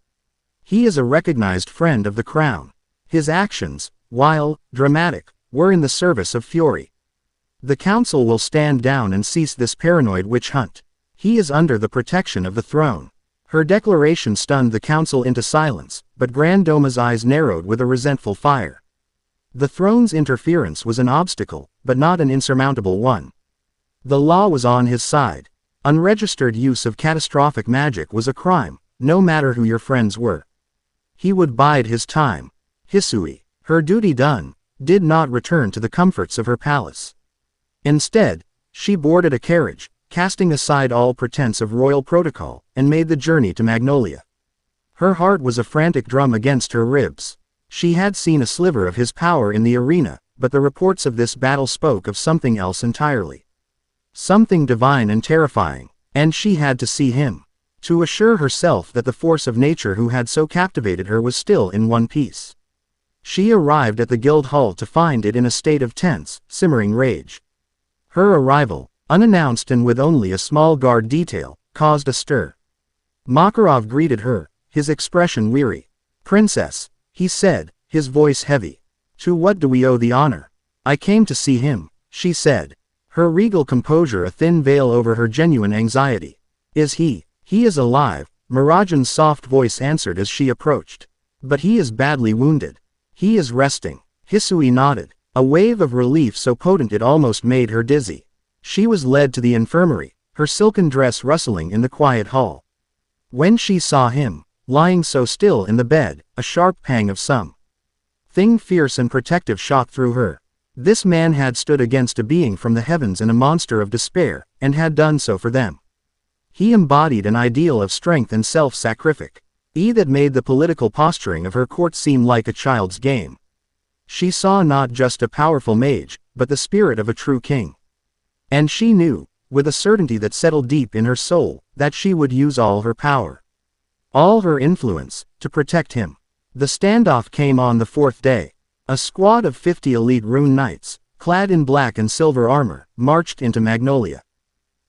Speaker 1: "He is a recognized friend of the crown. His actions, while dramatic, were in the service of Fury. The council will stand down and cease this paranoid witch hunt. He is under the protection of the throne." Her declaration stunned the council into silence, but Grand Doma's eyes narrowed with a resentful fire. The throne's interference was an obstacle, but not an insurmountable one. The law was on his side. Unregistered use of catastrophic magic was a crime, no matter who your friends were. He would bide his time. Hisui, her duty done, did not return to the comforts of her palace. Instead, she boarded a carriage, casting aside all pretense of royal protocol, and made the journey to Magnolia. Her heart was a frantic drum against her ribs. She had seen a sliver of his power in the arena, but the reports of this battle spoke of something else entirely. Something divine and terrifying, and she had to see him, to assure herself that the force of nature who had so captivated her was still in one piece. She arrived at the guild hall to find it in a state of tense, simmering rage. Her arrival, unannounced and with only a small guard detail, caused a stir. Makarov greeted her, his expression weary. "Princess," he said, his voice heavy. "To what do we owe the honor?" "I came to see him," she said, her regal composure a thin veil over her genuine anxiety. "Is he?" "He is alive," Mirajan's soft voice answered as she approached. "But he is badly wounded." "He is resting." Hisui nodded, a wave of relief so potent it almost made her dizzy. She was led to the infirmary, her silken dress rustling in the quiet hall. When she saw him, lying so still in the bed, a sharp pang of something fierce and protective shot through her. This man had stood against a being from the heavens and a monster of despair, and had done so for them. He embodied an ideal of strength and self-sacrifice, that made the political posturing of her court seem like a child's game. She saw not just a powerful mage, but the spirit of a true king. And she knew, with a certainty that settled deep in her soul, that she would use all her power, all her influence, to protect him. The standoff came on the fourth day. A squad of 50 elite rune knights, clad in black and silver armor, marched into Magnolia.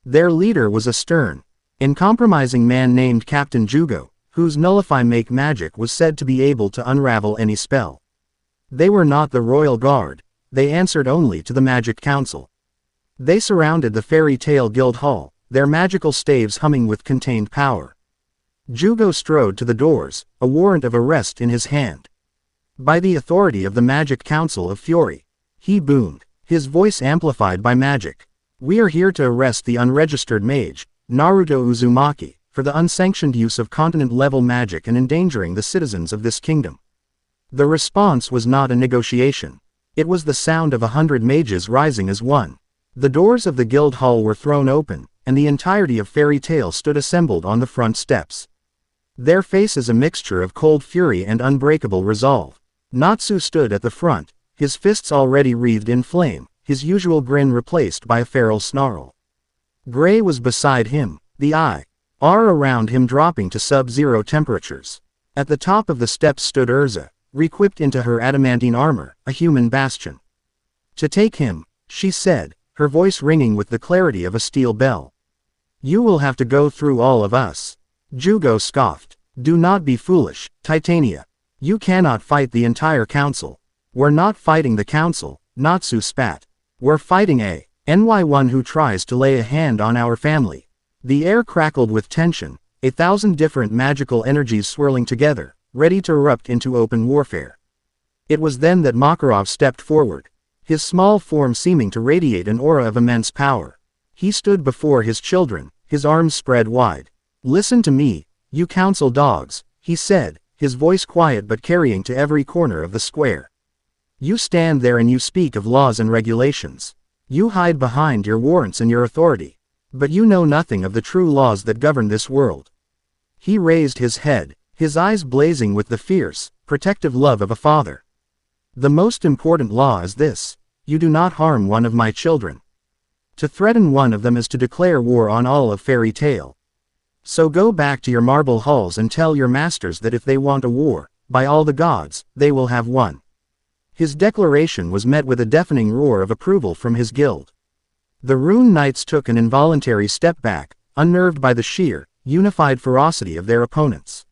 Speaker 1: Their leader was a stern, uncompromising man named Captain Jugo, whose nullify make magic was said to be able to unravel any spell. They were not the royal guard, they answered only to the magic council. They surrounded the fairy tale guild hall, their magical staves humming with contained power. Jugo strode to the doors, a warrant of arrest in his hand. "By the authority of the Magic Council of Fury," he boomed, his voice amplified by magic. "We are here to arrest the unregistered mage, Naruto Uzumaki, for the unsanctioned use of continent-level magic and endangering the citizens of this kingdom." The response was not a negotiation. It was the sound of 100 mages rising as one. The doors of the guild hall were thrown open, and the entirety of Fairy Tale stood assembled on the front steps. Their faces a mixture of cold fury and unbreakable resolve. Natsu stood at the front, his fists already wreathed in flame, his usual grin replaced by a feral snarl. Gray was beside him, the IR around him dropping to sub-zero temperatures. At the top of the steps stood Urza, re-equipped into her adamantine armor, a human bastion. "To take him," she said, her voice ringing with the clarity of a steel bell. "You will have to go through all of us." Jugo scoffed. "Do not be foolish, Titania. You cannot fight the entire council." "We're not fighting the council," Natsu spat. "We're fighting a NY1 who tries to lay a hand on our family." The air crackled with tension, 1,000 different magical energies swirling together, ready to erupt into open warfare. It was then that Makarov stepped forward, his small form seeming to radiate an aura of immense power. He stood before his children, his arms spread wide. "Listen to me, you council dogs," he said, his voice quiet but carrying to every corner of the square. "You stand there and you speak of laws and regulations. You hide behind your warrants and your authority. But you know nothing of the true laws that govern this world." He raised his head, his eyes blazing with the fierce, protective love of a father. "The most important law is this: you do not harm one of my children. To threaten one of them is to declare war on all of Fairy Tale. So go back to your marble halls and tell your masters that if they want a war, by all the gods, they will have one." His declaration was met with a deafening roar of approval from his guild. The Rune Knights took an involuntary step back, unnerved by the sheer, unified ferocity of their opponents.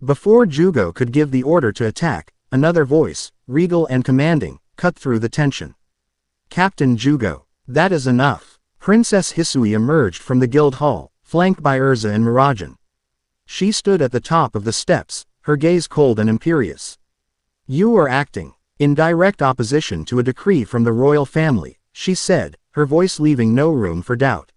Speaker 1: Before Jugo could give the order to attack, another voice, regal and commanding, cut through the tension. "Captain Jugo, that is enough." Princess Hisui emerged from the guild hall, flanked by Urza and Mirajan. She stood at the top of the steps, her gaze cold and imperious. "You are acting in direct opposition to a decree from the royal family," she said, her voice leaving no room for doubt.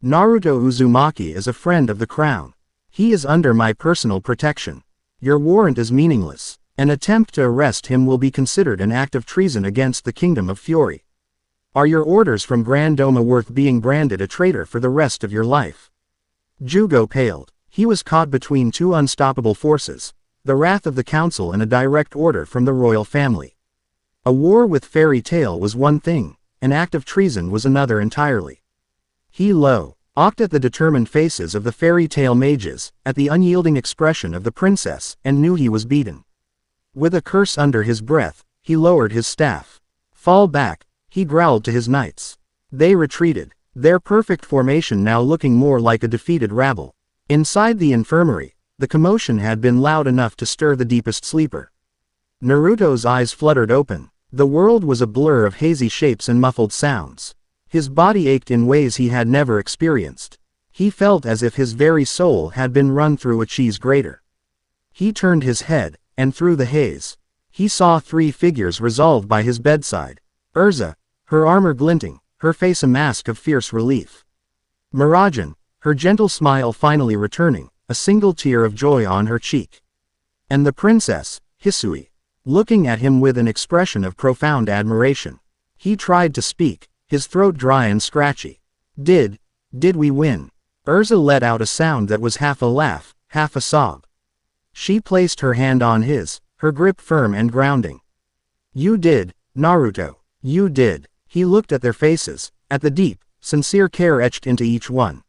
Speaker 1: "Naruto Uzumaki is a friend of the crown. He is under my personal protection. Your warrant is meaningless. An attempt to arrest him will be considered an act of treason against the Kingdom of Fury. Are your orders from Grand Doma worth being branded a traitor for the rest of your life?" Jugo paled. He was caught between two unstoppable forces, the wrath of the council and a direct order from the royal family. A war with Fairy Tail was one thing, an act of treason was another entirely. He looked at the determined faces of the Fairy Tail mages, at the unyielding expression of the princess, and knew he was beaten. With a curse under his breath, he lowered his staff. "Fall back," he growled to his knights. They retreated, their perfect formation now looking more like a defeated rabble. Inside the infirmary, the commotion had been loud enough to stir the deepest sleeper. Naruto's eyes fluttered open. The world was a blur of hazy shapes and muffled sounds. His body ached in ways he had never experienced. He felt as if his very soul had been run through a cheese grater. He turned his head, and through the haze, he saw three figures resolved by his bedside. Urza, her armor glinting, her face a mask of fierce relief. Miragen, her gentle smile finally returning, a single tear of joy on her cheek. And the princess, Hisui, looking at him with an expression of profound admiration. He tried to speak, his throat dry and scratchy. Did we win?" Urza let out a sound that was half a laugh, half a sob. She placed her hand on his, her grip firm and grounding. "You did, Naruto, you did." He looked at their faces, at the deep, sincere care etched into each one.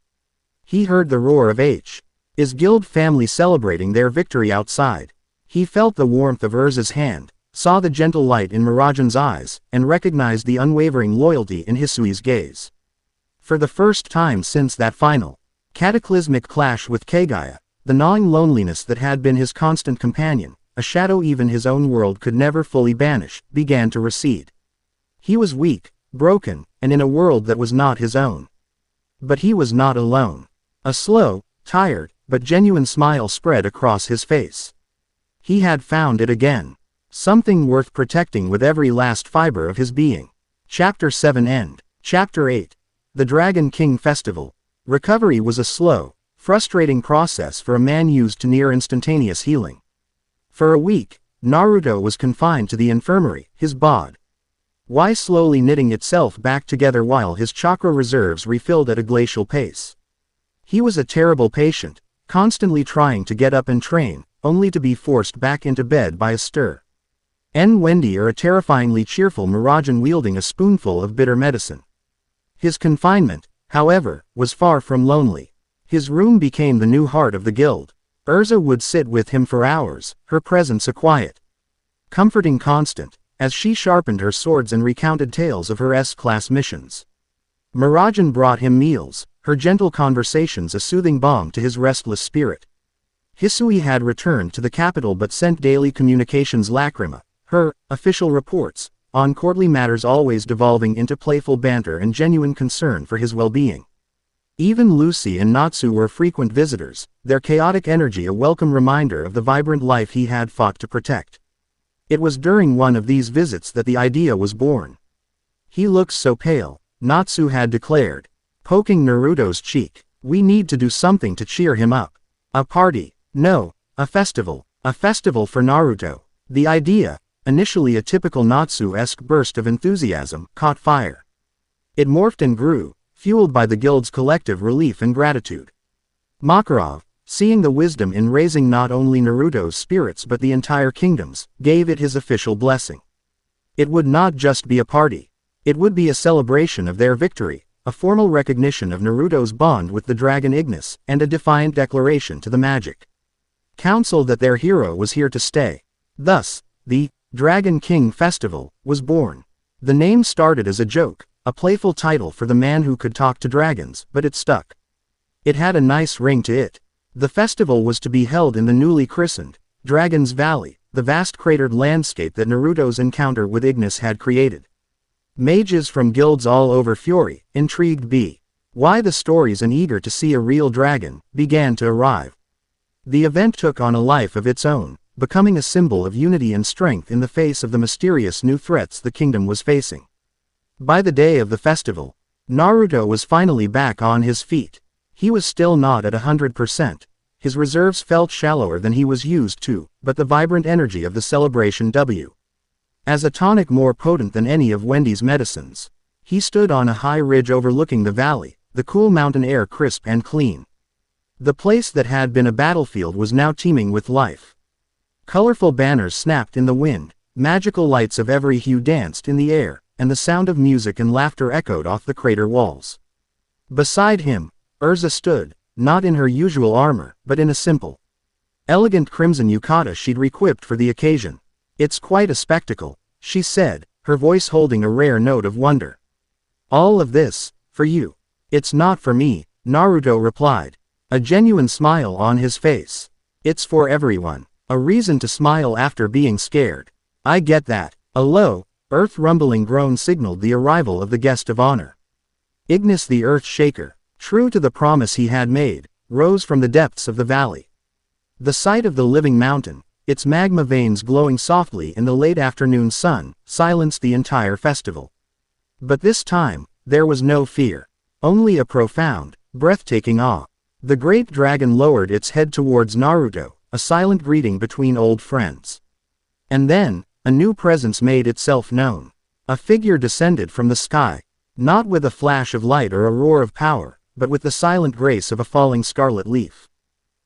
Speaker 1: He heard the roar of his guild family celebrating their victory outside. He felt the warmth of Urza's hand, saw the gentle light in Miragen's eyes, and recognized the unwavering loyalty in Hisui's gaze. For the first time since that final, cataclysmic clash with Kagaya, the gnawing loneliness that had been his constant companion, a shadow even his own world could never fully banish, began to recede. He was weak, broken, and in a world that was not his own. But he was not alone. A slow, tired, but genuine smile spread across his face. He had found it again. Something worth protecting with every last fiber of his being. Chapter 7 End. Chapter 8. The Dragon King Festival. Recovery was a slow, frustrating process for a man used to near instantaneous healing. For a week, Naruto was confined to the infirmary, his body slowly knitting itself back together while his chakra reserves refilled at a glacial pace. He was a terrible patient, constantly trying to get up and train, only to be forced back into bed by a stir. Wendy or a terrifyingly cheerful Miragen wielding a spoonful of bitter medicine. His confinement, however, was far from lonely. His room became the new heart of the guild. Urza would sit with him for hours, her presence a quiet, comforting constant, as she sharpened her swords and recounted tales of her S-class missions. Miragen brought him meals, her gentle conversations a soothing balm to his restless spirit. Hisui had returned to the capital but sent daily communications lacrima, her official reports, on courtly matters always devolving into playful banter and genuine concern for his well-being. Even Lucy and Natsu were frequent visitors, their chaotic energy a welcome reminder of the vibrant life he had fought to protect. It was during one of these visits that the idea was born. "He looks so pale," Natsu had declared, poking Naruto's cheek. "We need to do something to cheer him up. A party. No, a festival. A festival for Naruto." The idea, initially a typical Natsu-esque burst of enthusiasm, caught fire. It morphed and grew, fueled by the guild's collective relief and gratitude. Makarov, seeing the wisdom in raising not only Naruto's spirits but the entire kingdom's, gave it his official blessing. It would not just be a party. It would be a celebration of their victory, a formal recognition of Naruto's bond with the dragon Ignis, and a defiant declaration to the Magic Council that their hero was here to stay. Thus, the Dragon King Festival was born. The name started as a joke, a playful title for the man who could talk to dragons, but it stuck. It had a nice ring to it. The festival was to be held in the newly christened Dragon's Valley, the vast cratered landscape that Naruto's encounter with Ignis had created. Mages from guilds all over Fury, intrigued by why the stories and eager to see a real dragon, began to arrive. The event took on a life of its own, becoming a symbol of unity and strength in the face of the mysterious new threats the kingdom was facing. By the day of the festival, Naruto was finally back on his feet. He was still not at 100%. His reserves felt shallower than he was used to, but the vibrant energy of the celebration as a tonic more potent than any of Wendy's medicines. He stood on a high ridge overlooking the valley, the cool mountain air crisp and clean. The place that had been a battlefield was now teeming with life. Colorful banners snapped in the wind, magical lights of every hue danced in the air, and the sound of music and laughter echoed off the crater walls. Beside him, Urza stood, not in her usual armor, but in a simple, elegant crimson yukata she'd re-equipped for the occasion. "It's quite a spectacle," she said, her voice holding a rare note of wonder. "All of this, for you." "It's not for me," Naruto replied, a genuine smile on his face. "It's for everyone." A reason to smile after being scared. "I get that." A low, earth-rumbling groan signaled the arrival of the guest of honor. Ignis the Earth Shaker, true to the promise he had made, rose from the depths of the valley. The sight of the living mountain, its magma veins glowing softly in the late afternoon sun, silenced the entire festival. But this time, there was no fear. Only a profound, breathtaking awe. The great dragon lowered its head towards Naruto, a silent greeting between old friends. And then, a new presence made itself known. A figure descended from the sky, not with a flash of light or a roar of power, but with the silent grace of a falling scarlet leaf.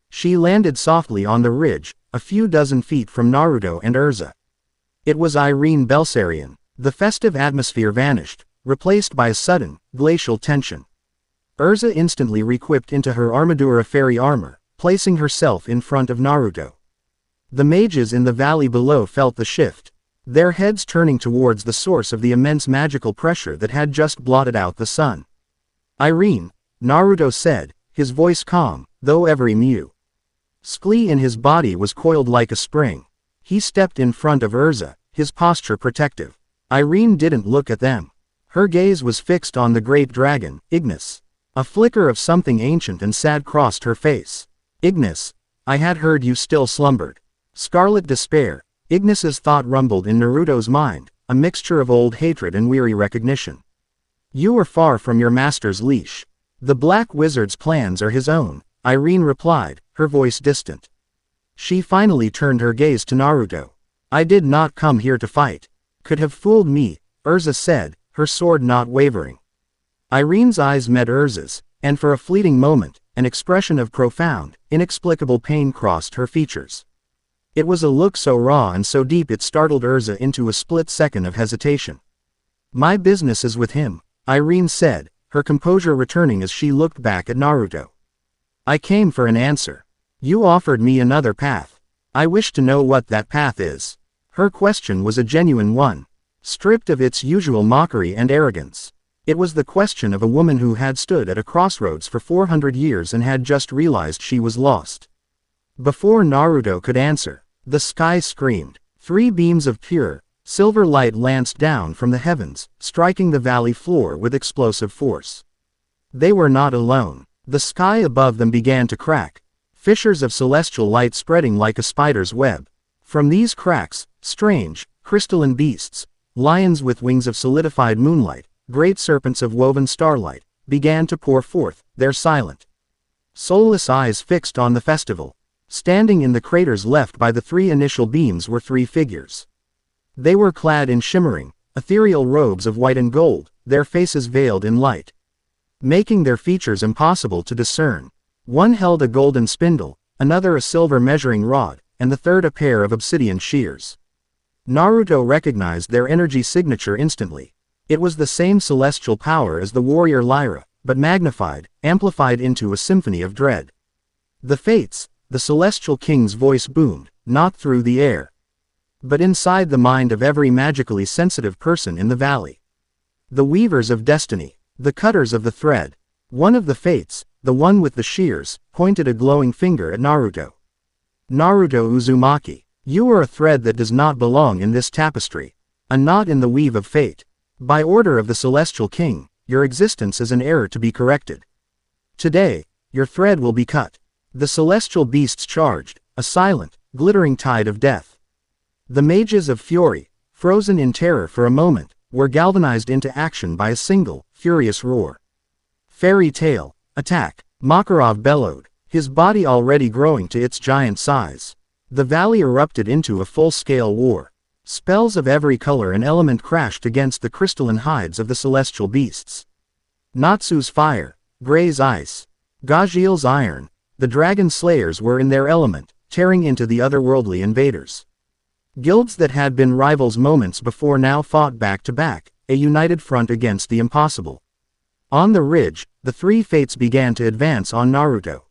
Speaker 1: She landed softly on the ridge, a few dozen feet from Naruto and Urza. It was Irene Belsarion. The festive atmosphere vanished, replaced by a sudden, glacial tension. Urza instantly re-equipped into her Armadura fairy armor, placing herself in front of Naruto. The mages in the valley below felt the shift, their heads turning towards the source of the immense magical pressure that had just blotted out the sun. "Irene," Naruto said, his voice calm, though every muscle in his body was coiled like a spring. He stepped in front of Urza, his posture protective. Irene didn't look at them. Her gaze was fixed on the great dragon, Ignis. A flicker of something ancient and sad crossed her face. "Ignis, I had heard you still slumbered." Scarlet despair, Ignis's thought rumbled in Naruto's mind, a mixture of old hatred and weary recognition. "You are far from your master's leash. The Black Wizard's plans are his own," Irene replied, her voice distant. She finally turned her gaze to Naruto. "I did not come here to fight." "Could have fooled me," Urza said, her sword not wavering. Irene's eyes met Urza's, and for a fleeting moment, an expression of profound, inexplicable pain crossed her features. It was a look so raw and so deep it startled Urza into a split second of hesitation. "My business is with him," Irene said, her composure returning as she looked back at Naruto. "I came for an answer. You offered me another path. I wish to know what that path is." Her question was a genuine one, stripped of its usual mockery and arrogance. It was the question of a woman who had stood at a crossroads for 400 years and had just realized she was lost. Before Naruto could answer, the sky screamed. 3 beams of pure, silver light lanced down from the heavens, striking the valley floor with explosive force. They were not alone. The sky above them began to crack, fissures of celestial light spreading like a spider's web. From these cracks, strange, crystalline beasts, lions with wings of solidified moonlight, great serpents of woven starlight, began to pour forth, their silent, soulless eyes fixed on the festival. Standing in the craters left by the 3 initial beams were 3 figures. They were clad in shimmering, ethereal robes of white and gold, their faces veiled in light, making their features impossible to discern. One held a golden spindle, another a silver measuring rod, and the third a pair of obsidian shears. Naruto recognized their energy signature instantly. It was the same celestial power as the warrior Lyra, but magnified, amplified into a symphony of dread. "The Fates," the celestial king's voice boomed, not through the air, but inside the mind of every magically sensitive person in the valley. "The Weavers of Destiny, the Cutters of the Thread." One of the Fates, the one with the shears, pointed a glowing finger at Naruto. "Naruto Uzumaki, you are a thread that does not belong in this tapestry, a knot in the weave of fate. By order of the Celestial King, your existence is an error to be corrected. Today, your thread will be cut." The celestial beasts charged, a silent, glittering tide of death. The mages of fury, frozen in terror for a moment, were galvanized into action by a single, furious roar. Fairy Tail, attack! Makarov bellowed, his body already growing to its giant size. The valley erupted into a full-scale war. Spells of every color and element crashed against the crystalline hides of the celestial beasts. Natsu's fire, Gray's ice, Gajiel's iron, the dragon slayers were in their element, tearing into the otherworldly invaders. Guilds that had been rivals moments before now fought back to back, a united front against the impossible. On the ridge, the three fates began to advance on Naruto.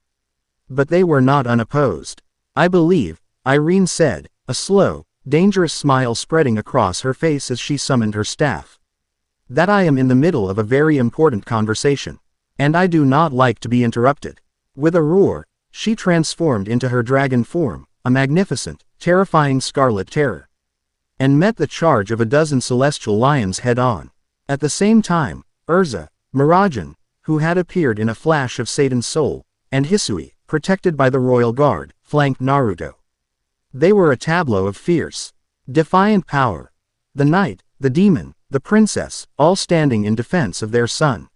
Speaker 1: But they were not unopposed. I believe, Irene said, a slow, dangerous smile spreading across her face as she summoned her staff. That I am in the middle of a very important conversation. And I do not like to be interrupted. With a roar, she transformed into her dragon form, a magnificent, terrifying scarlet terror. And met the charge of a dozen celestial lions head-on. At the same time, Urza, Mirajan, who had appeared in a flash of Satan's soul, and Hisui, protected by the royal guard, flanked Naruto. They were a tableau of fierce, defiant power. The knight, the demon, the princess, all standing in defense of their son.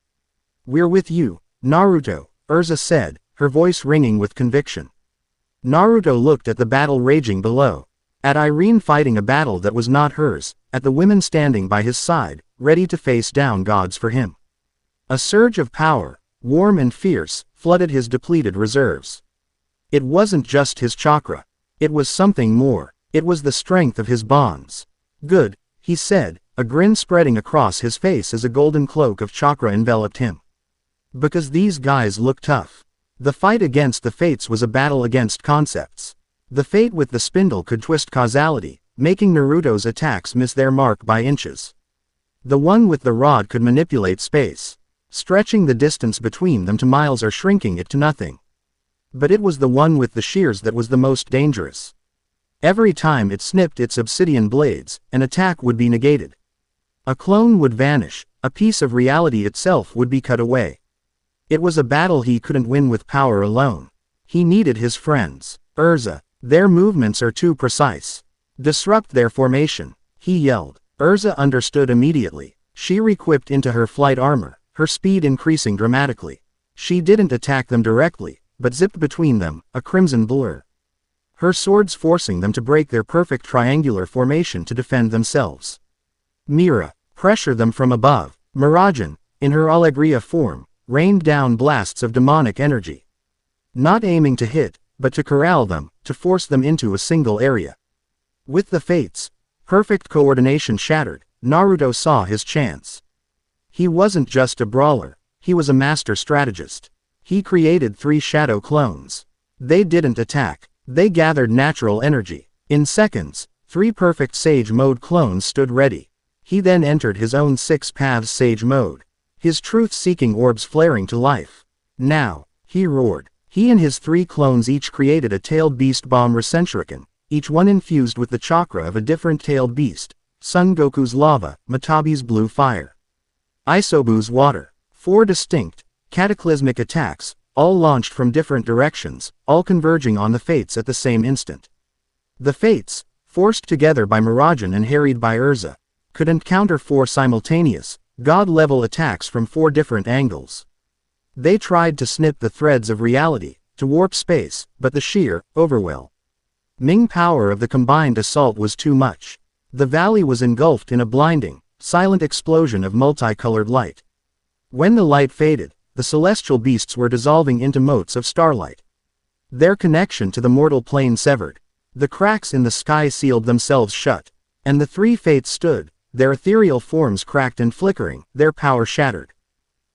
Speaker 1: "We're with you, Naruto," Urza said, her voice ringing with conviction. Naruto looked at the battle raging below. At Irene fighting a battle that was not hers, at the women standing by his side, ready to face down gods for him. A surge of power, warm and fierce, flooded his depleted reserves. It wasn't just his chakra. It was something more. It was the strength of his bonds. "Good," he said, a grin spreading across his face as a golden cloak of chakra enveloped him. "Because these guys look tough." The fight against the fates was a battle against concepts. The fate with the spindle could twist causality, making Naruto's attacks miss their mark by inches. The one with the rod could manipulate space, stretching the distance between them to miles or shrinking it to nothing. But it was the one with the shears that was the most dangerous. Every time it snipped its obsidian blades, an attack would be negated. A clone would vanish, a piece of reality itself would be cut away. It was a battle he couldn't win with power alone. He needed his friends. "Urza, their movements are too precise. Disrupt their formation," he yelled. Urza understood immediately. She re-equipped into her flight armor, her speed increasing dramatically. She didn't attack them directly, but zipped between them, a crimson blur. Her swords forcing them to break their perfect triangular formation to defend themselves. Mira, pressure them from above. Mirajan, in her Allegria form, rained down blasts of demonic energy. Not aiming to hit, but to corral them, to force them into a single area. With the fates, perfect coordination shattered, Naruto saw his chance. He wasn't just a brawler, he was a master strategist. He created 3 shadow clones. They didn't attack, they gathered natural energy. In seconds, 3 perfect Sage Mode clones stood ready. He then entered his own 6 paths Sage Mode, his truth-seeking orbs flaring to life. "Now," he roared. He and his 3 clones each created a tailed beast bomb Rasenshuriken, each one infused with the chakra of a different tailed beast. Son Goku's lava, Matabi's blue fire, Isobu's water. 4 distinct, cataclysmic attacks, all launched from different directions, all converging on the fates at the same instant. The fates, forced together by Mirajan and harried by Urza, could encounter 4 simultaneous, god-level attacks from 4 different angles. They tried to snip the threads of reality, to warp space, but the sheer, overwhelming power of the combined assault was too much. The valley was engulfed in a blinding, silent explosion of multicolored light. When the light faded, the celestial beasts were dissolving into motes of starlight. Their connection to the mortal plane severed. The cracks in the sky sealed themselves shut. And the 3 fates stood, their ethereal forms cracked and flickering, their power shattered.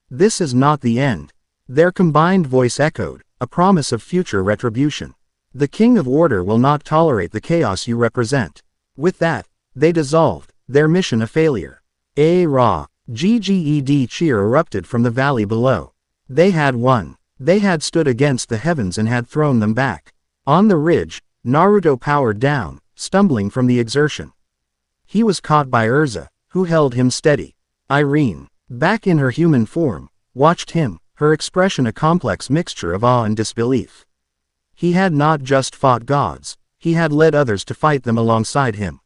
Speaker 1: "This is not the end." Their combined voice echoed, a promise of future retribution. "The King of Order will not tolerate the chaos you represent." With that, they dissolved, their mission a failure. Ra! GGED cheer erupted from the valley below. They had won. They had stood against the heavens and had thrown them back. On the ridge, Naruto powered down, stumbling from the exertion. He was caught by Urza, who held him steady. Irene, back in her human form, watched him, her expression a complex mixture of awe and disbelief. He had not just fought gods, he had led others to fight them alongside him.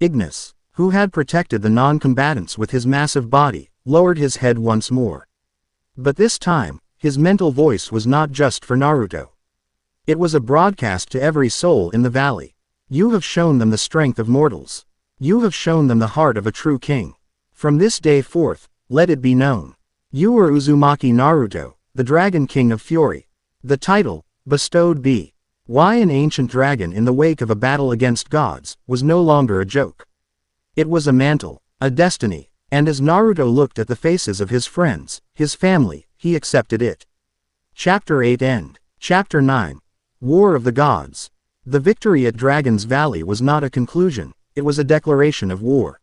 Speaker 1: Ignis, who had protected the non-combatants with his massive body, lowered his head once more. But this time, his mental voice was not just for Naruto. It was a broadcast to every soul in the valley. You have shown them the strength of mortals. You have shown them the heart of a true king. From this day forth, let it be known. You are Uzumaki Naruto, the Dragon King of Fury. The title, bestowed by an ancient dragon in the wake of a battle against gods, was no longer a joke. It was a mantle, a destiny, and as Naruto looked at the faces of his friends, his family, he accepted it. Chapter 8 End. Chapter 9. War of the Gods. The victory at Dragon's Valley was not a conclusion, it was a declaration of war.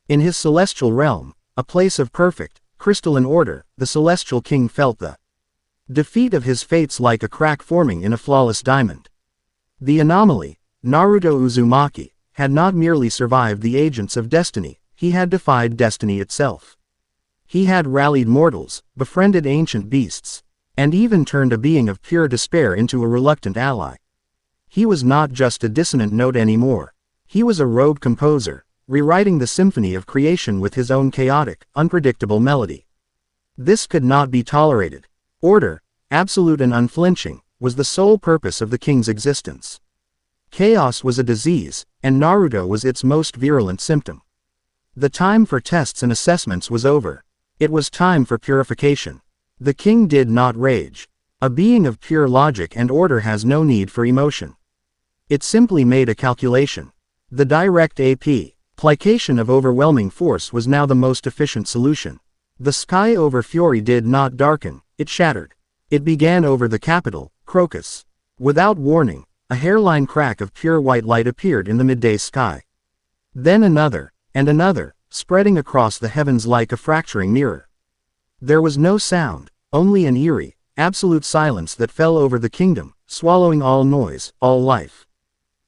Speaker 1: In his celestial realm, a place of perfect, crystalline order, the celestial king felt the defeat of his fates like a crack forming in a flawless diamond. The anomaly, Naruto Uzumaki, had not merely survived the agents of destiny, he had defied destiny itself. He had rallied mortals, befriended ancient beasts, and even turned a being of pure despair into a reluctant ally. He was not just a dissonant note anymore. He was a rogue composer, rewriting the symphony of creation with his own chaotic, unpredictable melody. This could not be tolerated. Order, absolute and unflinching, was the sole purpose of the king's existence. Chaos was a disease, and Naruto was its most virulent symptom. The time for tests and assessments was over. It was time for purification. The king did not rage. A being of pure logic and order has no need for emotion. It simply made a calculation. The direct application of overwhelming force was now the most efficient solution. The sky over Fury did not darken, it shattered. It began over the capital, Crocus. Without warning, a hairline crack of pure white light appeared in the midday sky. Then another, and another, spreading across the heavens like a fracturing mirror. There was no sound, only an eerie, absolute silence that fell over the kingdom, swallowing all noise, all life.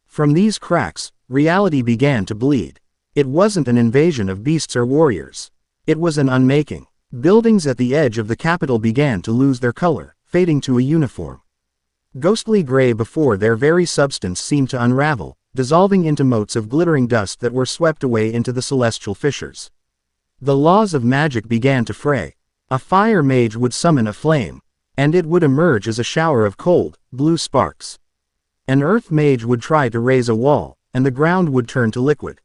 Speaker 1: From these cracks, reality began to bleed. It wasn't an invasion of beasts or warriors. It was an unmaking. Buildings at the edge of the capital began to lose their color, fading to a uniform ghostly gray before their very substance seemed to unravel, dissolving into motes of glittering dust that were swept away into the celestial fissures. The laws of magic began to fray. A fire mage would summon a flame, and it would emerge as a shower of cold, blue sparks. An earth mage would try to raise a wall, and the ground would turn to liquid.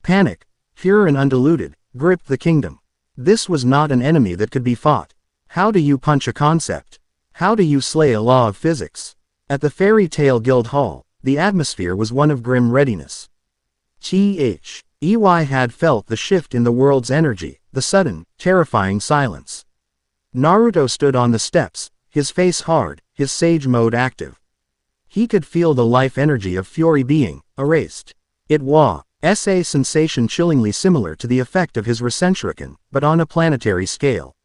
Speaker 1: Panic, pure and undiluted, gripped the kingdom. This was not an enemy that could be fought. How do you punch a concept? How do you slay a law of physics? At the Fairy Tale Guild Hall, the atmosphere was one of grim readiness. Ey had felt the shift in the world's energy, the sudden, terrifying silence. Naruto stood on the steps, his face hard, his sage mode active. He could feel the life energy of Fury being erased. It was a sensation chillingly similar to the effect of his Rasenshuriken, but on a planetary scale.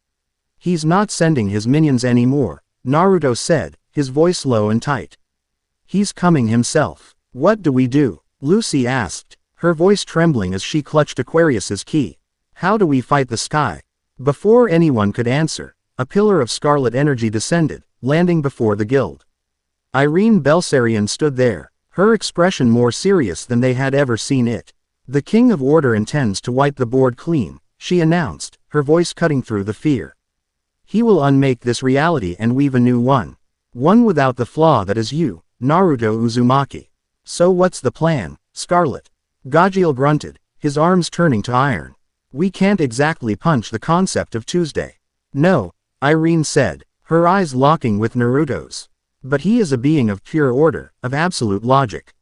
Speaker 1: He's not sending his minions anymore, Naruto said, his voice low and tight. He's coming himself. What do we do? Lucy asked, her voice trembling as she clutched Aquarius's key. How do we fight the sky? Before anyone could answer, a pillar of scarlet energy descended, landing before the guild. Irene Belsarion stood there, her expression more serious than they had ever seen it. The King of Order intends to wipe the board clean, she announced, her voice cutting through the fear. He will unmake this reality and weave a new one. One without the flaw that is you, Naruto Uzumaki. So what's the plan, Scarlet? Gajiel grunted, his arms turning to iron. We can't exactly punch the concept of Tuesday. No, Irene said, her eyes locking with Naruto's. But he is a being of pure order, of absolute logic.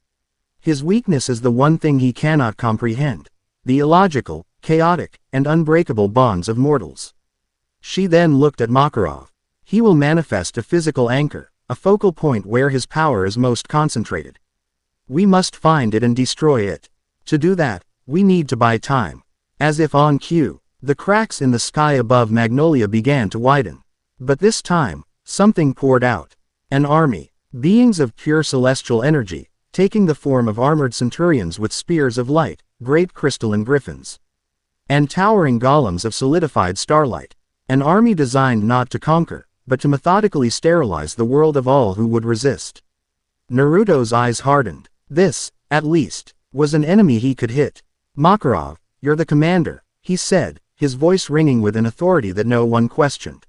Speaker 1: His weakness is the one thing he cannot comprehend. The illogical, chaotic, and unbreakable bonds of mortals. She then looked at Makarov. He will manifest a physical anchor, a focal point where his power is most concentrated. We must find it and destroy it. To do that, we need to buy time. As if on cue, the cracks in the sky above Magnolia began to widen. But this time, something poured out. An army, beings of pure celestial energy, taking the form of armored centurions with spears of light, great crystalline griffins, and towering golems of solidified starlight. An army designed not to conquer, but to methodically sterilize the world of all who would resist. Naruto's eyes hardened. This, at least, was an enemy he could hit. Makarov, you're the commander, he said, his voice ringing with an authority that no one questioned.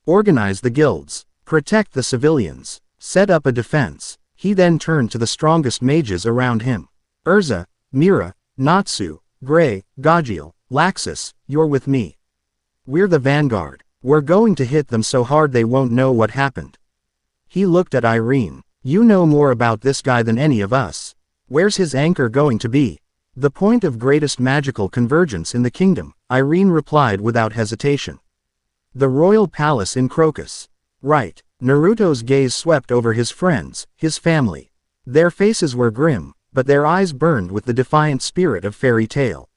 Speaker 1: Organize the guilds. Protect the civilians. Set up a defense. He then turned to the strongest mages around him. Urza, Mira, Natsu, Gray, Gajil, Laxus, you're with me. We're the vanguard. We're going to hit them so hard they won't know what happened. He looked at Irene. You know more about this guy than any of us. Where's his anchor going to be? The point of greatest magical convergence in the kingdom, Irene replied without hesitation. The royal palace in Crocus. Right. Naruto's gaze swept over his friends, his family. Their faces were grim, but their eyes burned with the defiant spirit of fairy tale.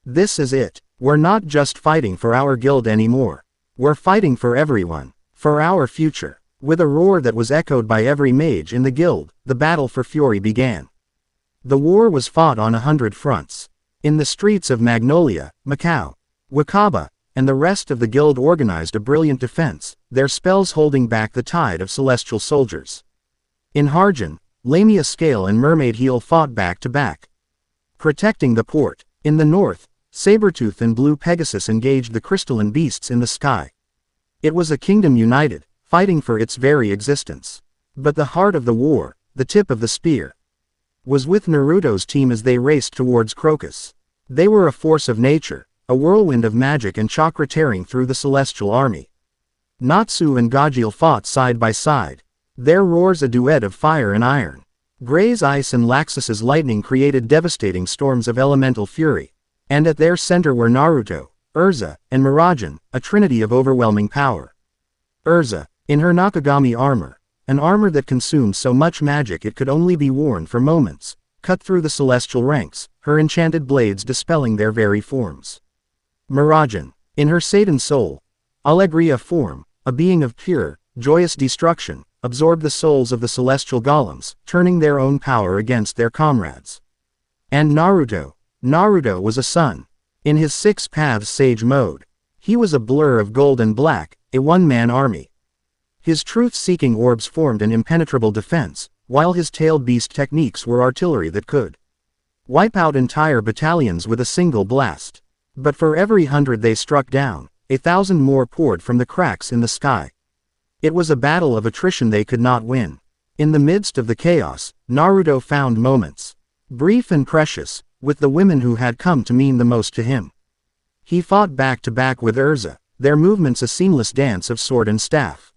Speaker 1: This is it. We're not just fighting for our guild anymore. We're fighting for everyone. For our future. With a roar that was echoed by every mage in the guild, the battle for Fury began. The war was fought on 100 fronts. In the streets of Magnolia, Macau, Wakaba, and the rest of the guild organized a brilliant defense, their spells holding back the tide of celestial soldiers. In Harem, Lamia Scale and Mermaid Heel fought back to back, protecting the port. In the north, Sabretooth and Blue Pegasus engaged the crystalline beasts in the sky. It was a kingdom united, fighting for its very existence. But the heart of the war, the tip of the spear, was with Naruto's team as they raced towards Crocus. They were a force of nature, a whirlwind of magic and chakra tearing through the celestial army. Natsu and Gajil fought side by side, their roars a duet of fire and iron. Gray's ice and Laxus's lightning created devastating storms of elemental fury. And at their center were Naruto, Urza, and Miragen, a trinity of overwhelming power. Urza, in her Nakagami armor, an armor that consumed so much magic it could only be worn for moments, cut through the celestial ranks, her enchanted blades dispelling their very forms. Miragen, in her Satan soul, Allegria form, a being of pure, joyous destruction, absorbed the souls of the celestial golems, turning their own power against their comrades. And Naruto was a sun. In his 6 paths sage mode, he was a blur of gold and black, a one-man army. His truth-seeking orbs formed an impenetrable defense, while his tailed beast techniques were artillery that could wipe out entire battalions with a single blast. But for every 100 they struck down, 1,000 more poured from the cracks in the sky. It was a battle of attrition they could not win. In the midst of the chaos, Naruto found moments, brief and precious, with the women who had come to mean the most to him. He fought back to back with Urza, their movements a seamless dance of sword and staff.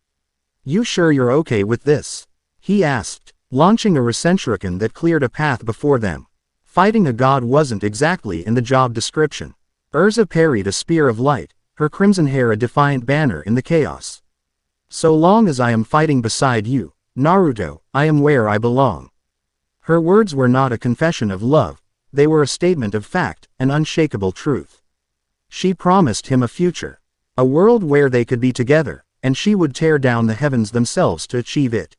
Speaker 1: You sure you're okay with this? He asked, launching a Rasenshuriken that cleared a path before them. Fighting a god wasn't exactly in the job description. Urza parried a spear of light, her crimson hair a defiant banner in the chaos. So long as I am fighting beside you, Naruto, I am where I belong. Her words were not a confession of love, they were a statement of fact, an unshakable truth. She promised him a future, a world where they could be together, and she would tear down the heavens themselves to achieve it.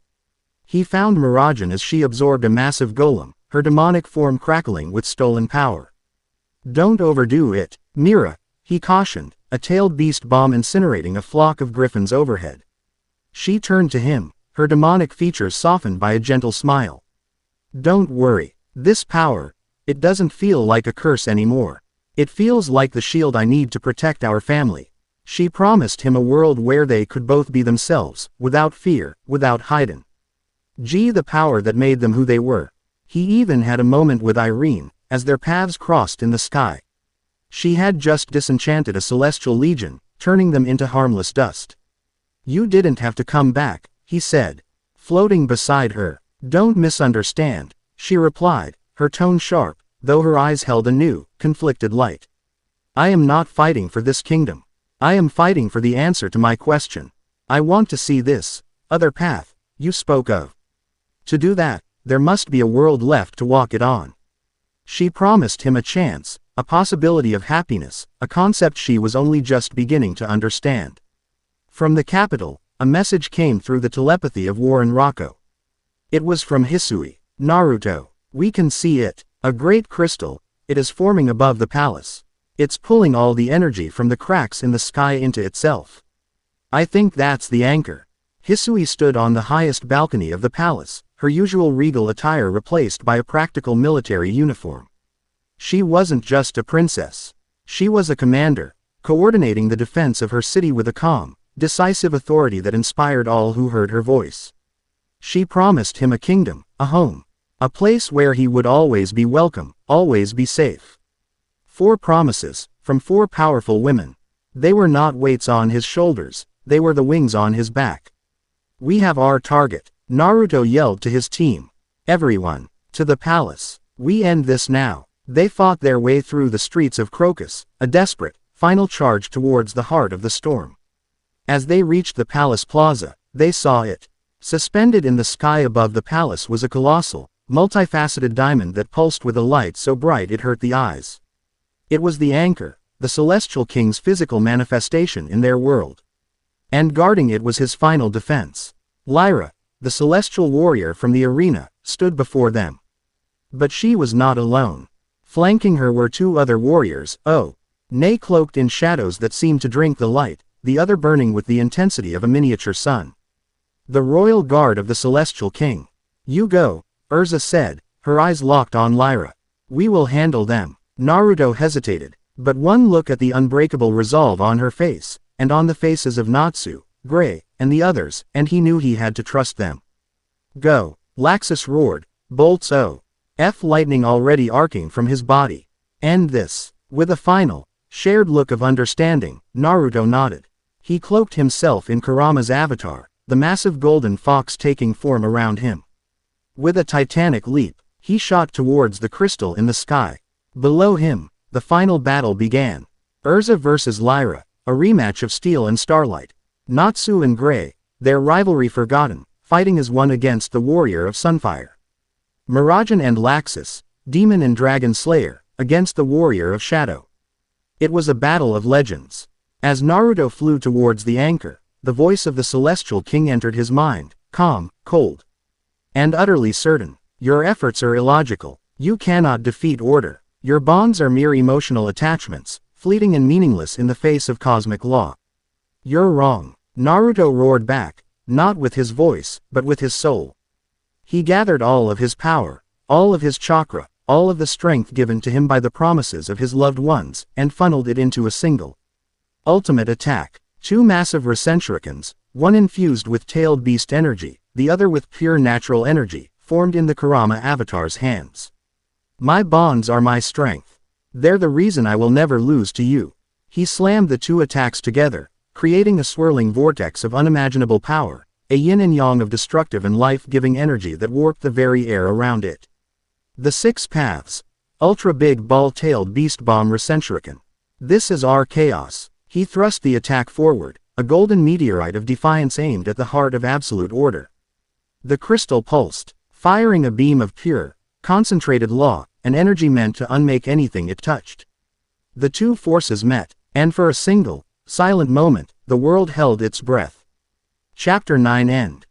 Speaker 1: He found Miragen as she absorbed a massive golem, her demonic form crackling with stolen power. Don't overdo it, Mira, he cautioned, a tailed beast bomb incinerating a flock of griffins overhead. She turned to him, her demonic features softened by a gentle smile. Don't worry, this power, it doesn't feel like a curse anymore. It feels like the shield I need to protect our family. She promised him a world where they could both be themselves, without fear, without hiding. The power that made them who they were. He even had a moment with Irene, as their paths crossed in the sky. She had just disenchanted a celestial legion, turning them into harmless dust. You didn't have to come back, he said, floating beside her. Don't misunderstand, she replied, her tone sharp, though her eyes held a new, conflicted light. I am not fighting for this kingdom. I am fighting for the answer to my question. I want to see this other path you spoke of. To do that, there must be a world left to walk it on. She promised him a chance, a possibility of happiness, a concept she was only just beginning to understand. From the capital, a message came through the telepathy of Warren Rocco. It was from Hisui. Naruto, we can see it, a great crystal, it is forming above the palace. It's pulling all the energy from the cracks in the sky into itself. I think that's the anchor. Hisui stood on the highest balcony of the palace, her usual regal attire replaced by a practical military uniform. She wasn't just a princess. She was a commander, coordinating the defense of her city with a calm, decisive authority that inspired all who heard her voice. She promised him a kingdom, a home, a place where he would always be welcome, always be safe. 4 promises, from 4 powerful women. They were not weights on his shoulders, they were the wings on his back. "We have our target," Naruto yelled to his team. "Everyone, to the palace. We end this now." They fought their way through the streets of Crocus, a desperate, final charge towards the heart of the storm. As they reached the palace plaza, they saw it. Suspended in the sky above the palace was a colossal, multifaceted diamond that pulsed with a light so bright it hurt the eyes. It was the anchor, the Celestial King's physical manifestation in their world. And guarding it was his final defense. Lyra, the celestial warrior from the arena, stood before them. But she was not alone. Flanking her were 2 other warriors, nay cloaked in shadows that seemed to drink the light, the other burning with the intensity of a miniature sun. The royal guard of the Celestial King. "You go," Urza said, her eyes locked on Lyra. "We will handle them." Naruto hesitated, but one look at the unbreakable resolve on her face, and on the faces of Natsu, Gray, and the others, and he knew he had to trust them. "Go," Laxus roared, bolts O.F. lightning already arcing from his body. "End this." With a final, shared look of understanding, Naruto nodded. He cloaked himself in Kurama's avatar, the massive golden fox taking form around him. With a titanic leap, he shot towards the crystal in the sky. Below him, the final battle began. Urza versus Lyra, a rematch of Steel and Starlight. Natsu and Gray, their rivalry forgotten, fighting as one against the warrior of Sunfire. Mirajan and Laxus, Demon and Dragon Slayer, against the warrior of Shadow. It was a battle of legends. As Naruto flew towards the anchor, the voice of the Celestial King entered his mind, calm, cold, and utterly certain. "Your efforts are illogical. You cannot defeat order. Your bonds are mere emotional attachments, fleeting and meaningless in the face of cosmic law." "You're wrong," Naruto roared back, not with his voice, but with his soul. He gathered all of his power, all of his chakra, all of the strength given to him by the promises of his loved ones, and funneled it into a single ultimate attack. 2 massive Rasenshurikens, one infused with tailed beast energy, the other with pure natural energy, formed in the Kurama avatar's hands. "My bonds are my strength. They're the reason I will never lose to you." He slammed the 2 attacks together, creating a swirling vortex of unimaginable power, a yin and yang of destructive and life-giving energy that warped the very air around it. The 6 paths. Ultra Big Ball-Tailed Beast Bomb Rasenshuriken. "This is our chaos." He thrust the attack forward, a golden meteorite of defiance aimed at the heart of absolute order. The crystal pulsed, firing a beam of pure, concentrated law, an energy meant to unmake anything it touched. The 2 forces met, and for a single, silent moment, the world held its breath. Chapter 9 End.